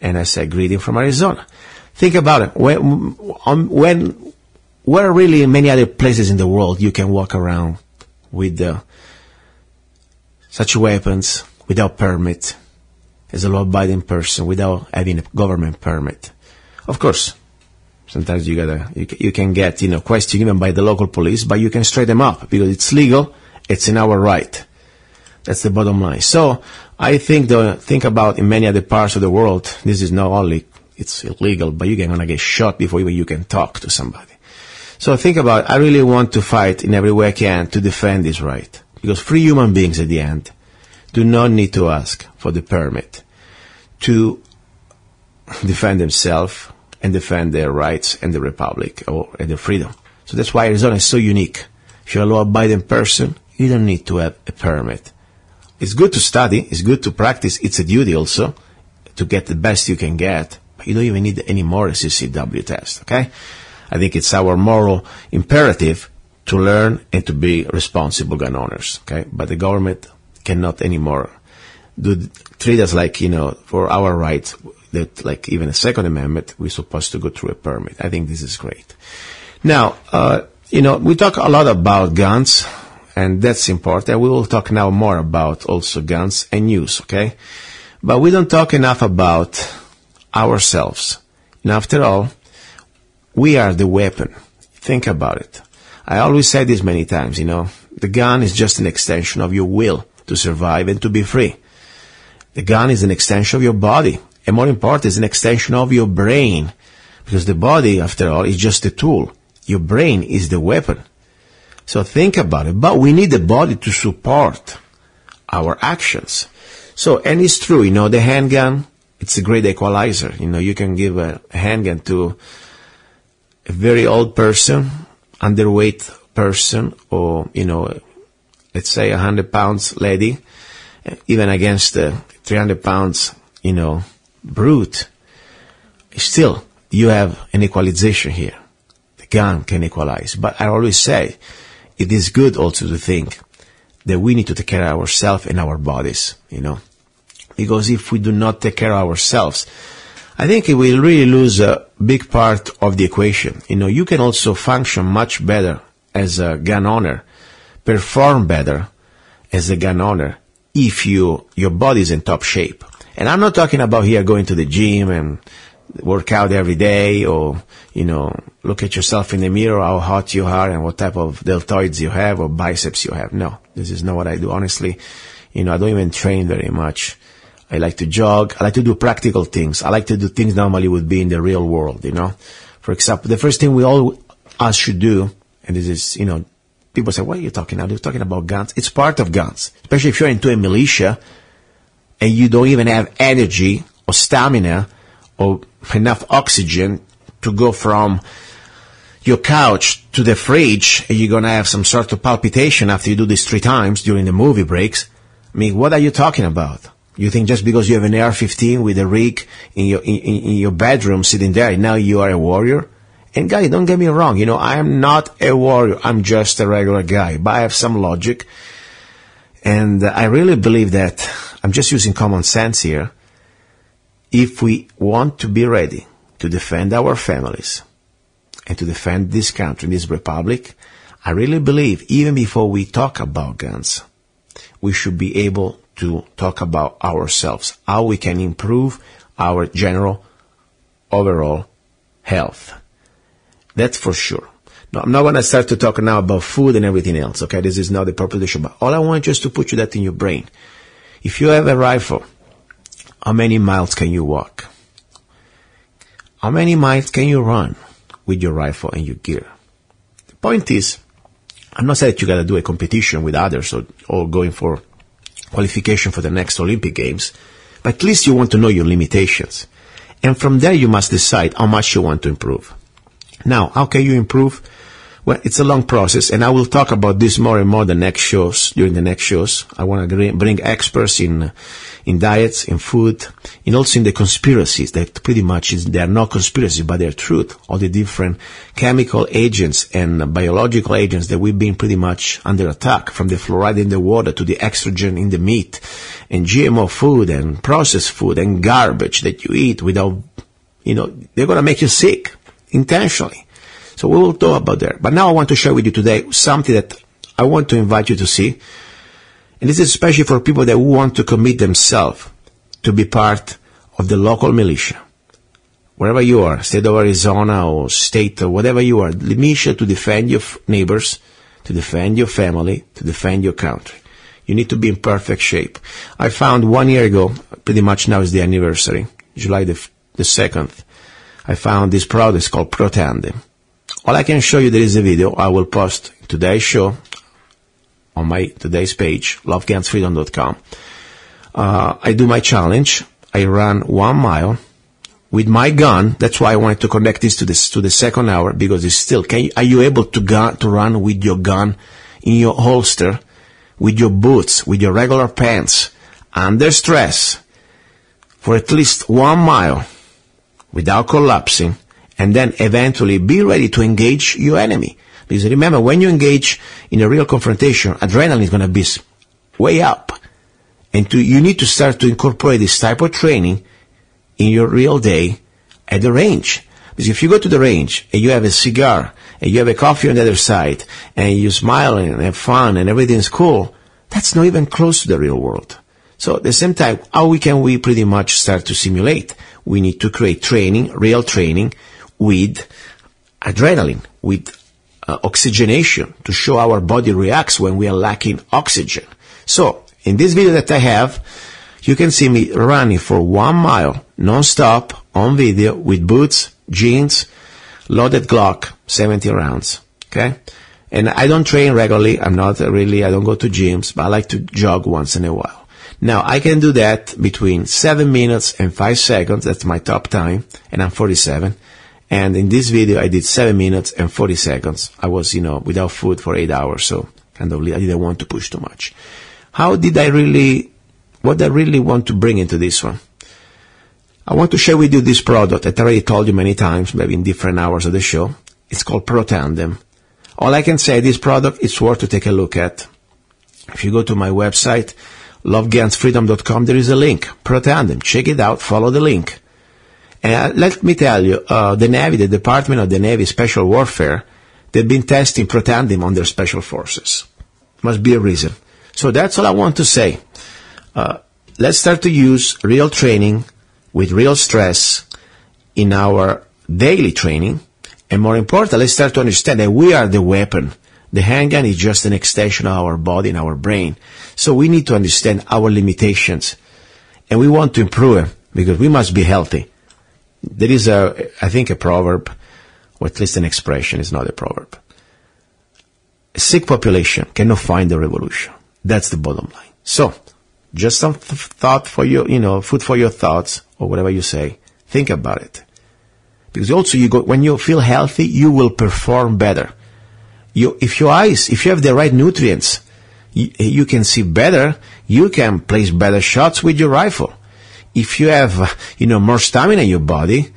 and I said, greeting from Arizona. Think about it. Where really in many other places in the world you can walk around with such weapons without permit, as a law-abiding person, without having a government permit? Of course, sometimes you can get, questioned even by the local police, but you can straight them up because it's legal, it's in our right. That's the bottom line. So I think about in many other parts of the world, this is not only it's illegal, but you're gonna get shot before even you can talk to somebody. So think about, I really want to fight in every way I can to defend this right. Because free human beings at the end do not need to ask for the permit to defend themselves and defend their rights and the republic or their freedom. So that's why Arizona is so unique. If you're a law-abiding person, you don't need to have a permit. It's good to study, it's good to practice, it's a duty also to get the best you can get, but you don't even need any more CCW test, okay? I think it's our moral imperative to learn and to be responsible gun owners, okay? But the government cannot anymore treat us like, for our rights, that like even a Second Amendment, we're supposed to go through a permit. I think this is great. Now, We talk a lot about guns, and that's important. We will talk now more about also guns and news, okay? But we don't talk enough about ourselves. After all, we are the weapon. Think about it. I always say this many times, the gun is just an extension of your will to survive and to be free. The gun is an extension of your body, and more important, is an extension of your brain, because the body, after all, is just a tool. Your brain is the weapon. So think about it. But we need the body to support our actions. So, and it's true, the handgun, it's a great equalizer. You can give a handgun to a very old person, underweight person, or, let's say 100 pounds lady, even against a 300 pounds, brute. Still, you have an equalization here. The gun can equalize. But I always say, it is good also to think that we need to take care of ourselves and our bodies, Because if we do not take care of ourselves, I think it will really lose a big part of the equation. You can also function much better as a gun owner, perform better as a gun owner, if your body is in top shape. And I'm not talking about here going to the gym and work out every day, or, look at yourself in the mirror, how hot you are and what type of deltoids you have or biceps you have. No, this is not what I do. Honestly, I don't even train very much. I like to jog. I like to do practical things. I like to do things normally would be in the real world, For example, the first thing we all us should do, and this is, people say, what are you talking about? You're talking about guns. It's part of guns, especially if you're into a militia and you don't even have energy or stamina or enough oxygen to go from your couch to the fridge, and you're going to have some sort of palpitation after you do this 3 times during the movie breaks. I mean, what are you talking about? You think just because you have an AR-15 with a rig in your bedroom sitting there, now you are a warrior? And guys, don't get me wrong, I am not a warrior. I'm just a regular guy, but I have some logic. And I really believe that I'm just using common sense here. If we want to be ready to defend our families and to defend this country, this republic, I really believe even before we talk about guns, we should be able to talk about ourselves, how we can improve our general overall health. That's for sure. No, I'm not going to start to talk now about food and everything else, okay? This is not the proposition, but all I want just to put you that in your brain. If you have a rifle, how many miles can you walk? How many miles can you run with your rifle and your gear? The point is, I'm not saying that you got to do a competition with others or going for qualification for the next Olympic Games, but at least you want to know your limitations. And from there you must decide how much you want to improve. Now, how can you improve? Well, it's a long process, and I will talk about this more and more during the next shows. I want to bring experts in diets, in food, and also in the conspiracies that pretty much they are not conspiracies, but they're truth. All the different chemical agents and biological agents that we've been pretty much under attack, from the fluoride in the water to the estrogen in the meat, and GMO food and processed food and garbage that you eat without, they're going to make you sick intentionally. So we will talk about that. But now I want to share with you today something that I want to invite you to see. And this is especially for people that want to commit themselves to be part of the local militia. Wherever you are, state of Arizona or state or whatever you are, the militia to defend your neighbors, to defend your family, to defend your country. You need to be in perfect shape. I found 1 year ago, pretty much now is the anniversary, July the 2nd, I found this product. It's called Protandem. All I can show you, there is a video I will post today's show on my today's page, lovegunsfreedom.com. I do my challenge. I run 1 mile with my gun. That's why I wanted to connect this to the second hour, because it's still, are you able to run with your gun in your holster, with your boots, with your regular pants, under stress, for at least 1 mile without collapsing, and then eventually be ready to engage your enemy? Because remember, when you engage in a real confrontation, adrenaline is going to be way up. And you need to start to incorporate this type of training in your real day at the range. Because if you go to the range and you have a cigar and you have a coffee on the other side and you smile and have fun and everything's cool, that's not even close to the real world. So at the same time, how can we pretty much start to simulate? We need to create training, real training with adrenaline, with oxygenation to show our body reacts when we are lacking oxygen. So in this video that I have, you can see me running for 1 mile non-stop on video with boots, jeans, loaded Glock, 70 rounds. Okay? And I don't train regularly. I don't go to gyms, but I like to jog once in a while. Now, I can do that between 7 minutes and 5 seconds. That's my top time. And I'm 47. And in this video, I did 7 minutes and 40 seconds. I was, without food for 8 hours. So I didn't want to push too much. What I really want to bring into this one? I want to share with you this product that I already told you many times, maybe in different hours of the show. It's called ProTandem. All I can say, this product, it's worth to take a look at. If you go to my website, lovegansfreedom.com, there is a link, ProTandem. Check it out, follow the link. And let me tell you, the Navy, the Department of the Navy Special Warfare, they've been testing ProTandem on their special forces. Must be a reason. So that's all I want to say. Let's start to use real training with real stress in our daily training. And more important, let's start to understand that we are the weapon. The handgun is just an extension of our body and our brain. So we need to understand our limitations. And we want to improve it because we must be healthy. There is I think a proverb, or at least an expression, it's not a proverb. A sick population cannot find a revolution. That's the bottom line. So, just some thought for you, food for your thoughts, or whatever you say. Think about it. Because also when you feel healthy, you will perform better. If you have the right nutrients, you can see better, you can place better shots with your rifle. If you have, more stamina in your body,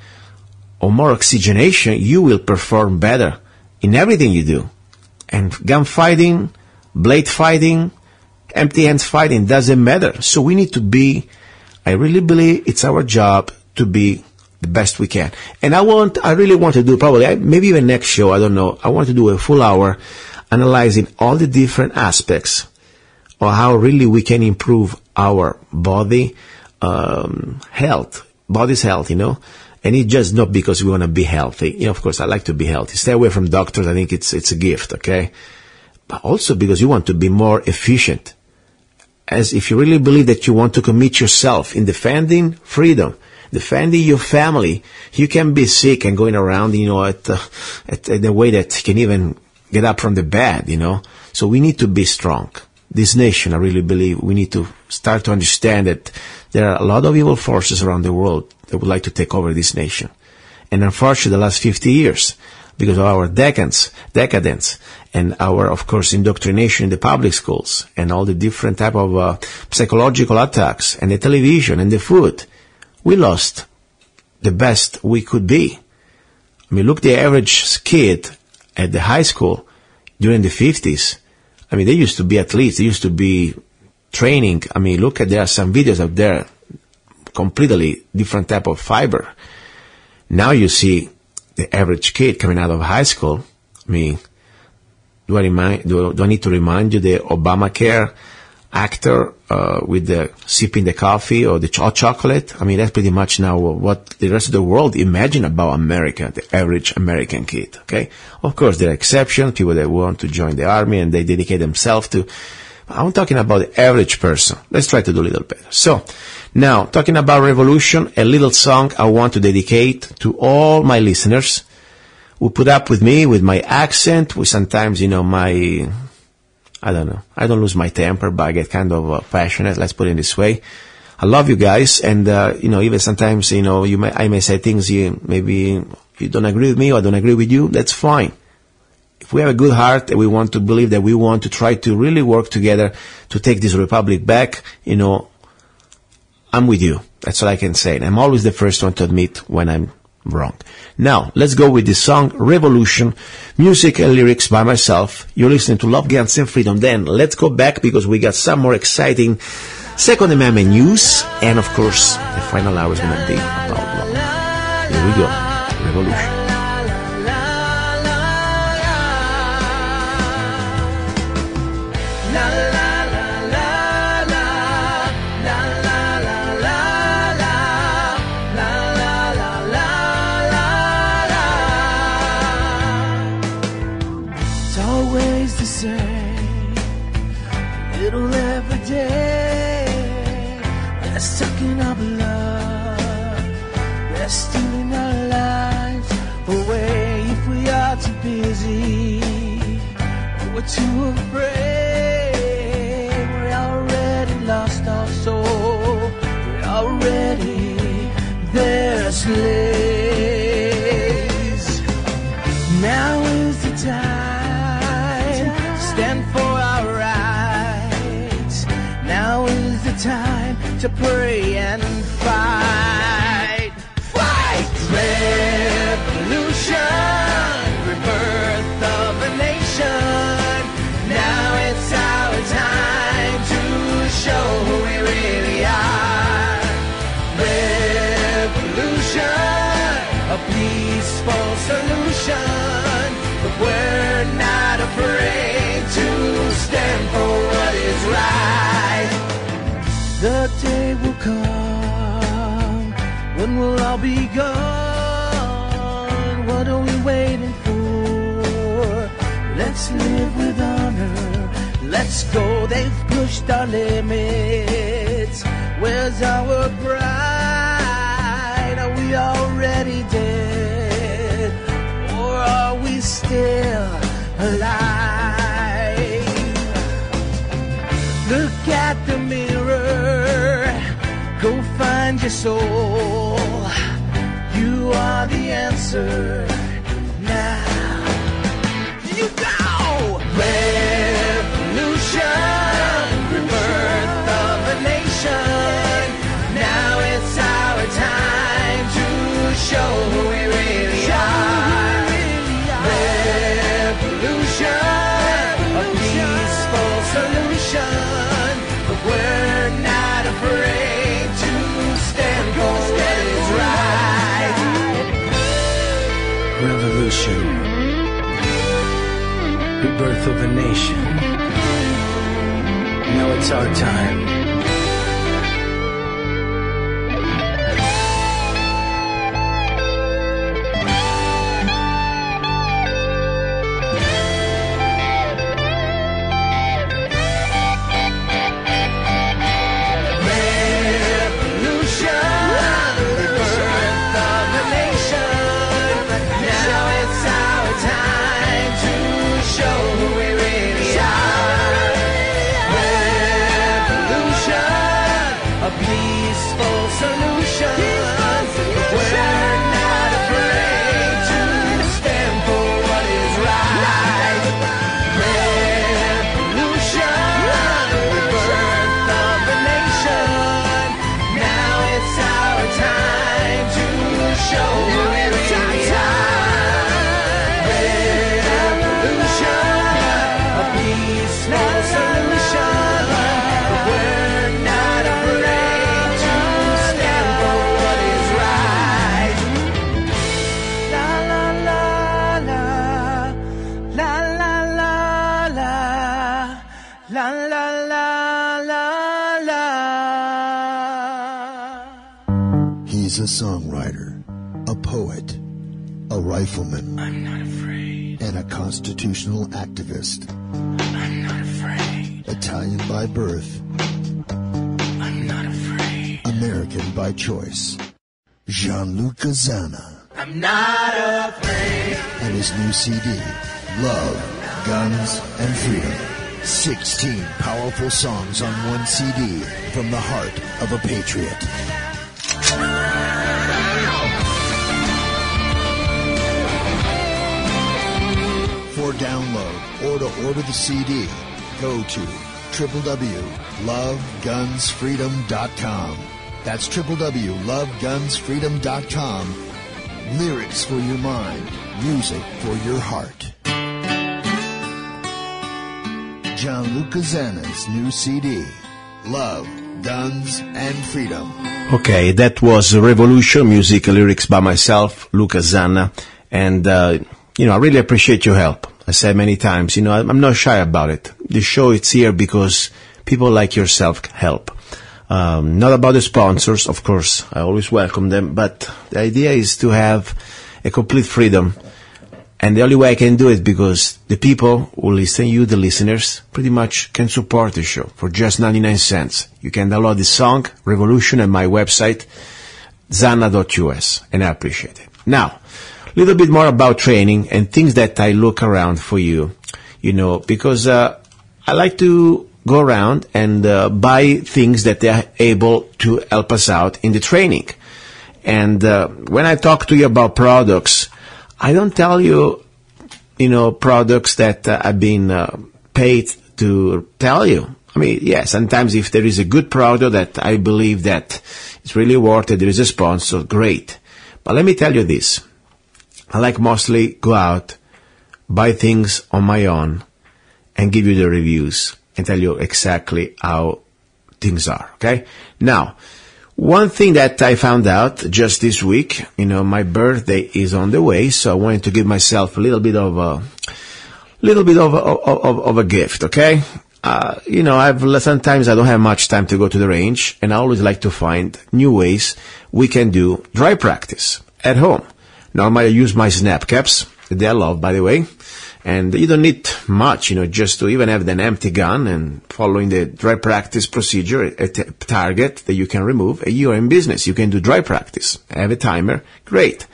or more oxygenation, you will perform better in everything you do. And gunfighting, blade fighting, empty hands fighting doesn't matter. So we need to I really believe it's our job to be the best we can. And I really want to do probably, maybe even next show, I don't know, I want to do a full hour analyzing all the different aspects of how really we can improve our body health, body's health, and it's just not because we want to be healthy. Of course, I like to be healthy. Stay away from doctors. I think it's a gift, okay? But also because you want to be more efficient. As if you really believe that you want to commit yourself in defending freedom, defending your family, you can be sick and going around, at the way that you can even get up from the bed, So we need to be strong. This nation, I really believe, we need to start to understand that there are a lot of evil forces around the world that would like to take over this nation. And unfortunately, the last 50 years, because of our decadence and our, of course, indoctrination in the public schools and all the different type of psychological attacks and the television and the food, we lost the best we could be. Look the average kid at the high school during the 50s. They used to be athletes. They used to be training. There are some videos out there, completely different type of fiber. Now you see the average kid coming out of high school. Do I need to remind you the Obamacare actor with the sipping the coffee or the hot chocolate? That's pretty much now what the rest of the world imagine about America, the average American kid. Okay, of course there are exceptions, people that want to join the army and they dedicate themselves to. I'm talking about the average person. Let's try to do a little better. So, now talking about revolution, a little song I want to dedicate to all my listeners who put up with me, with my accent, with sometimes, my. I don't know. I don't lose my temper, but I get kind of passionate. Let's put it this way. I love you guys, and even sometimes, I may say things maybe you don't agree with me or I don't agree with you. That's fine. If we have a good heart and we want to believe that we want to try to really work together to take this republic back, I'm with you. That's all I can say. And I'm always the first one to admit when I'm wrong. Now, let's go with this song, Revolution, music and lyrics by myself. You're listening to Love, Guns, and Freedom. Then, let's go back because we got some more exciting Second Amendment news. And, of course, the final hour is going to be about love. Here we go. Revolution. It's always the same, little every day. They're sucking our blood, they're stealing our lives away. If we are too busy, we're too afraid. We already lost our soul, we already their slaves. Now is the time to stand for our rights. Now is the time to pray and fight. Fight! Revolution, rebirth of a nation. Now it's our time to show who we really are. Revolution, a peaceful solution. But we're not afraid to stand for what is right. The day will come when we'll all be gone. What are we waiting for? Let's live with honor. Let's go. They've pushed our limits. Where's our pride? Are we already dead? Or are we still alive? Look at the mirror, go find your soul. You are the answer now. You go! Revolution, rebirth of a nation. Now it's our time to show who we really are. Revolution, a peaceful solution. But we're not afraid to stand for what is right. Revolution, rebirth of a nation. Now it's our time. He's a songwriter, a poet, a rifleman. I'm not afraid. And a constitutional activist. I'm not afraid. Italian by birth. I'm not afraid. American by choice. Gianluca Zanna. I'm not afraid. And his new CD, Love, Guns, and Freedom. 16 powerful songs on one CD from the heart of a patriot. For download or to order the CD, go to www.lovegunsfreedom.com. That's www.lovegunsfreedom.com. Lyrics for your mind, music for your heart. Gianluca Zanna's new CD, Love, guns, and freedom. Okay, that was Revolution, music lyrics by myself, Luca Zanna, and, I really appreciate your help. I said many times, I'm not shy about it. The show is here because people like yourself help. Not about the sponsors, of course, I always welcome them, but the idea is to have a complete freedom. And the only way I can do it because the people who listen, you, the listeners, pretty much can support the show for just 99 cents. You can download the song, Revolution, at my website, zanna.us, and I appreciate it. Now, a little bit more about training and things that I look around for you, because I like to go around and buy things that they are able to help us out in the training. And when I talk to you about products, I don't tell you, products that I've been paid to tell you. I mean, yeah, sometimes if there is a good product that I believe that it's really worth it, there is a sponsor, great. But let me tell you this. I like mostly go out, buy things on my own, and give you the reviews and tell you exactly how things are, okay? Now, one thing that I found out just this week, my birthday is on the way, so I wanted to give myself a little bit of a gift, okay? Sometimes I don't have much time to go to the range, and I always like to find new ways we can do dry practice at home. Normally I use my snap caps, that I love, by the way. And you don't need much, just to even have an empty gun and following the dry practice procedure, a target that you can remove, and you're in business. You can do dry practice. Have a timer, great.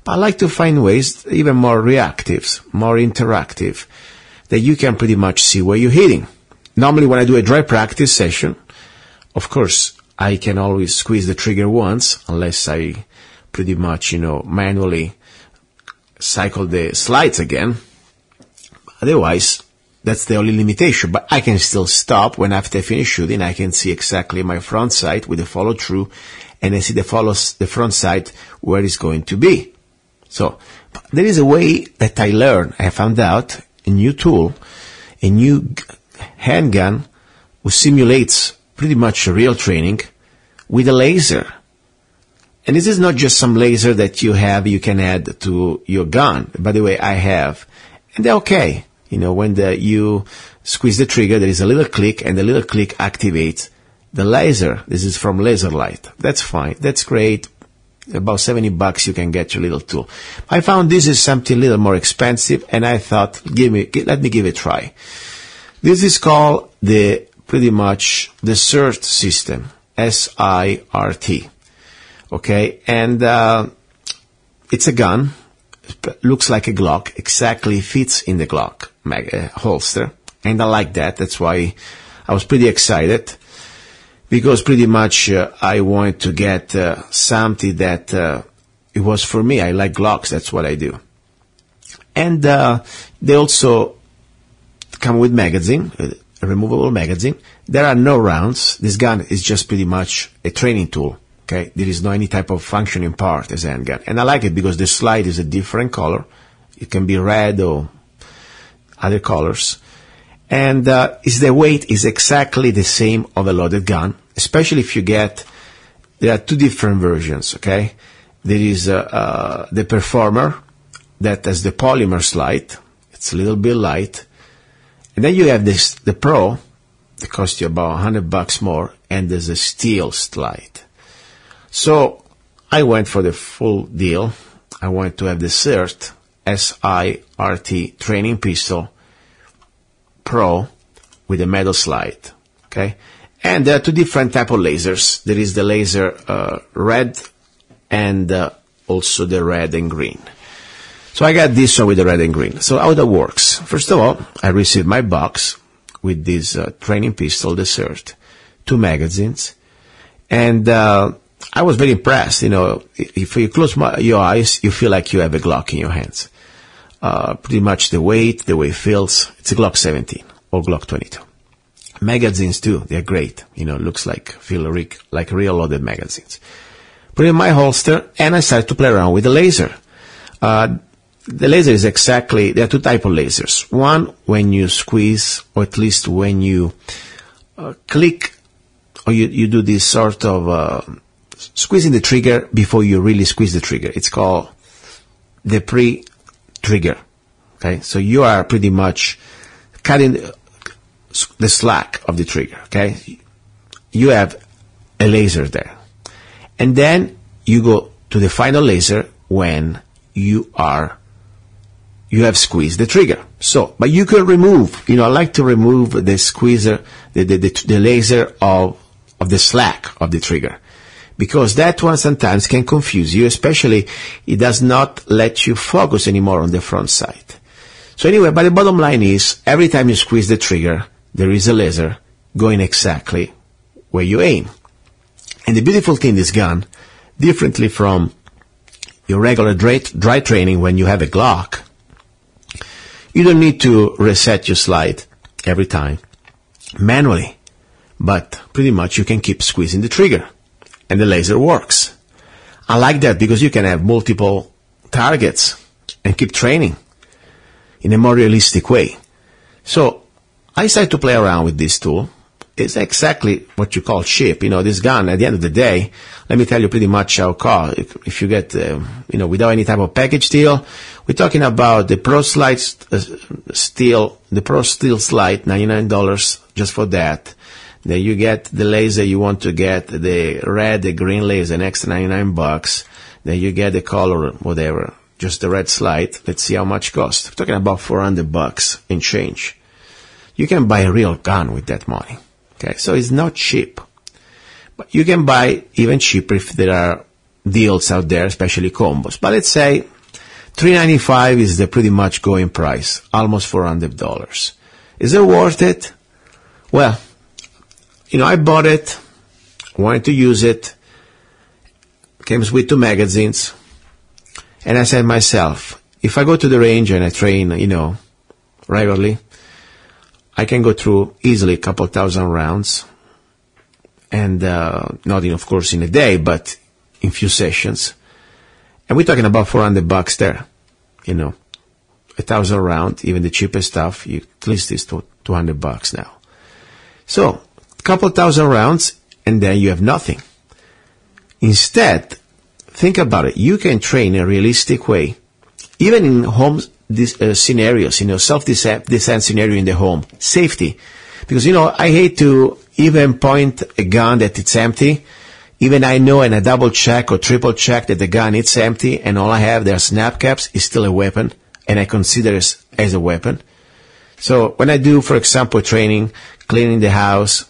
But I like to find ways even more reactive, more interactive, that you can pretty much see where you're hitting. Normally when I do a dry practice session, of course, I can always squeeze the trigger once, unless I pretty much, manually cycle the slides again. Otherwise, that's the only limitation. But I can still stop when after I finish shooting. I can see exactly my front sight with the follow through, and I see the front sight where it's going to be. So there is a way that I learned. I found out a new tool, a new handgun, which simulates pretty much real training with a laser. And this is not just some laser that you can add to your gun. By the way, I have, and they're okay. When you squeeze the trigger, there is a little click, and the little click activates the laser. This is from Laser Light. That's fine. That's great. About $70 you can get your little tool. I found this is something a little more expensive, and I thought, let me give it a try. This is called pretty much the SIRT system, SIRT. Okay, and it's a gun. Looks like a Glock, exactly fits in the Glock holster, and I like that. That's why I was pretty excited, because pretty much I wanted to get something that it was for me. I like Glocks, that's what I do. And they also come with magazine, a removable magazine. There are no rounds. This gun is just pretty much a training tool. Okay, there is no any type of functioning part as a handgun. And I like it because the slide is a different color. It can be red or other colors. And the weight is exactly the same of a loaded gun, especially if there are two different versions, okay? There is the Performer that has the polymer slide. It's a little bit light. And then you have the Pro that costs you about $100 more, and there's a steel slide. So I went for the full deal. I wanted to have the SIRT, S-I-R-T, training pistol Pro with a metal slide. Okay, and there are two different type of lasers. There is the laser red and also the red and green. So I got this one with the red and green. So how that works? First of all, I received my box with this training pistol, the SIRT, 2 magazines, and I was very impressed. If you close your eyes, you feel like you have a Glock in your hands. Pretty much the way it feels, it's a Glock 17 or Glock 22. Magazines too, they're great. Looks feel like real loaded magazines. Put it in my holster, and I started to play around with the laser. The laser is there are two types of lasers. One, when you squeeze, or at least when you click or you do this sort of squeezing the trigger before you really squeeze the trigger. It's called the pre-trigger. Okay, so you are pretty much cutting the slack of the trigger. Okay, you have a laser there, and then you go to the final laser when you have squeezed the trigger. So, but you can remove, I like to remove the squeezer, the laser of the slack of the trigger, because that one sometimes can confuse you, especially it does not let you focus anymore on the front side. So anyway, but the bottom line is, every time you squeeze the trigger, there is a laser going exactly where you aim. And the beautiful thing, this gun, differently from your regular dry training when you have a Glock, you don't need to reset your slide every time manually, but pretty much you can keep squeezing the trigger and the laser works. I like that because you can have multiple targets and keep training in a more realistic way. So I decided to play around with this tool. It's exactly what you call cheap. This gun, at the end of the day, let me tell you pretty much how it costs. If you get, without any type of package deal, we're talking about the Pro Steel Slide, $99 just for that. Then you get the laser you want to get, the red, the green laser, an extra $99. Then you get the color, whatever, just the red slide. Let's see how much it costs. We're talking about $400 in change. You can buy a real gun with that money. Okay, so it's not cheap. But you can buy even cheaper if there are deals out there, especially combos. But let's say $395 is the pretty much going price, almost $400. Is it worth it? Well, I bought it, wanted to use it, comes with 2 magazines, and I said to myself, if I go to the range and I train, regularly, I can go through easily a couple thousand rounds, and not of course in a day, but in few sessions. And we're talking about $400 there, 1,000 round, even the cheapest stuff, at least is $200 now. So, a couple thousand rounds, and then you have nothing. Instead, think about it. You can train in a realistic way, even in home scenarios, self-defense scenario in the home, safety. Because, I hate to even point a gun that it's empty. Even I know and I double check or triple check that the gun is empty and all I have there are snap caps is still a weapon and I consider it as a weapon. So when I do, for example, training, clearing the house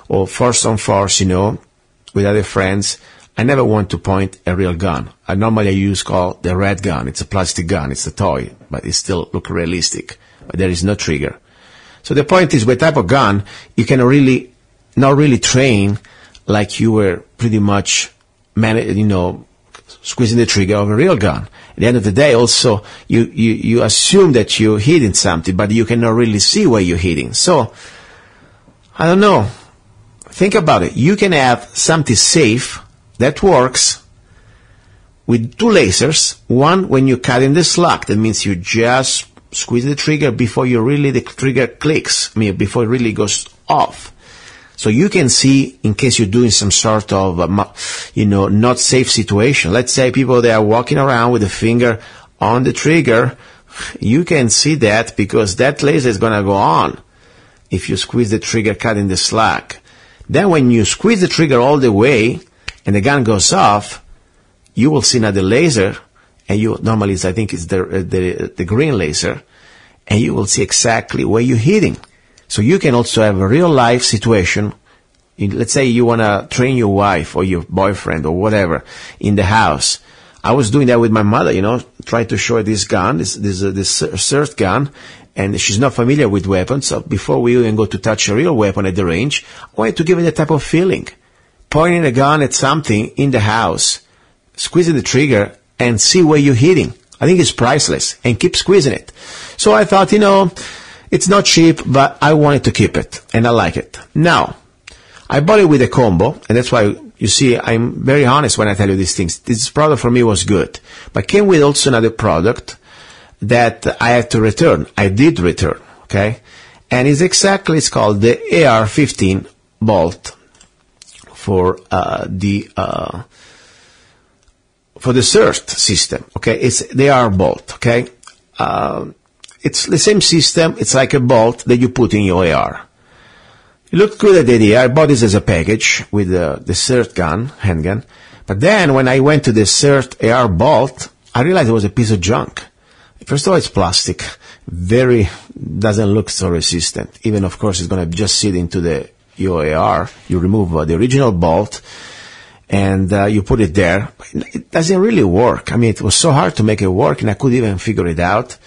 or force on force, with other friends, I never want to point a real gun. I normally use called the red gun. It's a plastic gun. It's a toy, but it still looks realistic. But there is no trigger. So the point is, with type of gun, you can not really train like you were pretty much, squeezing the trigger of a real gun. At the end of the day, also, you assume that you're hitting something, but you cannot really see where you're hitting. So, I don't know. Think about it. You can have something safe that works with 2 lasers. One, when you're cutting the slack, that means you just squeeze the trigger before the trigger clicks, before it really goes off. So you can see, in case you're doing some sort of, not safe situation. Let's say people, they are walking around with a finger on the trigger. You can see that because that laser is going to go on if you squeeze the trigger cutting the slack. Then when you squeeze the trigger all the way and the gun goes off, you will see another laser, and normally I think it's the green laser, and you will see exactly where you're hitting. So you can also have a real life situation. Let's say you want to train your wife or your boyfriend or whatever in the house. I was doing that with my mother, trying to show her this gun, this CERT gun, and she's not familiar with weapons. So before we even go to touch a real weapon at the range, I wanted to give her that type of feeling. Pointing a gun at something in the house, squeezing the trigger, and see where you're hitting. I think it's priceless, and keep squeezing it. So I thought, it's not cheap, but I wanted to keep it, and I like it. Now, I bought it with a combo, and that's why, you see, I'm very honest when I tell you these things. This product for me was good, but came with also another product that I had to return. I did return, okay? And it's called the AR-15 bolt for the CERT system. Okay, it's the AR bolt. Okay, it's the same system. It's like a bolt that you put in your AR. It looked good at the idea. I bought this as a package with the CERT gun, handgun. But then when I went to the CERT AR bolt, I realized it was a piece of junk. First of all, it's plastic. Doesn't look so resistant. Even, of course, it's going to just sit into your AR. You remove the original bolt and you put it there. It doesn't really work. I mean, it was so hard to make it work and I couldn't even figure it out.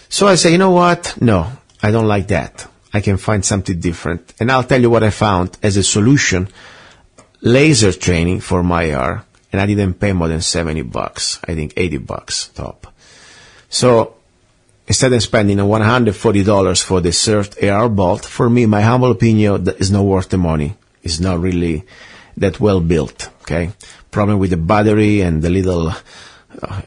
So I say, you know what? No, I don't like that. I can find something different. And I'll tell you what I found as a solution. Laser training for my AR. And I didn't pay more than $70. I think $80 top. So instead of spending $140 for the CERT AR bolt, for me, my humble opinion, that is not worth the money. It's not really that well built. Okay, problem with the battery and the little. I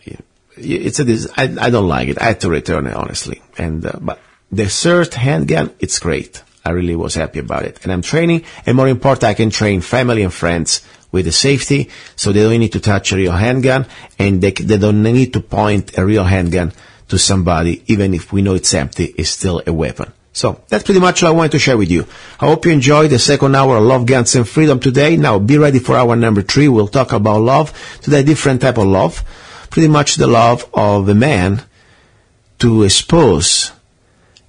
don't like it. I had to return it honestly. And but the CERT handgun, it's great. I really was happy about it. And I'm training, and more important, I can train family and friends with the safety, so they don't need to touch a real handgun, and they don't need to point a real handgun to somebody, even if we know it's empty, it's still a weapon. So that's pretty much all I wanted to share with you. I hope you enjoyed the second hour of Love, Guns, and Freedom today. Now be ready for hour number 3. We'll talk about love, today different type of love, pretty much the love of a man to expose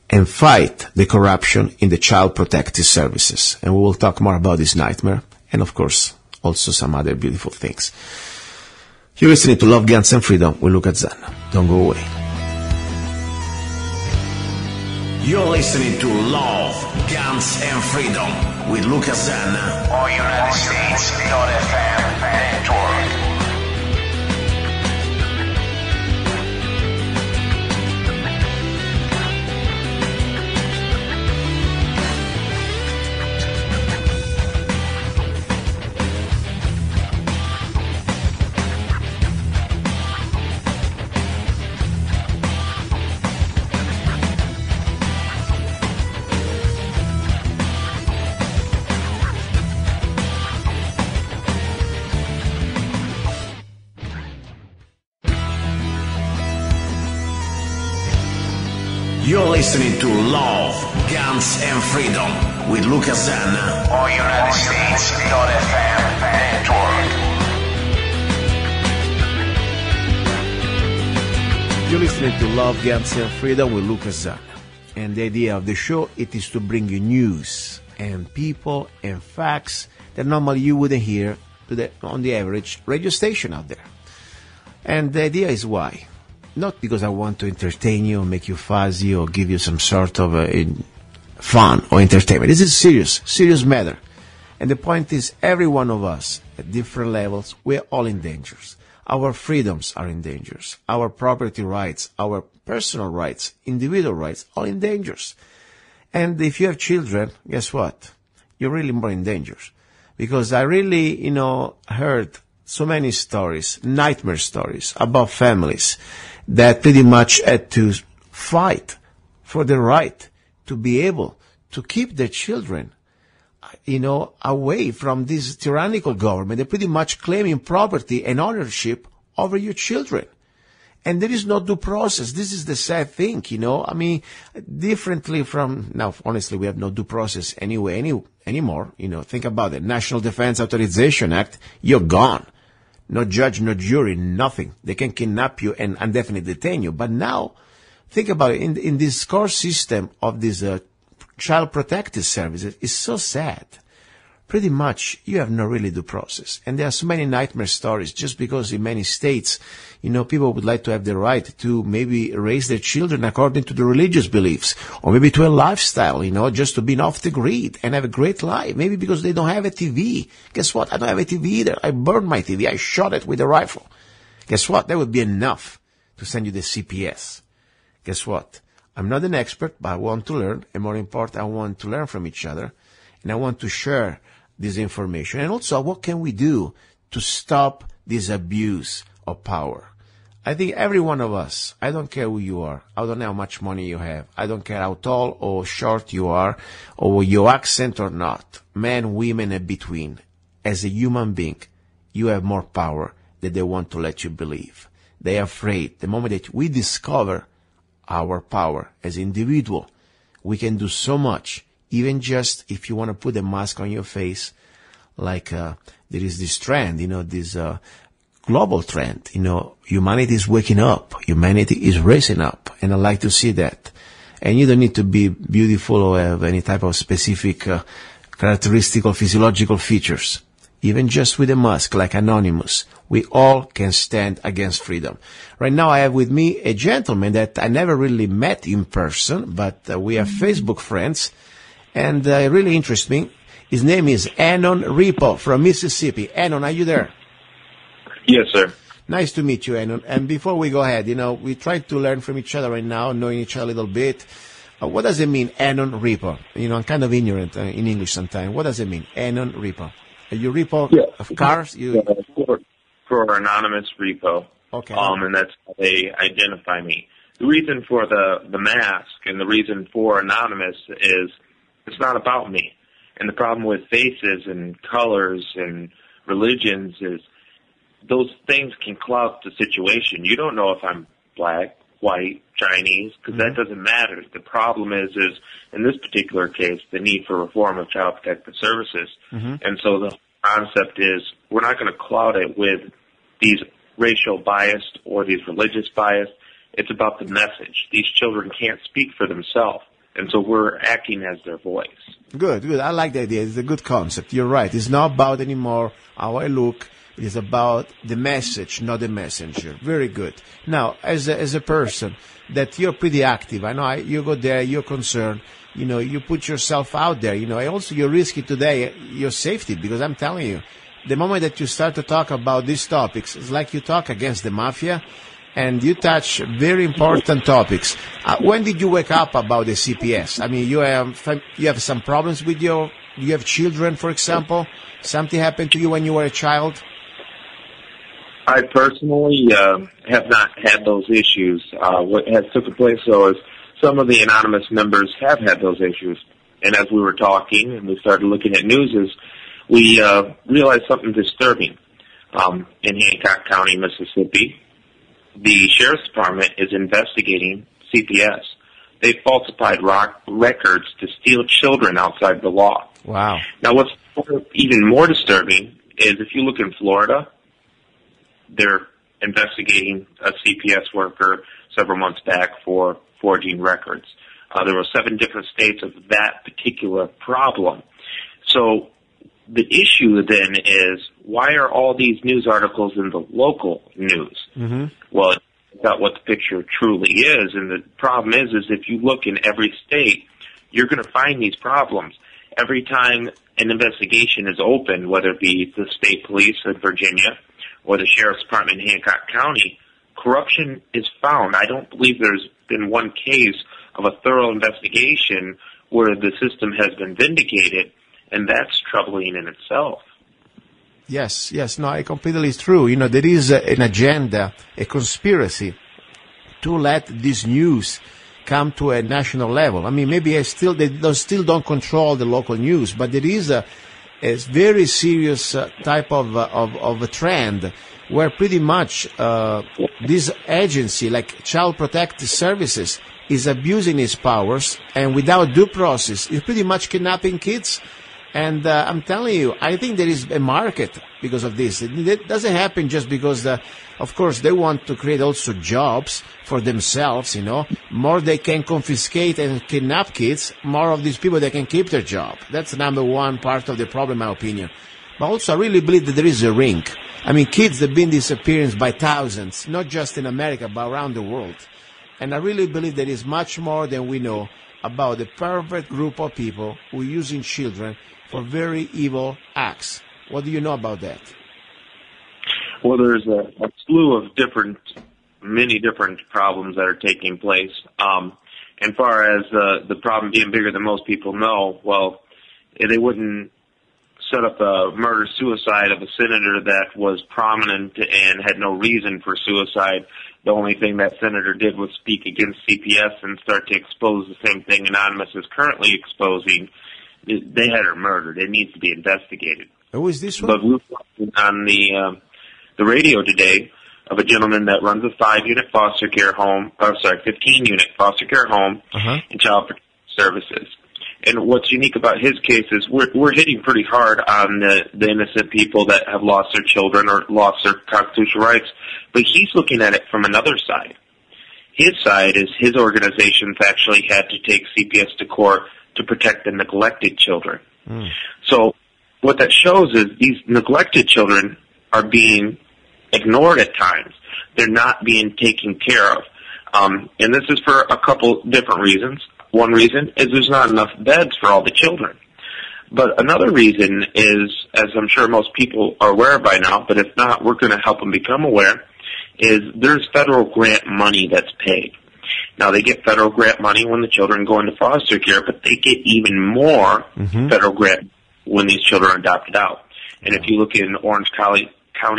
and fight the corruption in the child protective services. And we will talk more about this nightmare, and of course, also some other beautiful things. You're listening to Love, Guns, and Freedom with Luca Zanna. Don't go away. You're listening to Love, Guns, and Freedom with Luca Zanna on United States.FM network. You're listening to Love, Guns, and Freedom with Luca Zanna on United States.FM network. You're listening to Love, Guns, and Freedom with Luca Zanna. And the idea of the show, it is to bring you news and people and facts that normally you wouldn't hear on the average radio station out there. And the idea is why? Not because I want to entertain you or make you fuzzy or give you some sort of fun or entertainment. This is serious matter. And the point is, every one of us at different levels, we're all in danger. Our freedoms are in danger. Our property rights, our personal rights, individual rights, all in danger. And if you have children, guess what? You're really more in danger. Because I really, heard so many stories, nightmare stories about families that pretty much had to fight for the right to be able to keep their children, away from this tyrannical government. They're pretty much claiming property and ownership over your children. And there is no due process. This is the sad thing, differently from, now, honestly, we have no due process anymore. Think about it. National Defense Authorization Act, you're gone. No judge, no jury, nothing. They can kidnap you and indefinitely detain you. But now, think about it. In this core system of these child protective services, it's so sad. Pretty much, you have no really due process. And there are so many nightmare stories just because in many states, people would like to have the right to maybe raise their children according to the religious beliefs or maybe to a lifestyle, just to be off the grid and have a great life. Maybe because they don't have a TV. Guess what? I don't have a TV either. I burned my TV. I shot it with a rifle. Guess what? That would be enough to send you the CPS. Guess what? I'm not an expert, but I want to learn. And more important, I want to learn from each other. And I want to share this information. And also, what can we do to stop this abuse of power? I think every one of us, I don't care who you are, I don't know how much money you have, I don't care how tall or short you are, or your accent or not, men, women, and between, as a human being, you have more power than they want to let you believe. They are afraid. The moment that we discover our power as individual, we can do so much, even just if you want to put a mask on your face, like there is this trend, this global trend, humanity is waking up, humanity is raising up, and I like to see that. And you don't need to be beautiful or have any type of specific characteristic or physiological features. Even just with a mask, like Anonymous, we all can stand against freedom. Right now I have with me a gentleman that I never really met in person, but we are Facebook friends, and it really interests me. His name is Anon Repo from Mississippi. Anon, are you there? Yes, sir. Nice to meet you, Anon. And before we go ahead, we try to learn from each other right now, knowing each other a little bit. What does it mean, Anon Repo? I'm kind of ignorant in English sometimes. What does it mean, Anon Repo? You repo of cars? For anonymous repo. Okay. And that's how they identify me. The reason for the mask and the reason for anonymous is it's not about me. And the problem with faces and colors and religions is those things can cloud the situation. You don't know if I'm black, white, Chinese, because that doesn't matter. The problem is in this particular case, the need for reform of Child Protective Services. And so the concept is we're not going to cloud it with these racial bias or these religious bias. It's about the message. These children can't speak for themselves, and so we're acting as their voice. Good. I like the idea. It's a good concept. You're right. It's not about anymore how I look. It is about the message, not the messenger. Very good. Now, as a person that you're pretty active, I know you go there, you're concerned, you put yourself out there, and also you're risking today your safety, because I'm telling you, the moment that you start to talk about these topics, it's like you talk against the mafia, and you touch very important topics. When did you wake up about the CPS? I mean, you have some problems with you have children, for example? Something happened to you when you were a child? I personally have not had those issues. What has taken place, though, is some of the anonymous members have had those issues. And as we were talking and we started looking at news, we realized something disturbing. In Hancock County, Mississippi, the Sheriff's Department is investigating CPS. They falsified records to steal children outside the law. Wow. Now, what's even more disturbing is if you look in Florida, they're investigating a CPS worker several months back for forging records. There were 7 different states of that particular problem. So the issue then is, why are all these news articles in the local news? Well, it's not what the picture truly is, and the problem is if you look in every state, you're going to find these problems. Every time an investigation is opened, whether it be the state police in Virginia or the Sheriff's Department in Hancock County, corruption is found. I don't believe there's been one case of a thorough investigation where the system has been vindicated, and that's troubling in itself. Yes, no, it completely is true. There is an agenda, a conspiracy to let this news come to a national level. I mean, maybe they still don't control the local news, but there is a very serious type of a trend where pretty much this agency, like Child Protective Services, is abusing its powers, and without due process, is pretty much kidnapping kids. And I'm telling you, I think there is a market because of this. It doesn't happen just because, of course, they want to create also jobs for themselves, More they can confiscate and kidnap kids, more of these people, they can keep their job. That's the number one part of the problem, in my opinion. But also, I really believe that there is a ring. I mean, kids have been disappearing by thousands, not just in America, but around the world. And I really believe there is much more than we know about the perfect group of people who are using children for very evil acts. What do you know about that? Well, there's a slew of many different problems that are taking place. As far as the problem being bigger than most people know, well, they wouldn't set up a murder-suicide of a senator that was prominent and had no reason for suicide. The only thing that senator did was speak against CPS and start to expose the same thing Anonymous is currently exposing. They had her murdered. It needs to be investigated. Who is this one? But we were on the radio today of a gentleman that runs a 15-unit foster care home in Child Protective Services. And what's unique about his case is we're hitting pretty hard on the innocent people that have lost their children or lost their constitutional rights, but he's looking at it from another side. His side is his organizations actually had to take CPS to court to protect the neglected children. So what that shows is these neglected children are being ignored at times. They're not being taken care of. And this is for a couple different reasons. One reason is there's not enough beds for all the children. But another reason is, as I'm sure most people are aware by now, but if not, we're going to help them become aware, is there's federal grant money that's paid. Now, they get federal grant money when the children go into foster care, but they get even more federal grant when these children are adopted out. And if you look in Orange County,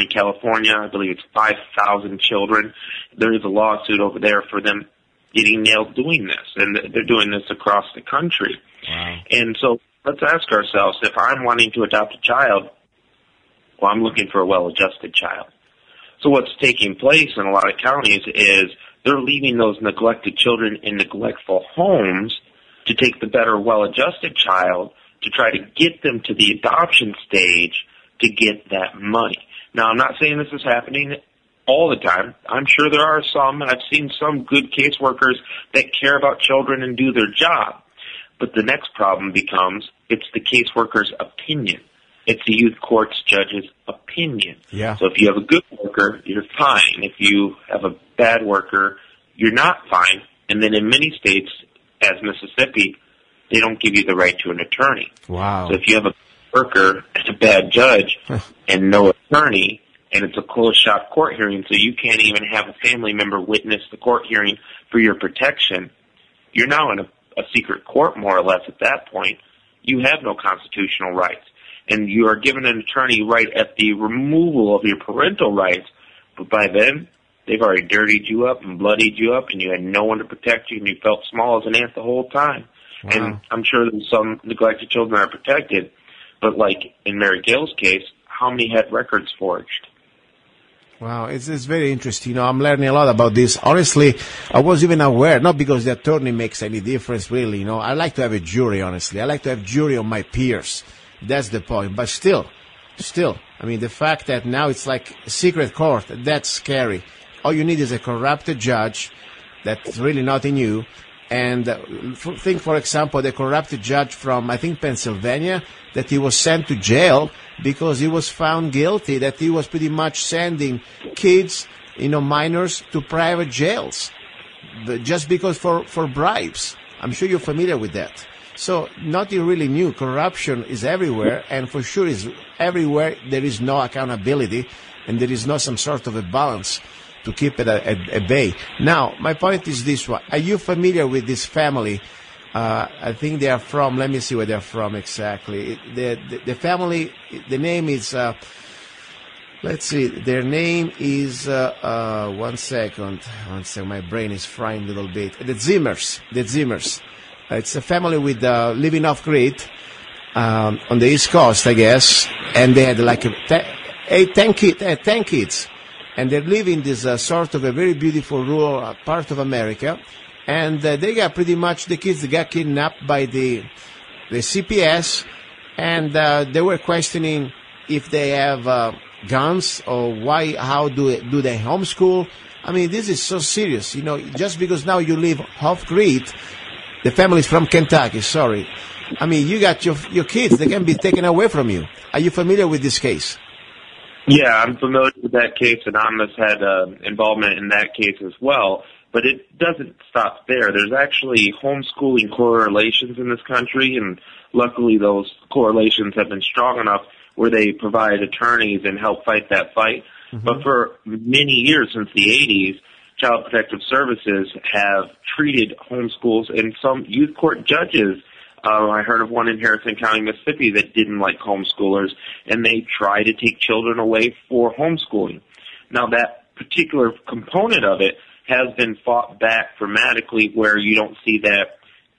California, I believe it's 5,000 children. There is a lawsuit over there for them getting nailed doing this, and they're doing this across the country. Wow. And so let's ask ourselves, if I'm wanting to adopt a child, well, I'm looking for a well-adjusted child. So what's taking place in a lot of counties is they're leaving those neglected children in neglectful homes to take the better, well-adjusted child to try to get them to the adoption stage to get that money. Now, I'm not saying this is happening all the time. I'm sure there are some, and I've seen some good caseworkers that care about children and do their job. But the next problem becomes it's the caseworker's opinion. It's the youth court's judge's opinion. Yeah. So if you have a good worker, you're fine. If you have a bad worker, you're not fine. And then in many states, as Mississippi, they don't give you the right to an attorney. Wow. So if you have a worker and a bad judge and no attorney, and it's a closed-shop court hearing, so you can't even have a family member witness the court hearing for your protection, you're now in a secret court, more or less, at that point. You have no constitutional rights. And you are given an attorney right at the removal of your parental rights, but by then, they've already dirtied you up and bloodied you up, and you had no one to protect you, and you felt small as an ant the whole time. Wow. And I'm sure that some neglected children are protected, but like in Mary Gill's case, how many had records forged? Wow, it's very interesting. You know, I'm learning a lot about this. Honestly, I wasn't even aware, not because the attorney makes any difference, really. You know, I like to have a jury, honestly. I like to have jury on my peers. That's the point. But still, I mean, the fact that now it's like a secret court, that's scary. All you need is a corrupted judge that's really not in you. And think, for example, the corrupted judge from, I think, Pennsylvania, that he was sent to jail because he was found guilty, that he was pretty much sending kids, minors, to private jails just because for bribes. I'm sure you're familiar with that. So nothing really new. Corruption is everywhere, and for sure is everywhere there is no accountability and there is no some sort of a balance to keep it at bay. Now, my point is this one. Are you familiar with this family? I think they are from, let me see where they're from exactly. The family, the name is, let's see, their name is, one second, my brain is frying a little bit. The Zimmers. It's a family with, living off grid, on the East Coast, I guess, and they had like 10 kids. And they live in this sort of a very beautiful rural part of America. And they got pretty much, the kids got kidnapped by the CPS. And they were questioning if they have guns or how do they homeschool. I mean, this is so serious. Just because now you live off-grid, the family's from Kentucky, sorry. I mean, you got your kids, they can be taken away from you. Are you familiar with this case? Yeah, I'm familiar with that case. Anonymous had involvement in that case as well, but it doesn't stop there. There's actually homeschooling correlations in this country, and luckily those correlations have been strong enough where they provide attorneys and help fight that fight. Mm-hmm. But for many years, since the 80s, Child Protective Services have treated homeschools, and some youth court judges I heard of one in Harrison County, Mississippi that didn't like homeschoolers, and they tried to take children away for homeschooling. Now, that particular component of it has been fought back dramatically where you don't see that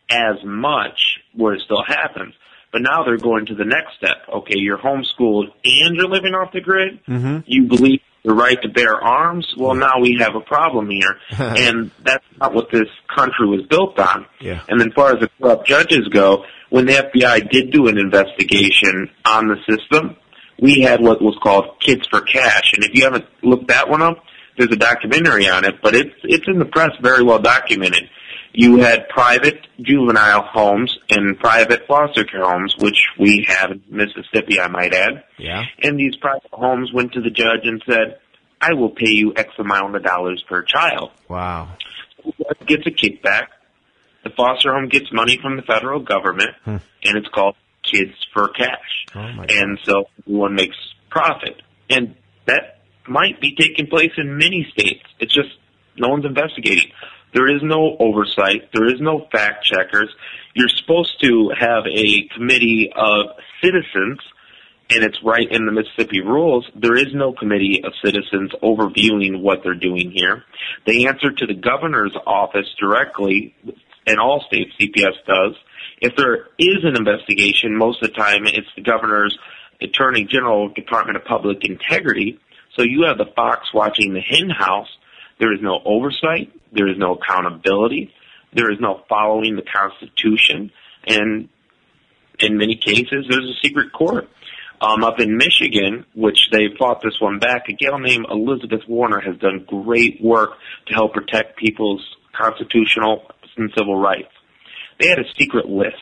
as much where it still happens. But now they're going to the next step. Okay, you're homeschooled and you're living off the grid? Mm-hmm. You believe the right to bear arms? Well, now we have a problem here. And that's not what this country was built on. Yeah. And then as far as the corrupt judges go, when the FBI did do an investigation on the system, we had what was called Kids for Cash. And if you haven't looked that one up, there's a documentary on it, but it's in the press, very well documented. You had private juvenile homes and private foster care homes, which we have in Mississippi, I might add. Yeah. And these private homes went to the judge and said, I will pay you X amount of dollars per child. Wow. So the judge gets a kickback. The foster home gets money from the federal government, and it's called Kids for Cash. Oh my and so everyone makes profit. And that might be taking place in many states. It's just no one's investigating. There is no oversight. There is no fact checkers. You're supposed to have a committee of citizens, and it's right in the Mississippi rules. There is no committee of citizens overviewing what they're doing here. They answer to the governor's office directly. In all states, CPS does. If there is an investigation, most of the time it's the governor's attorney general Department of Public Integrity. So you have the fox watching the hen house. There is no oversight. There is no accountability. There is no following the Constitution. And in many cases, there's a secret court. Up in Michigan, which they fought this one back, a gal named Elizabeth Warner has done great work to help protect people's constitutional and civil rights. They had a secret list.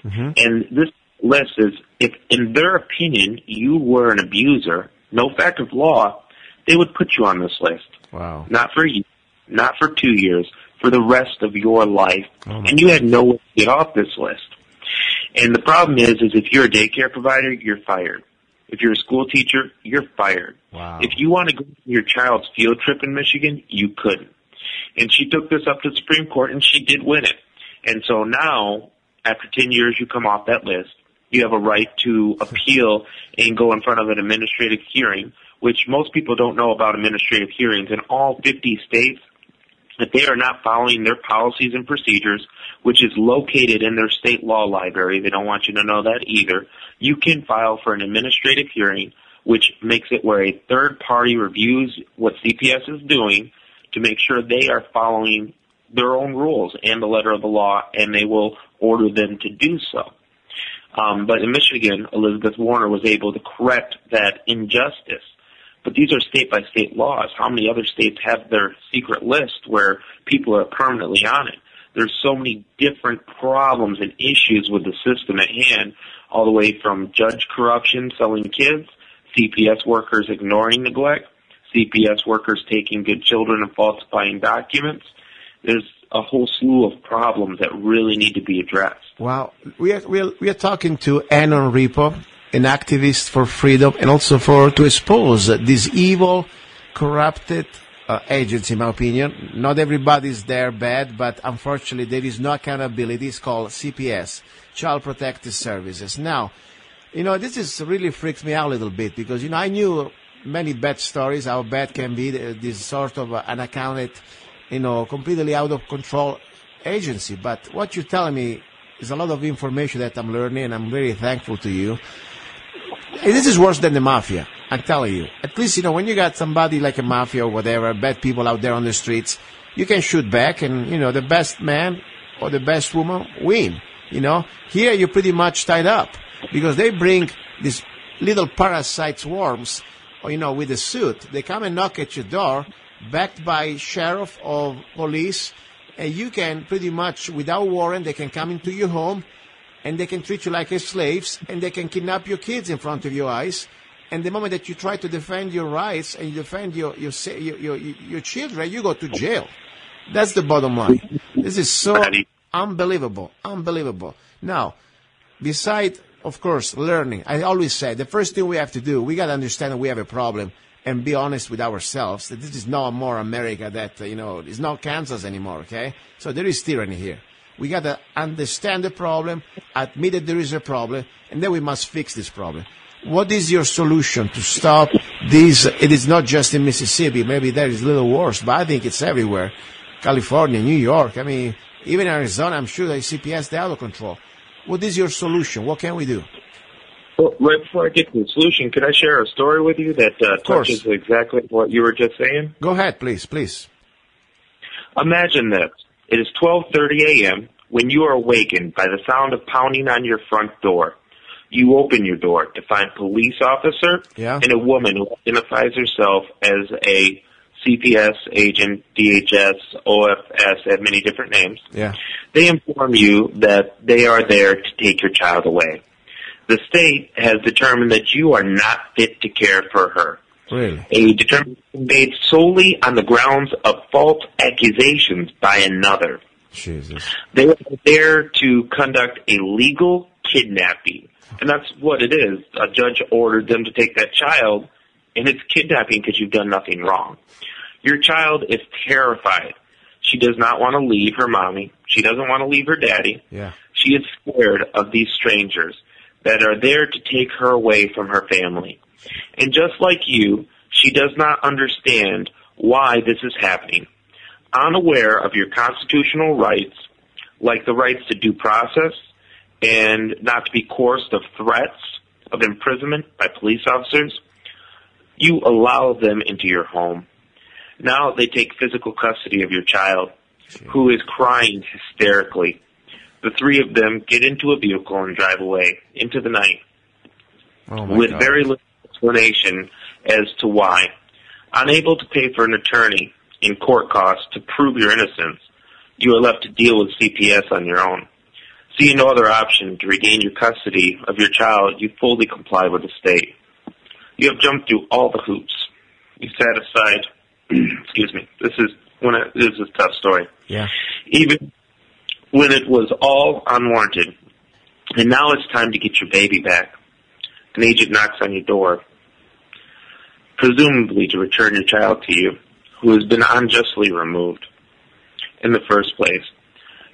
Mm-hmm. And this list is, if in their opinion you were an abuser, no fact of law, they would put you on this list. Wow. Not for you, not for 2 years, for the rest of your life. Oh and you had no way to get off this list. And the problem is if you're a daycare provider, you're fired. If you're a school teacher, you're fired. Wow. If you want to go to your child's field trip in Michigan, you couldn't. And she took this up to the Supreme Court, and she did win it. And so now, after 10 years, you come off that list. You have a right to appeal and go in front of an administrative hearing, which most people don't know about administrative hearings. In all 50 states, that they are not following their policies and procedures, which is located in their state law library. They don't want you to know that either. You can file for an administrative hearing, which makes it where a third party reviews what CPS is doing to make sure they are following their own rules and the letter of the law, and they will order them to do so. But in Michigan, Elizabeth Warner was able to correct that injustice. But these are state-by-state laws. How many other states have their secret list where people are permanently on it? There's so many different problems and issues with the system at hand, all the way from judge corruption, selling kids, CPS workers ignoring neglect, CPS workers taking good children and falsifying documents. There's a whole slew of problems that really need to be addressed. Well, we are talking to Anon Repo, an activist for freedom and also to expose this evil, corrupted agency, in my opinion. Not everybody is there bad, but unfortunately there is no accountability. It's called CPS, Child Protective Services. Now, this really freaks me out a little bit because, I knew many bad stories, how bad can be this sort of unaccounted, completely out of control agency. But what you're telling me is a lot of information that I'm learning, and I'm very thankful to you. This is worse than the mafia, I'm telling you. At least, when you got somebody like a mafia or whatever, bad people out there on the streets, you can shoot back and, the best man or the best woman win. Here you're pretty much tied up because they bring these little parasite swarms, with a suit. They come and knock at your door, backed by sheriff or police, and you can pretty much, without warrant, they can come into your home, and they can treat you like as slaves, and they can kidnap your kids in front of your eyes. And the moment that you try to defend your rights and you defend your children, you go to jail. That's the bottom line. This is so unbelievable. Now, besides, of course, learning, I always say the first thing we have to do, we got to understand that we have a problem and be honest with ourselves that this is no more America that, is not Kansas anymore, okay? So there is tyranny here. We got to understand the problem, admit that there is a problem, and then we must fix this problem. What is your solution to stop this? It is not just in Mississippi. Maybe that is a little worse, but I think it's everywhere. California, New York. I mean, even Arizona, I'm sure that CPS, they're out of control. What is your solution? What can we do? Well, right before I get to the solution, could I share a story with you that touches exactly what you were just saying? Go ahead, please, please. Imagine this. It is 12:30 a.m. when you are awakened by the sound of pounding on your front door. You open your door to find a police officer and a woman who identifies herself as a CPS agent, DHS, OFS, have many different names. Yeah. They inform you that they are there to take your child away. The state has determined that you are not fit to care for her. Really? A determination made solely on the grounds of false accusations by another. Jesus. They were there to conduct a legal kidnapping. And that's what it is. A judge ordered them to take that child, and it's kidnapping because you've done nothing wrong. Your child is terrified. She does not want to leave her mommy. She doesn't want to leave her daddy. Yeah. She is scared of these strangers that are there to take her away from her family. And just like you, she does not understand why this is happening. Unaware of your constitutional rights, like the rights to due process, and not to be coerced of threats of imprisonment by police officers, you allow them into your home. Now they take physical custody of your child, who is crying hysterically. The three of them get into a vehicle and drive away into the night with very little explanation as to why. Unable to pay for an attorney in court costs to prove your innocence, you are left to deal with CPS on your own. Seeing no other option to regain your custody of your child, you fully comply with the state. You have jumped through all the hoops. You sat aside. Excuse me. This is a tough story. Yeah. Even when it was all unwarranted, and now it's time to get your baby back. An agent knocks on your door, presumably to return your child to you, who has been unjustly removed in the first place.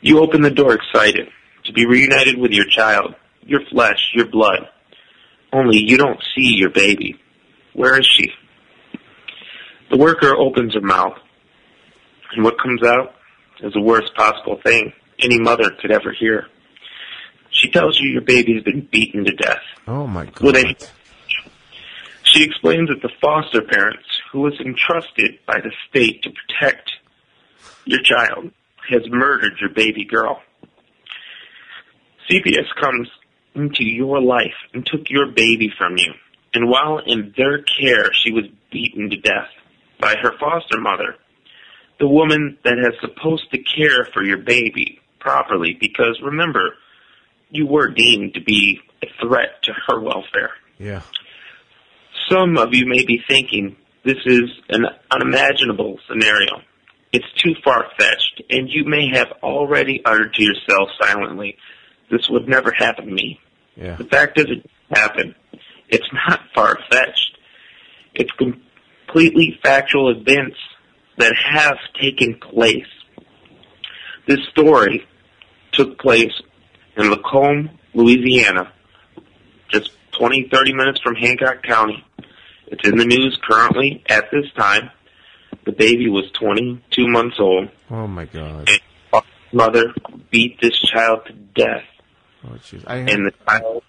You open the door excited to be reunited with your child, your flesh, your blood. Only you don't see your baby. Where is she? The worker opens her mouth, and what comes out is the worst possible thing any mother could ever hear. She tells you your baby's been beaten to death. Oh, my God. She explains that the foster parents, who was entrusted by the state to protect your child, has murdered your baby girl. CPS comes into your life and took your baby from you. And while in their care, she was beaten to death by her foster mother, the woman that is supposed to care for your baby properly, because remember, you were deemed to be a threat to her welfare. Yeah. Some of you may be thinking this is an unimaginable scenario. It's too far-fetched, and you may have already uttered to yourself silently, this would never happen to me. Yeah. The fact is, it happened. It's not far-fetched. It's completely factual events that have taken place. This story took place in Lacombe, Louisiana, just 20, 30 minutes from Hancock County. It's in the news currently at this time. The baby was 22 months old. Oh, my God. And the mother beat this child to death. Oh, jeez. And the child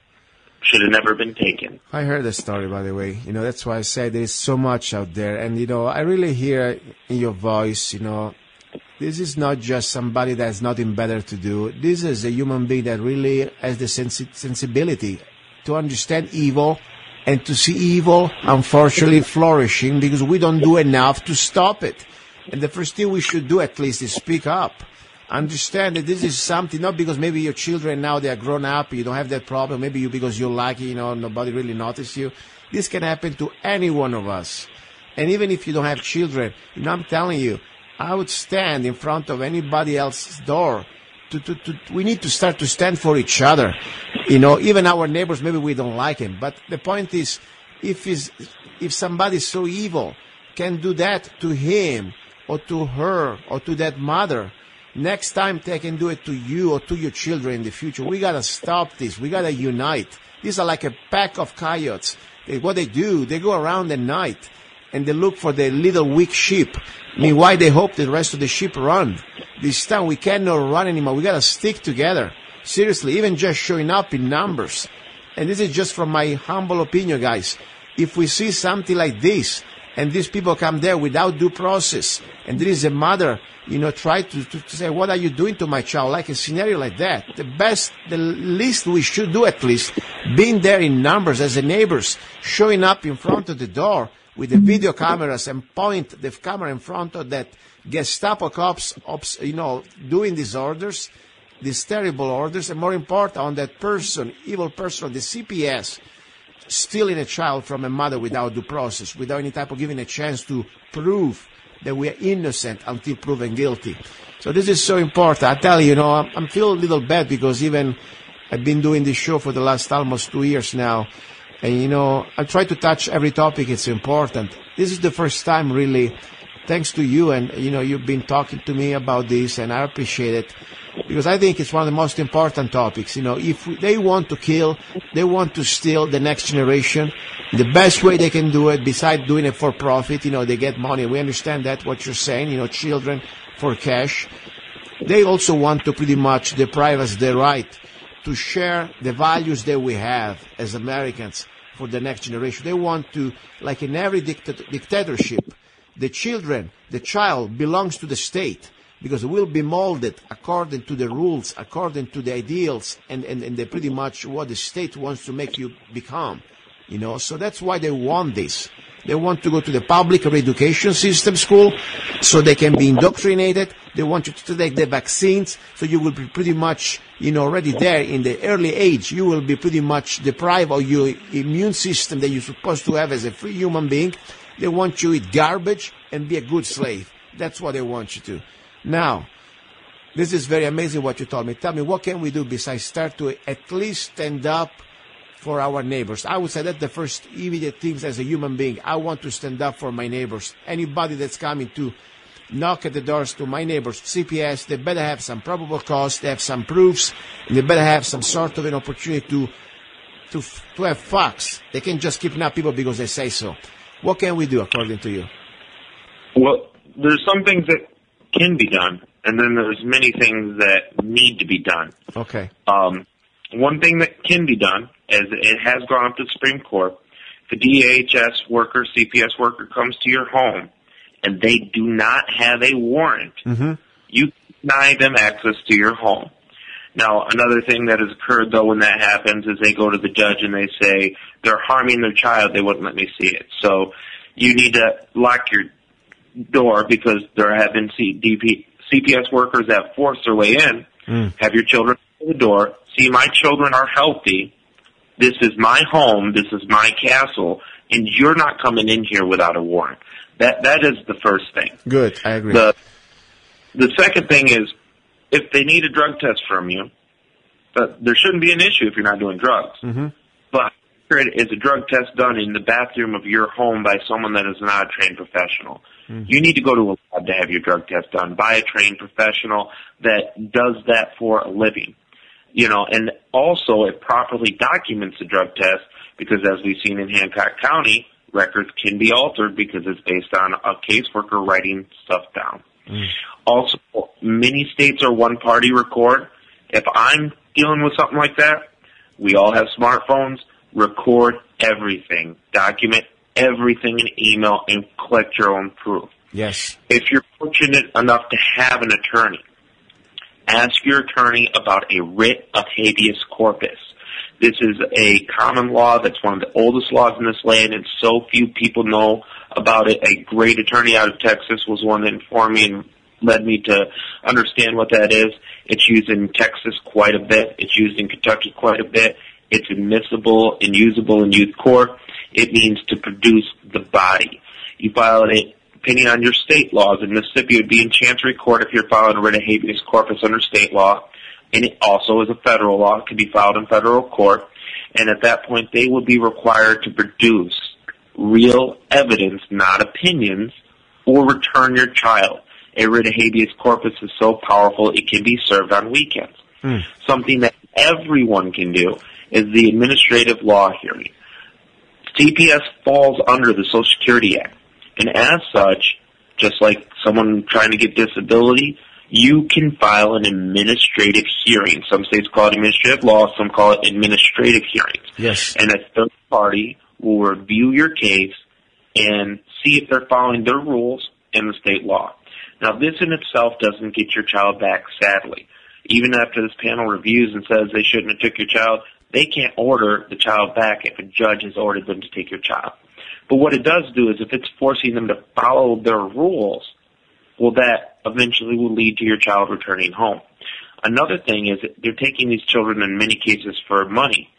should have never been taken. I heard the story, by the way. You know, that's why I say there is so much out there. And, you know, I really hear in your voice, you know, this is not just somebody that has nothing better to do. This is a human being that really has the sensibility to understand evil and to see evil, unfortunately, flourishing because we don't do enough to stop it. And the first thing we should do, at least, is speak up. Understand that this is something, not because maybe your children now they are grown up, you don't have that problem, maybe because you're lucky, you know, nobody really noticed you. This can happen to any one of us. And even if you don't have children, you know, I'm telling you, I would stand in front of anybody else's door. We need to start to stand for each other. You know, even our neighbors, maybe we don't like him. But the point is, if somebody so evil can do that to him or to her or to that mother, Next time they can do it to you or to your children in the future. We got to stop this. We got to unite. These are like a pack of coyotes. What they do, they go around at night and they look for the little weak sheep. Meanwhile, they hope the rest of the sheep run. This time we cannot run anymore. We got to stick together. Seriously, even just showing up in numbers. And this is just from my humble opinion, guys. If we see something like this, and these people come there without due process, and there is a mother, try to say, what are you doing to my child? Like a scenario like that. The least we should do at least, being there in numbers as a neighbors, showing up in front of the door with the video cameras and point the camera in front of that Gestapo cops, doing these orders, these terrible orders, and more important, on that person, evil person of the CPS, stealing a child from a mother without due process, without any type of giving a chance to prove that we are innocent until proven guilty. So this is so important. I tell you, I'm feeling a little bad because even I've been doing this show for the last almost 2 years now. And, I try to touch every topic. It's important. This is the first time, really, thanks to you. And, you've been talking to me about this, and I appreciate it. Because I think it's one of the most important topics. If they want to kill, they want to steal the next generation, the best way they can do it, besides doing it for profit, they get money. We understand that, what you're saying, children for cash. They also want to pretty much deprive us the right to share the values that we have as Americans for the next generation. They want to, like in every dictatorship, the child belongs to the state, because it will be molded according to the rules, according to the ideals, and they pretty much what the state wants to make you become. So that's why they want this. They want to go to the public education system school so they can be indoctrinated. They want you to take the vaccines so you will be pretty much, already there in the early age. You will be pretty much deprived of your immune system that you're supposed to have as a free human being. They want you to eat garbage and be a good slave. That's what they want you to. Now, this is very amazing what you told me. Tell me, what can we do besides start to at least stand up for our neighbors? I would say that's the first immediate things as a human being. I want to stand up for my neighbors. Anybody that's coming to knock at the doors to my neighbors, CPS, they better have some probable cause, they have some proofs, and they better have some sort of an opportunity to have facts. They can't just kidnap people because they say so. What can we do, according to you? Well, there's some things that can be done, and then there's many things that need to be done. Okay. One thing that can be done, as it has gone up to the Supreme Court, if a DHS worker, CPS worker comes to your home and they do not have a warrant, you deny them access to your home. Now, another thing that has occurred, though, when that happens is they go to the judge and they say they're harming their child. They wouldn't let me see it. So you need to lock your door because there have been CPS workers that force their way in. Have your children at the door. See, my children are healthy. This is my home. This is my castle. And you're not coming in here without a warrant. That is the first thing. Good, I agree. The second thing is, if they need a drug test from you, there shouldn't be an issue if you're not doing drugs. But is a drug test done in the bathroom of your home by someone that is not a trained professional? You need to go to a lab to have your drug test done by a trained professional that does that for a living. And also it properly documents the drug test, because as we've seen in Hancock County, records can be altered because it's based on a caseworker writing stuff down. Also, many states are one-party record. If I'm dealing with something like that, we all have smartphones. Record everything. Document everything in email and collect your own proof. Yes. If you're fortunate enough to have an attorney, ask your attorney about a writ of habeas corpus. This is a common law that's one of the oldest laws in this land, and so few people know about it. A great attorney out of Texas was one that informed me and led me to understand what that is. It's used in Texas quite a bit. It's used in Kentucky quite a bit. It's admissible and usable in youth court. It means to produce the body. You file an opinion on your state laws. In Mississippi, it would be in Chancery Court if you're filing a writ of habeas corpus under state law. And it also is a federal law. It can be filed in federal court. And at that point, they will be required to produce real evidence, not opinions, or return your child. a writ of habeas corpus is so powerful it can be served on weekends. Something that everyone can do is the administrative law hearing. CPS falls under the Social Security Act, and as such, just like someone trying to get disability, you can file an administrative hearing. Some states call it administrative law, some call it administrative hearings. Yes. And a third party will review your case and see if they're following their rules and the state law. Now, this in itself doesn't get your child back, sadly. Even after this panel reviews and says they shouldn't have took your child, they can't order the child back if a judge has ordered them to take your child. But what it does do is if it's forcing them to follow their rules, well, that eventually will lead to your child returning home. Another thing is that they're taking these children in many cases for money.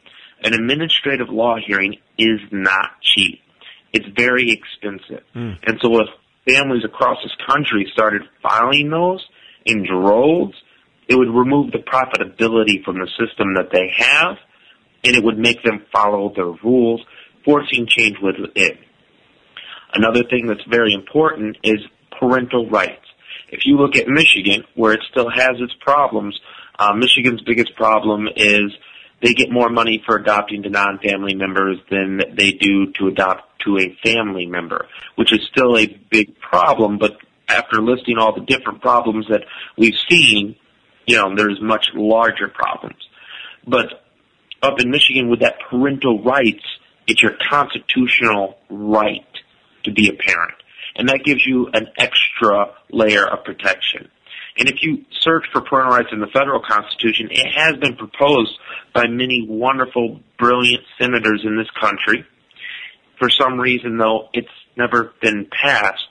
An administrative law hearing is not cheap. It's very expensive. And so if families across this country started filing those in droves, it would remove the profitability from the system that they have, and it would make them follow their rules, forcing change within. Another thing that's very important is parental rights. If you look at Michigan, where it still has its problems, Michigan's biggest problem is they get more money for adopting to non-family members than they do to adopt to a family member, which is still a big problem, but after listing all the different problems that we've seen, there's much larger problems. But up in Michigan with that parental rights, it's your constitutional right to be a parent. And that gives you an extra layer of protection. And if you search for parental rights in the federal Constitution, it has been proposed by many wonderful, brilliant senators in this country. For some reason, though, it's never been passed,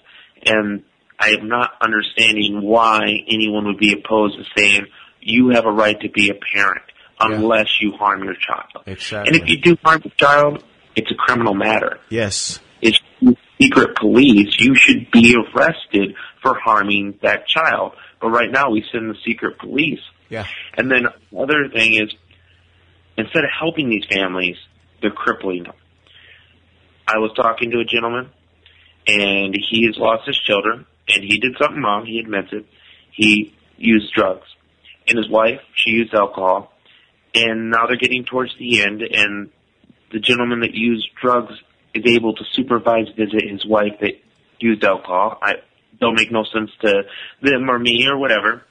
and I am not understanding why anyone would be opposed to saying you have a right to be a parent unless you harm your child. Exactly. And if you do harm your child, it's a criminal matter. Yes. It's secret police. You should be arrested for harming that child. But right now we send the secret police. Yeah. And then another thing is, instead of helping these families, they're crippling them. I was talking to a gentleman, and he has lost his children, and he did something wrong. He admits it. He used drugs. And his wife, she used alcohol. And now they're getting towards the end, and the gentleman that used drugs is able to supervise visit his wife that used alcohol. I don't make no sense to them or me or whatever.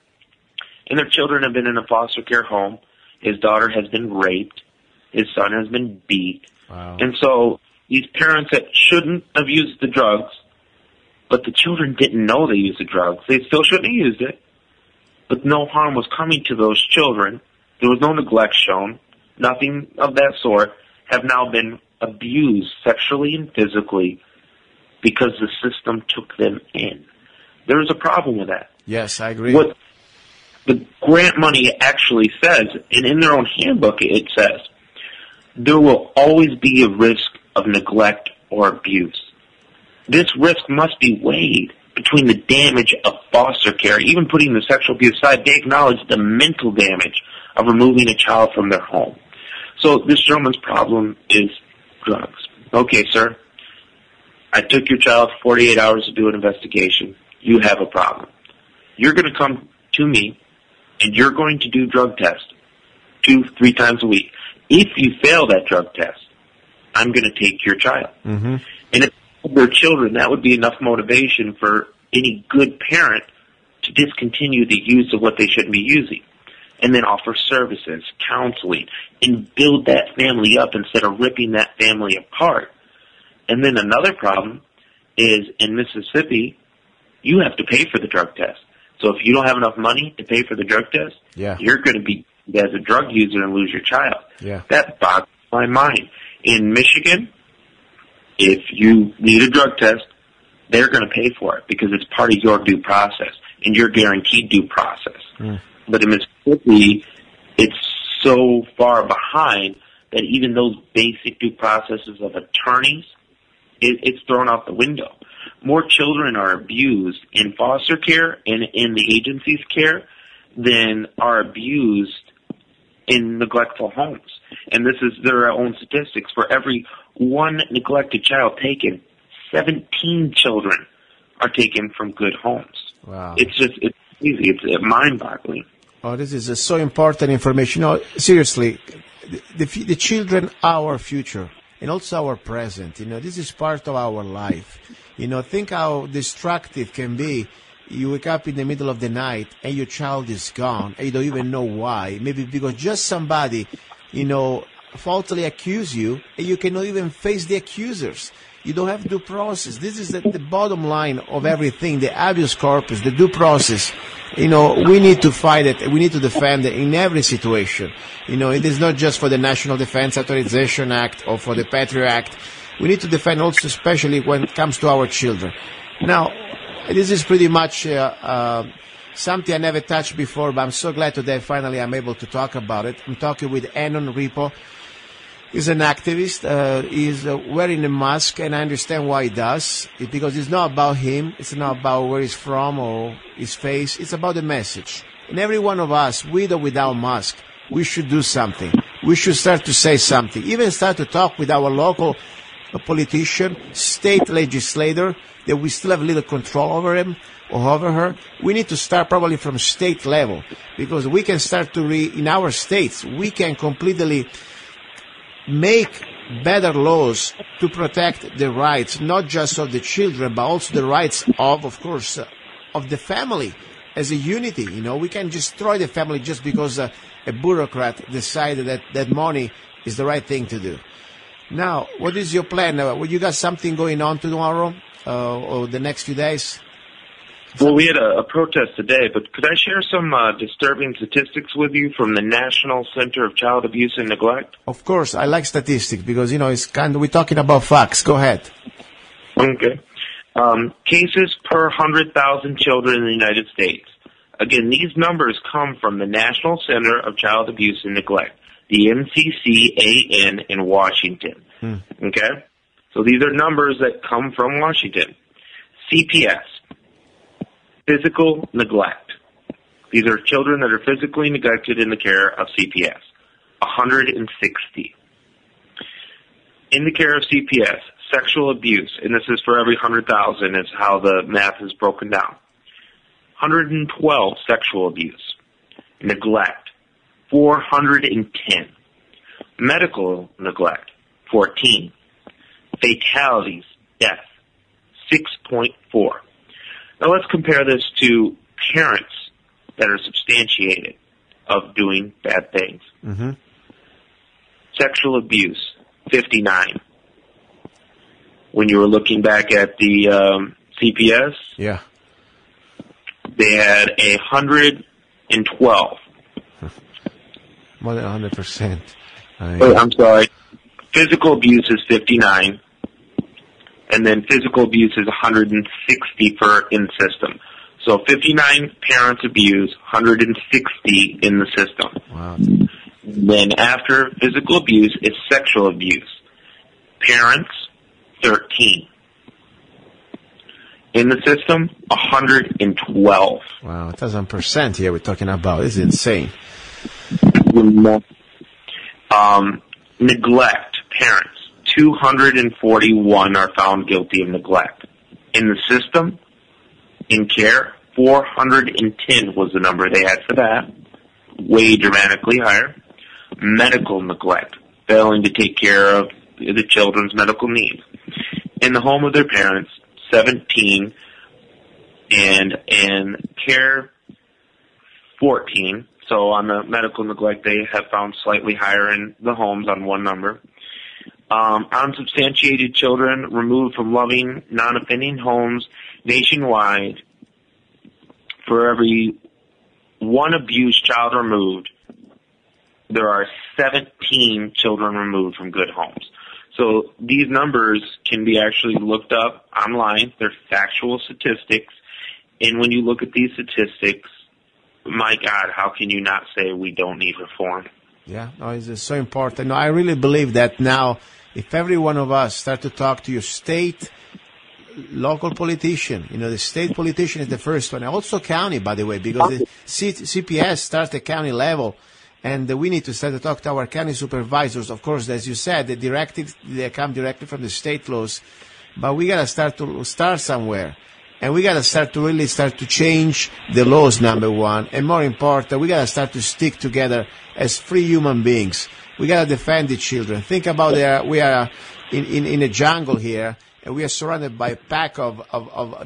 And their children have been in a foster care home. His daughter has been raped. His son has been beat. Wow. And so these parents that shouldn't have used the drugs, but the children didn't know they used the drugs. They still shouldn't have used it, but no harm was coming to those children. There was no neglect shown. Nothing of that sort, have now been abused sexually and physically because the system took them in. There is a problem with that. Yes, I agree. What the grant money actually says, and in their own handbook it says, there will always be a risk of neglect or abuse. This risk must be weighed between the damage of foster care. Even putting the sexual abuse aside, they acknowledge the mental damage of removing a child from their home. So this gentleman's problem is drugs. Okay, sir, I took your child 48 hours to do an investigation. You have a problem. You're going to come to me, and you're going to do drug tests 2-3 times a week. If you fail that drug test, I'm going to take your child. Mm-hmm. And if they're children, that would be enough motivation for any good parent to discontinue the use of what they shouldn't be using, and then offer services, counseling, and build that family up instead of ripping that family apart. And then another problem is in Mississippi, you have to pay for the drug test. So if you don't have enough money to pay for the drug test, you're going to be as a drug user and lose your child. Yeah. That boggles my mind. In Michigan, if you need a drug test, they're going to pay for it because it's part of your due process, and you're guaranteed due process. But in Mississippi, it's so far behind that even those basic due processes of attorneys, it's thrown out the window. More children are abused in foster care and in the agency's care than are abused in neglectful homes. And this is their own statistics. For every one neglected child taken, 17 children are taken from good homes. Wow. It's easy. It's mind-boggling. Oh, this is so important information. No, seriously, the children are our future and also our present. This is part of our life. Think how destructive can be. You wake up in the middle of the night and your child is gone and you don't even know why. Maybe because just somebody, falsely accuse you and you cannot even face the accusers. You don't have due process. This is the bottom line of everything, the habeas corpus, the due process. We need to fight it. We need to defend it in every situation. It is not just for the National Defense Authorization Act or for the Patriot Act. We need to defend also, especially when it comes to our children. Now, this is pretty much something I never touched before, but I'm so glad today finally I'm able to talk about it. I'm talking with Anon Repo. He's an activist. He's wearing a mask, and I understand why he does. It's because it's not about him. It's not about where he's from or his face. It's about the message. And every one of us, with or without mask, we should do something. We should start to say something. Even start to talk with our local politician, state legislator, that we still have a little control over him or over her. We need to start probably from state level, because we can start to in our states, we can completely make better laws to protect the rights, not just of the children, but also the rights of course, of the family as a unity. We can destroy the family just because a bureaucrat decided that money is the right thing to do. Now, what is your plan? You got something going on tomorrow or the next few days? Well, we had a protest today, but could I share some disturbing statistics with you from the National Center of Child Abuse and Neglect? Of course, I like statistics because, it's we're talking about facts. Go ahead. Okay. Cases per 100,000 children in the United States. Again, these numbers come from the National Center of Child Abuse and Neglect, the NCCAN in Washington. Okay? So these are numbers that come from Washington. CPS. Physical neglect. These are children that are physically neglected in the care of CPS. 160. In the care of CPS, sexual abuse, and this is for every 100,000 is how the math is broken down. 112 sexual abuse. Neglect, 410. Medical neglect, 14. Fatalities, death, 6.4. Now let's compare this to parents that are substantiated of doing bad things. Mm-hmm. Sexual abuse, 59. When you were looking back at the CPS, yeah, they had 112. More than 100%. I'm sorry. Physical abuse is 59. And then physical abuse is 160 in the system. So 59 parents abuse, 160 in the system. Wow. Then after physical abuse is sexual abuse. Parents, 13. In the system, 112. Wow, 1,000% here we're talking about. This is insane. Neglect, parents. 241 are found guilty of neglect. In the system, in care, 410 was the number they had for that, way dramatically higher. Medical neglect, failing to take care of the children's medical needs. In the home of their parents, 17, and in care, 14. So on the medical neglect, they have found slightly higher in the homes on one number. Unsubstantiated children removed from loving, non-offending homes nationwide. For every one abused child removed, there are 17 children removed from good homes. So these numbers can be actually looked up online. They're factual statistics. And when you look at these statistics, my God, how can you not say we don't need reform? Yeah, no, it's so important. No, I really believe that now, if every one of us start to talk to your state, local politician, the state politician is the first one, also county, by the way, because the CPS starts at county level, and we need to start to talk to our county supervisors. Of course, as you said, the directives, they come directly from the state laws, but we got to start somewhere. And we got to start to change the laws, number one. And more important, we got to start to stick together as free human beings. We got to defend the children. Think about we are in a jungle here, and we are surrounded by a pack of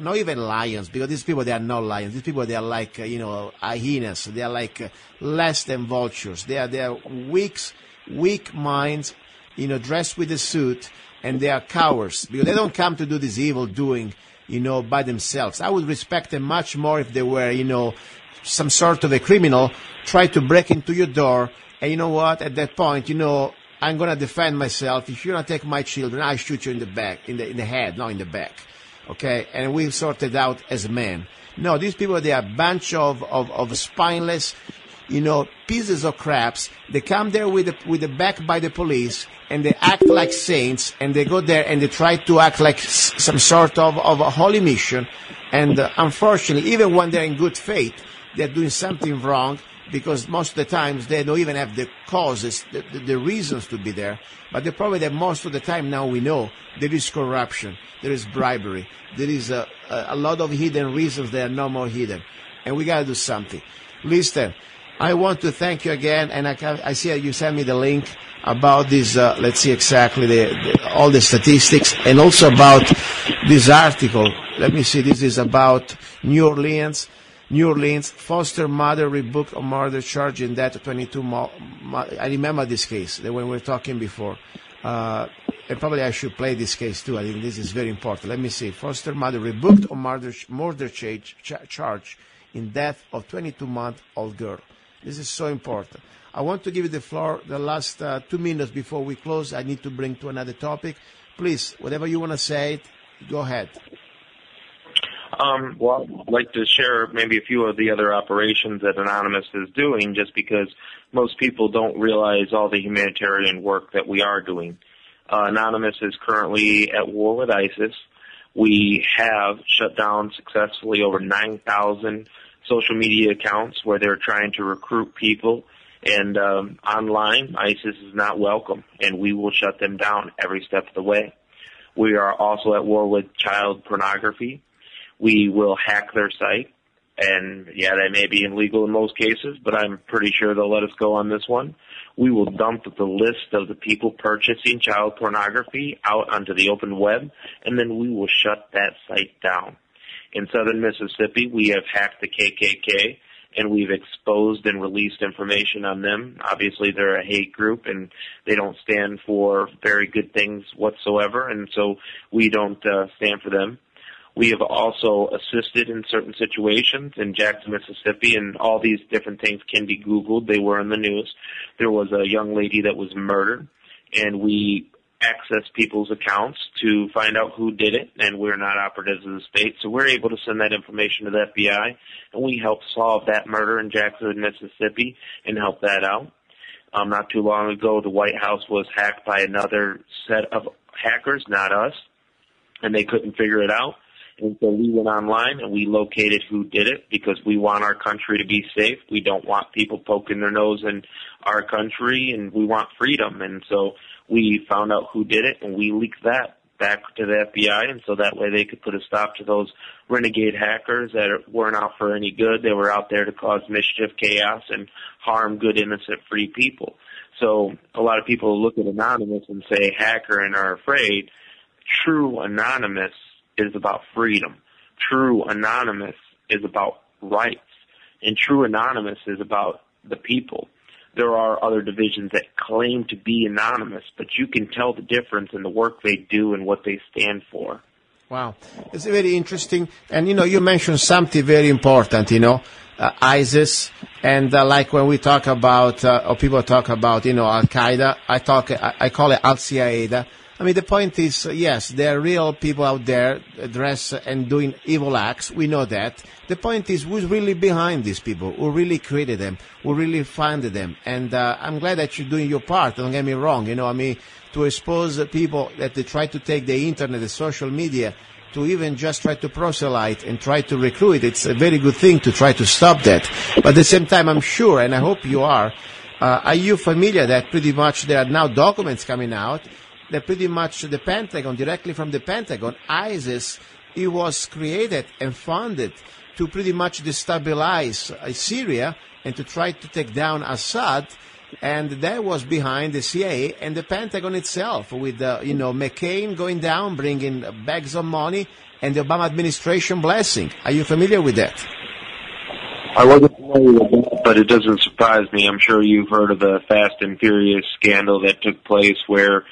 not even lions, because these people, they are not lions. These people, they are like, hyenas. They are like less than vultures. They are weak minds, dressed with a suit, and they are cowards, because they don't come to do this evil doing, by themselves. I would respect them much more if they were, some sort of a criminal, try to break into your door, and you know what, at that point, I'm going to defend myself. If you're going to take my children, I shoot you in the back, in the head, not in the back. Okay? And we'll sort it out as men. No, these people, they are a bunch of spineless, pieces of craps. They come there with the back by the police, and they act like saints, and they go there and they try to act like some sort of a holy mission. And unfortunately, even when they're in good faith, they're doing something wrong, because most of the times they don't even have the causes, the reasons to be there. But the problem is that most of the time now we know there is corruption, there is bribery, there is a lot of hidden reasons that are no more hidden. And we got to do something. Listen, I want to thank you again, and I see you sent me the link about this, let's see exactly all the statistics, and also about this article. Let me see, this is about New Orleans, foster mother rebooked on murder charge in death of 22 I remember this case, when we were talking before. And probably I should play this case too. I think this is very important. Let me see. Foster mother rebooked on murder charge in death of 22-month-old girl. This is so important. I want to give you the floor the last 2 minutes before we close. I need to bring to another topic. Please, whatever you want to say, go ahead. Well, I'd like to share maybe a few of the other operations that Anonymous is doing, just because most people don't realize all the humanitarian work that we are doing. Anonymous is currently at war with ISIS. We have shut down successfully over 9,000 social media accounts where they're trying to recruit people. And online, ISIS is not welcome, and we will shut them down every step of the way. We are also at war with child pornography. We will hack their site, and yeah, that may be illegal in most cases, but I'm pretty sure they'll let us go on this one. We will dump the list of the people purchasing child pornography out onto the open web, and then we will shut that site down. In southern Mississippi, we have hacked the KKK, and we've exposed and released information on them. Obviously, they're a hate group, and they don't stand for very good things whatsoever, and so we don't stand for them. We have also assisted in certain situations in Jackson, Mississippi, and all these different things can be Googled. They were in the news. There was a young lady that was murdered, and we accessed people's accounts to find out who did it, and we're not operatives of the state, so we're able to send that information to the FBI, and we helped solve that murder in Jackson, Mississippi, and help that out. Not too long ago, the White House was hacked by another set of hackers, not us, and they couldn't figure it out. And so we went online and we located who did it, because we want our country to be safe. We don't want people poking their nose in our country, and we want freedom. And so we found out who did it, and we leaked that back to the FBI, and so that way they could put a stop to those renegade hackers that weren't out for any good. They were out there to cause mischief, chaos, and harm good, innocent, free people. So a lot of people look at Anonymous and say hacker and are afraid. True Anonymous is about freedom. True Anonymous is about rights. And True Anonymous is about the people. There are other divisions that claim to be anonymous, but you can tell the difference in the work they do and what they stand for. Wow. It's very interesting. And, you mentioned something very important, ISIS. And like when we talk about, or people talk about, Al-Qaeda, I call it Al-Qaeda. I mean, the point is, yes, there are real people out there dressed and doing evil acts. We know that. The point is, who's really behind these people? Who really created them? Who really funded them? And I'm glad that you're doing your part. Don't get me wrong. To expose people that they try to take the internet, the social media, to even just try to proselyte and try to recruit. It's a very good thing to try to stop that. But at the same time, I'm sure, and I hope you are you familiar that pretty much there are now documents coming out that pretty much the Pentagon, directly from the Pentagon, ISIS it was created and funded to pretty much destabilize Syria and to try to take down Assad. And that was behind the CIA and the Pentagon itself, with McCain going down, bringing bags of money, and the Obama administration blessing. Are you familiar with that? I wasn't familiar with that, but it doesn't surprise me. I'm sure you've heard of the Fast and Furious scandal that took place where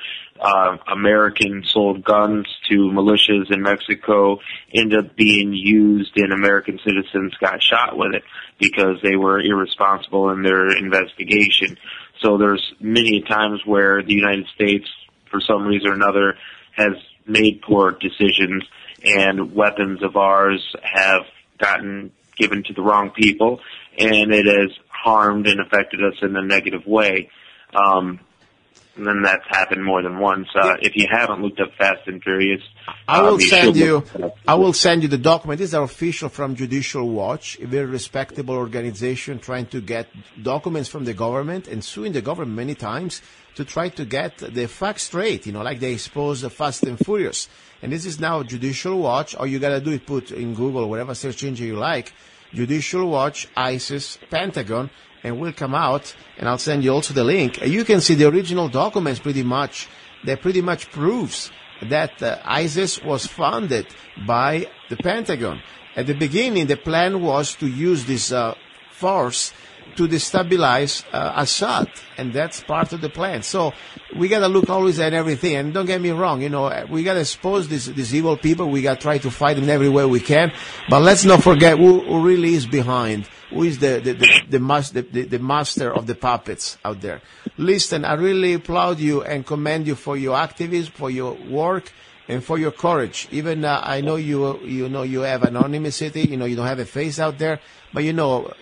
Americans sold guns to militias in Mexico, ended up being used, and American citizens got shot with it because they were irresponsible in their investigation. So there's many times where the United States, for some reason or another, has made poor decisions, and weapons of ours have gotten given to the wrong people, and it has harmed and affected us in a negative way. And then that's happened more than once. If you haven't looked up Fast and Furious, I will send you the document. These are official from Judicial Watch, a very respectable organization trying to get documents from the government and suing the government many times to try to get the facts straight, like they expose the Fast and Furious. And this is now Judicial Watch. All you got to do is put in Google, whatever search engine you like, Judicial Watch, ISIS, Pentagon, and will come out, and I'll send you also the link. You can see the original documents pretty much. That pretty much proves that ISIS was funded by the Pentagon. At the beginning, the plan was to use this force to destabilize Assad, and that's part of the plan. So we got to look always at everything. And don't get me wrong, we got to expose these evil people. We got to try to fight them every way we can. But let's not forget who really is behind. Who is the master of the puppets out there? Listen, I really applaud you and commend you for your activism, for your work, and for your courage. Even I know you have anonymity. You don't have a face out there, but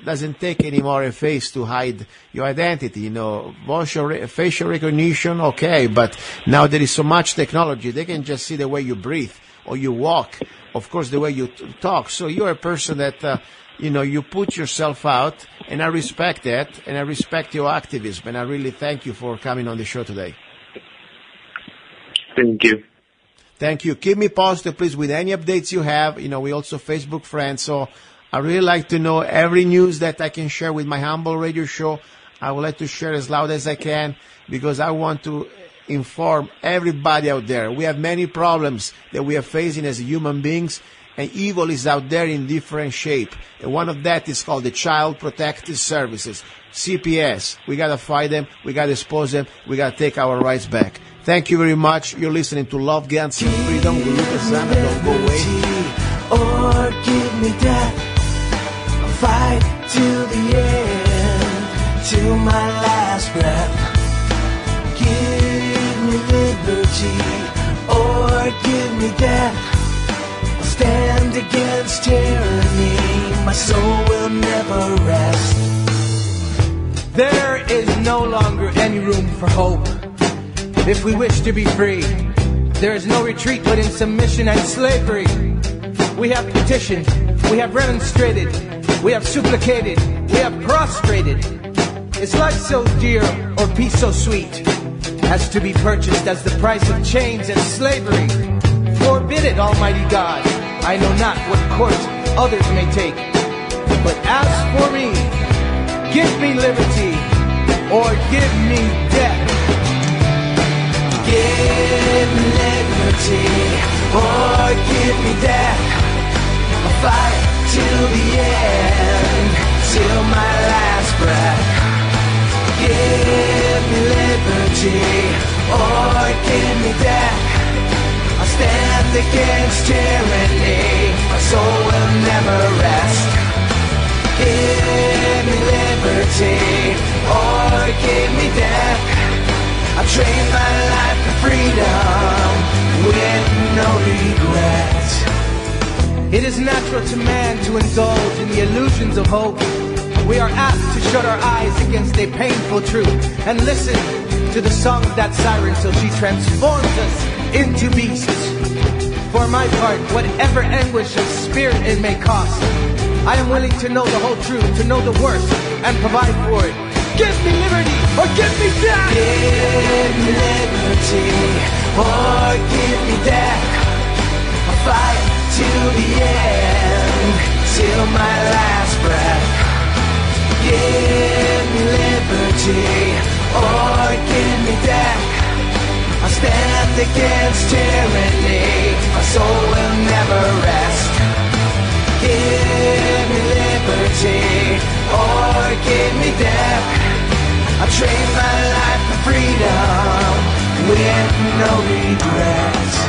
doesn't take any more a face to hide your identity. Facial recognition, okay, but now there is so much technology. They can just see the way you breathe or you walk. Of course, the way you talk. So you're a person that. You put yourself out, and I respect that, and I respect your activism, and I really thank you for coming on the show today. Thank you. Thank you. Keep me posted, please, with any updates you have. We also Facebook friends, so I really like to know every news that I can share with my humble radio show. I would like to share as loud as I can because I want to inform everybody out there. We have many problems that we are facing as human beings, and evil is out there in different shape. And one of that is called the Child Protective Services, CPS. We got to fight them. We got to expose them. We got to take our rights back. Thank you very much. You're listening to Love, Guns, and Freedom with Luca Zanna. Don't go away. Or give me death. I'll fight to the end, to my last breath. Give me liberty, or give me death. Stand against tyranny, my soul will never rest. There is no longer any room for hope. If we wish to be free, there is no retreat but in submission and slavery. We have petitioned, we have remonstrated, we have supplicated, we have prostrated. Is life so dear or peace so sweet as to be purchased as the price of chains and slavery? Forbid it, Almighty God. I know not what course others may take, but as for me, give me liberty, or give me death. Give me liberty, or give me death. I'll fight till the end, till my last breath. Give me liberty, or give me death. I'll stand against tyranny, my soul will never rest. Give me liberty, or give me death. I've trained my life for freedom, with no regret. It is natural to man to indulge in the illusions of hope. We are apt to shut our eyes against a painful truth and listen to the song of that siren till she transforms us into beasts. For my part, whatever anguish of spirit it may cost, I am willing to know the whole truth, to know the worst, and provide for it. Give me liberty, or give me death! Give me liberty, or give me death. I'll fight till the end, till my last breath. Give me liberty or give me death. I'll stand against tyranny, my soul will never rest. Give me liberty or give me death. I'll trade my life for freedom with no regrets.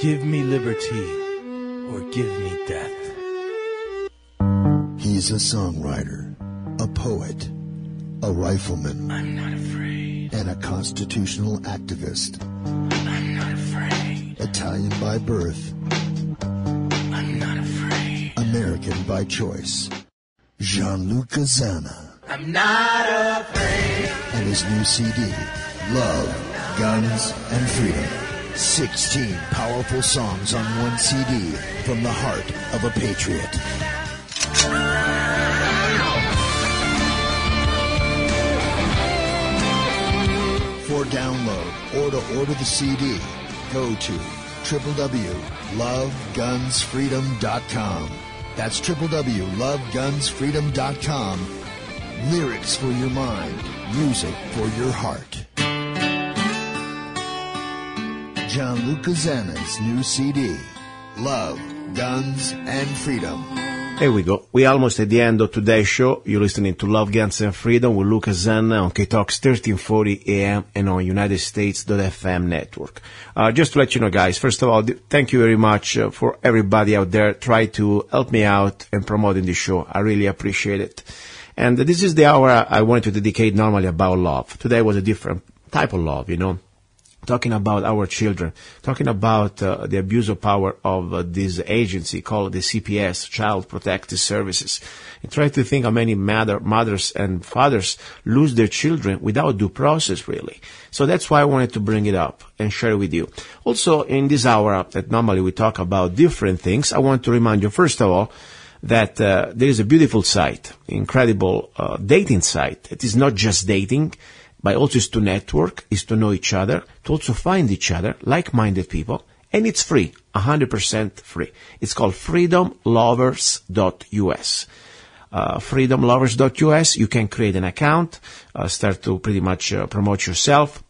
Give me liberty or give me death. He's a songwriter, a poet, a rifleman. I'm not afraid. And a constitutional activist. I'm not afraid. Italian by birth. I'm not afraid. American by choice. Gianluca Zanna. I'm not afraid. And his new CD, Love, Guns, and Freedom. 16 powerful songs on one CD from the heart of a patriot. For download or to order the CD, go to www.lovegunsfreedom.com. That's www.lovegunsfreedom.com. Lyrics for your mind, music for your heart. Gianluca Zanna's new CD, Love, Guns, and Freedom. There we go. We're almost at the end of today's show. You're listening to Love, Guns, and Freedom with Luca Zanna on KTOX 1340 AM and on United States.FM network. Just to let you know, guys, first of all, thank you very much for everybody out there. Try to help me out and promoting the show. I really appreciate it. And this is the hour I wanted to dedicate normally about love. Today was a different type of love, you know. Talking about our children, talking about the abuse of power of this agency called the CPS, Child Protective Services. And try to think how many mothers and fathers lose their children without due process, really. So that's why I wanted to bring it up and share it with you. Also, in this hour that normally we talk about different things, I want to remind you, first of all, that there is a beautiful site, incredible dating site. It is not just dating, but also is to network, is to know each other, to also find each other, like-minded people, and it's free, 100% free. It's called freedomlovers.us. Freedomlovers.us, you can create an account, start to pretty much promote yourself,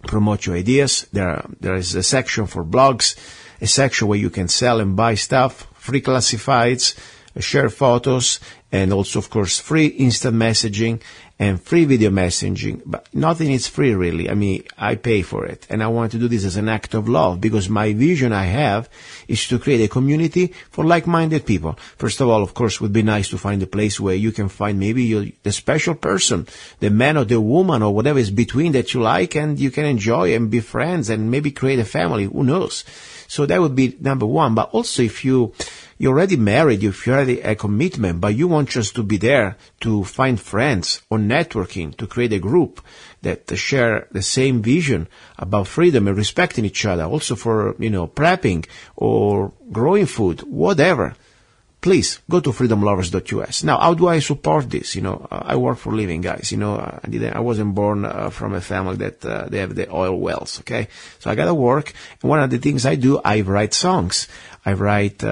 promote your ideas. There is a section for blogs, a section where you can sell and buy stuff, free classifieds, share photos, and also, of course, free instant messaging and free video messaging. But nothing is free, really. I mean, I pay for it. And I want to do this as an act of love because my vision I have is to create a community for like-minded people. First of all, of course, it would be nice to find a place where you can find maybe the special person, the man or the woman or whatever is between that you like, and you can enjoy and be friends and maybe create a family. Who knows? So that would be number one. But also, if you're already married, if you already a commitment, but you want just to be there to find friends or networking, to create a group that share the same vision about freedom and respecting each other, also for, prepping or growing food, whatever, please go to freedomlovers.us. Now, how do I support this? I work for a living, guys. I wasn't born from a family that they have the oil wells, okay? So I gotta work. And one of the things I do, I write songs. I write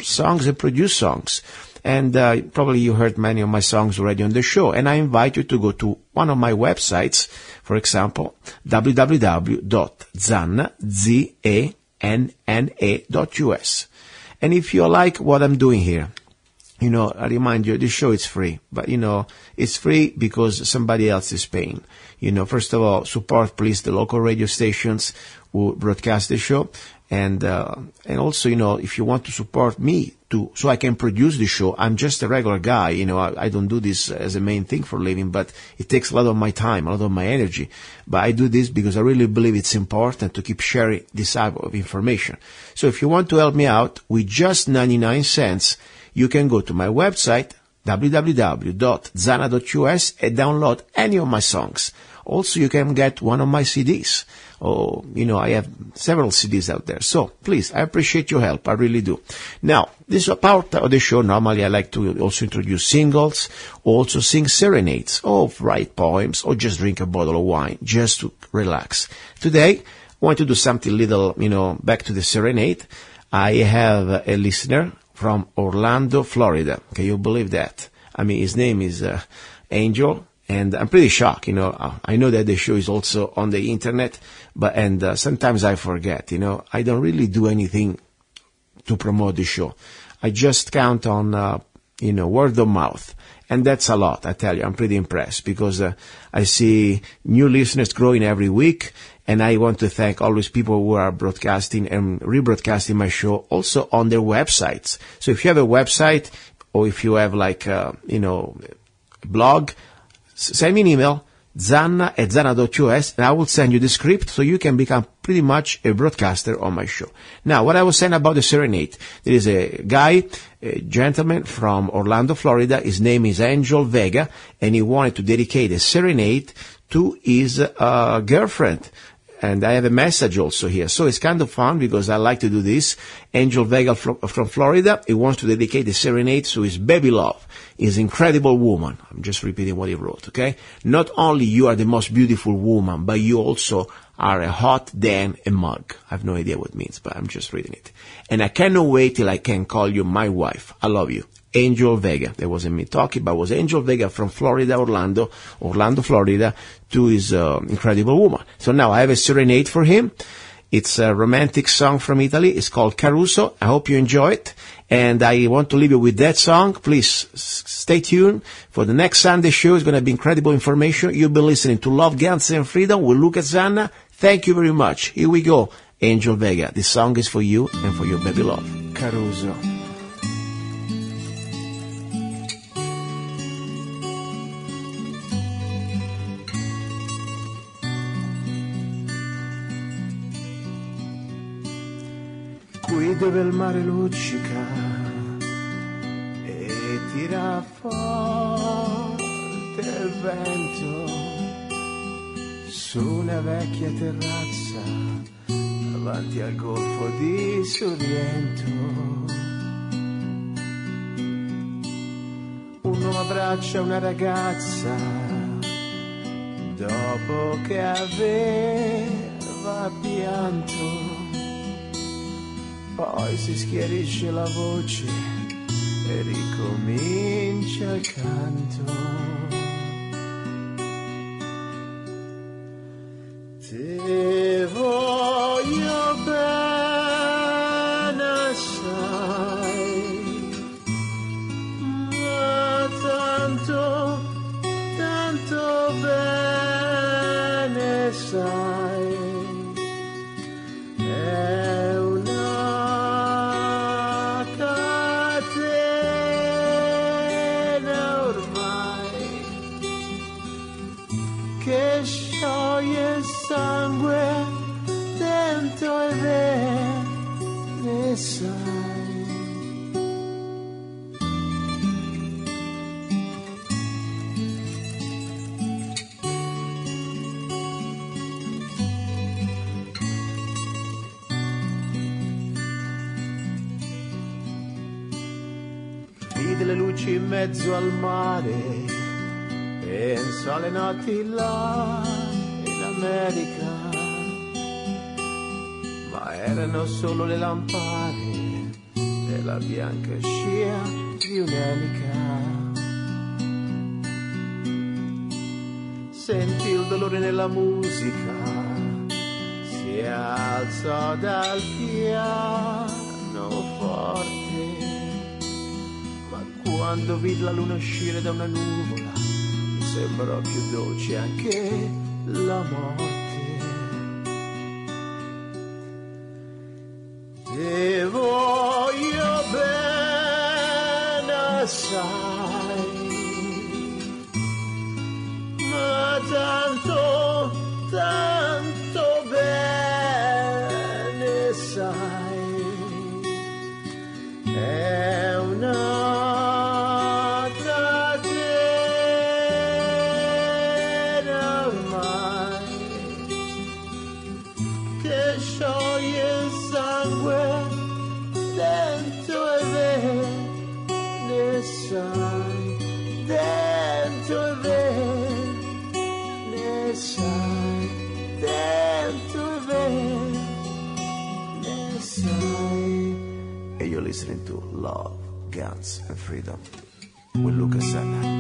songs and produce songs. And probably you heard many of my songs already on the show. And I invite you to go to one of my websites, for example, www.zanna.us. And if you like what I'm doing here, I remind you, this show is free, but it's free because somebody else is paying. First of all, support please the local radio stations who broadcast the show, and also, if you want to support me so I can produce the show. I'm just a regular guy, I don't do this as a main thing for a living, but it takes a lot of my time, a lot of my energy. But I do this because I really believe it's important to keep sharing this type of information. So if you want to help me out with just 99 cents, you can go to my website, www.zanna.us, and download any of my songs. Also, you can get one of my CDs. I have several CDs out there. So, please, I appreciate your help. I really do. Now, this part of the show, normally I like to also introduce singles, also sing serenades, or write poems, or just drink a bottle of wine, just to relax. Today, I want to do something little, back to the serenade. I have a listener from Orlando, Florida. Can you believe that? His name is Angel. And I'm pretty shocked, I know that the show is also on the internet, but sometimes I forget, I don't really do anything to promote the show. I just count on, word of mouth. And that's a lot, I tell you. I'm pretty impressed because I see new listeners growing every week. And I want to thank always people who are broadcasting and rebroadcasting my show also on their websites. So if you have a website or if you have blog, send me an email, zanna@zanna.us, and I will send you the script so you can become pretty much a broadcaster on my show. Now, what I was saying about the serenade, there is a gentleman from Orlando, Florida. His name is Angel Vega, and he wanted to dedicate a serenade to his girlfriend. And I have a message also here. So it's kind of fun because I like to do this. Angel Vega from Florida, he wants to dedicate a serenade to his baby love, his incredible woman. I'm just repeating what he wrote, okay? Not only you are the most beautiful woman, but you also are a hot Dan a mug. I have no idea what it means, but I'm just reading it. And I cannot wait till I can call you my wife. I love you. Angel Vega. That wasn't me talking, but it was Angel Vega from Florida, Orlando, Florida, to his incredible woman. So now I have a serenade for him. It's a romantic song from Italy. It's called Caruso. I hope you enjoy it. And I want to leave you with that song. Please stay tuned for the next Sunday show. It's going to be incredible information. You'll be listening to Love, Guns, and Freedom with Luca Zanna. Thank you very much. Here we go. Angel Vega. This song is for you and for your baby love. Caruso. Qui dove il mare luccica e tira forte il vento su una vecchia terrazza davanti al golfo di Sorrento, un uomo abbraccia una ragazza dopo che aveva pianto. Poi si schiarisce la voce e ricomincia il canto. Te voglio bene assai, ma tanto, tanto bene sai. Sangue dentro e ne sai. Vide le luci in mezzo al mare, penso alle notti là America, ma erano solo le lampade e la bianca scia di un'elica. Sentì il dolore nella musica, si alzò dal piano forte, ma quando vidi la luna uscire da una nuvola, mi sembrò più dolce anche la morte. Ti voglio bene assai, ma tanto, tanto bene sai, è una catena ormai che scioglie il sangue dentro e ne sai, dentro e ne sai, dentro e ne sai. And you're listening to Love, Guns and Freedom with Luca Zanna.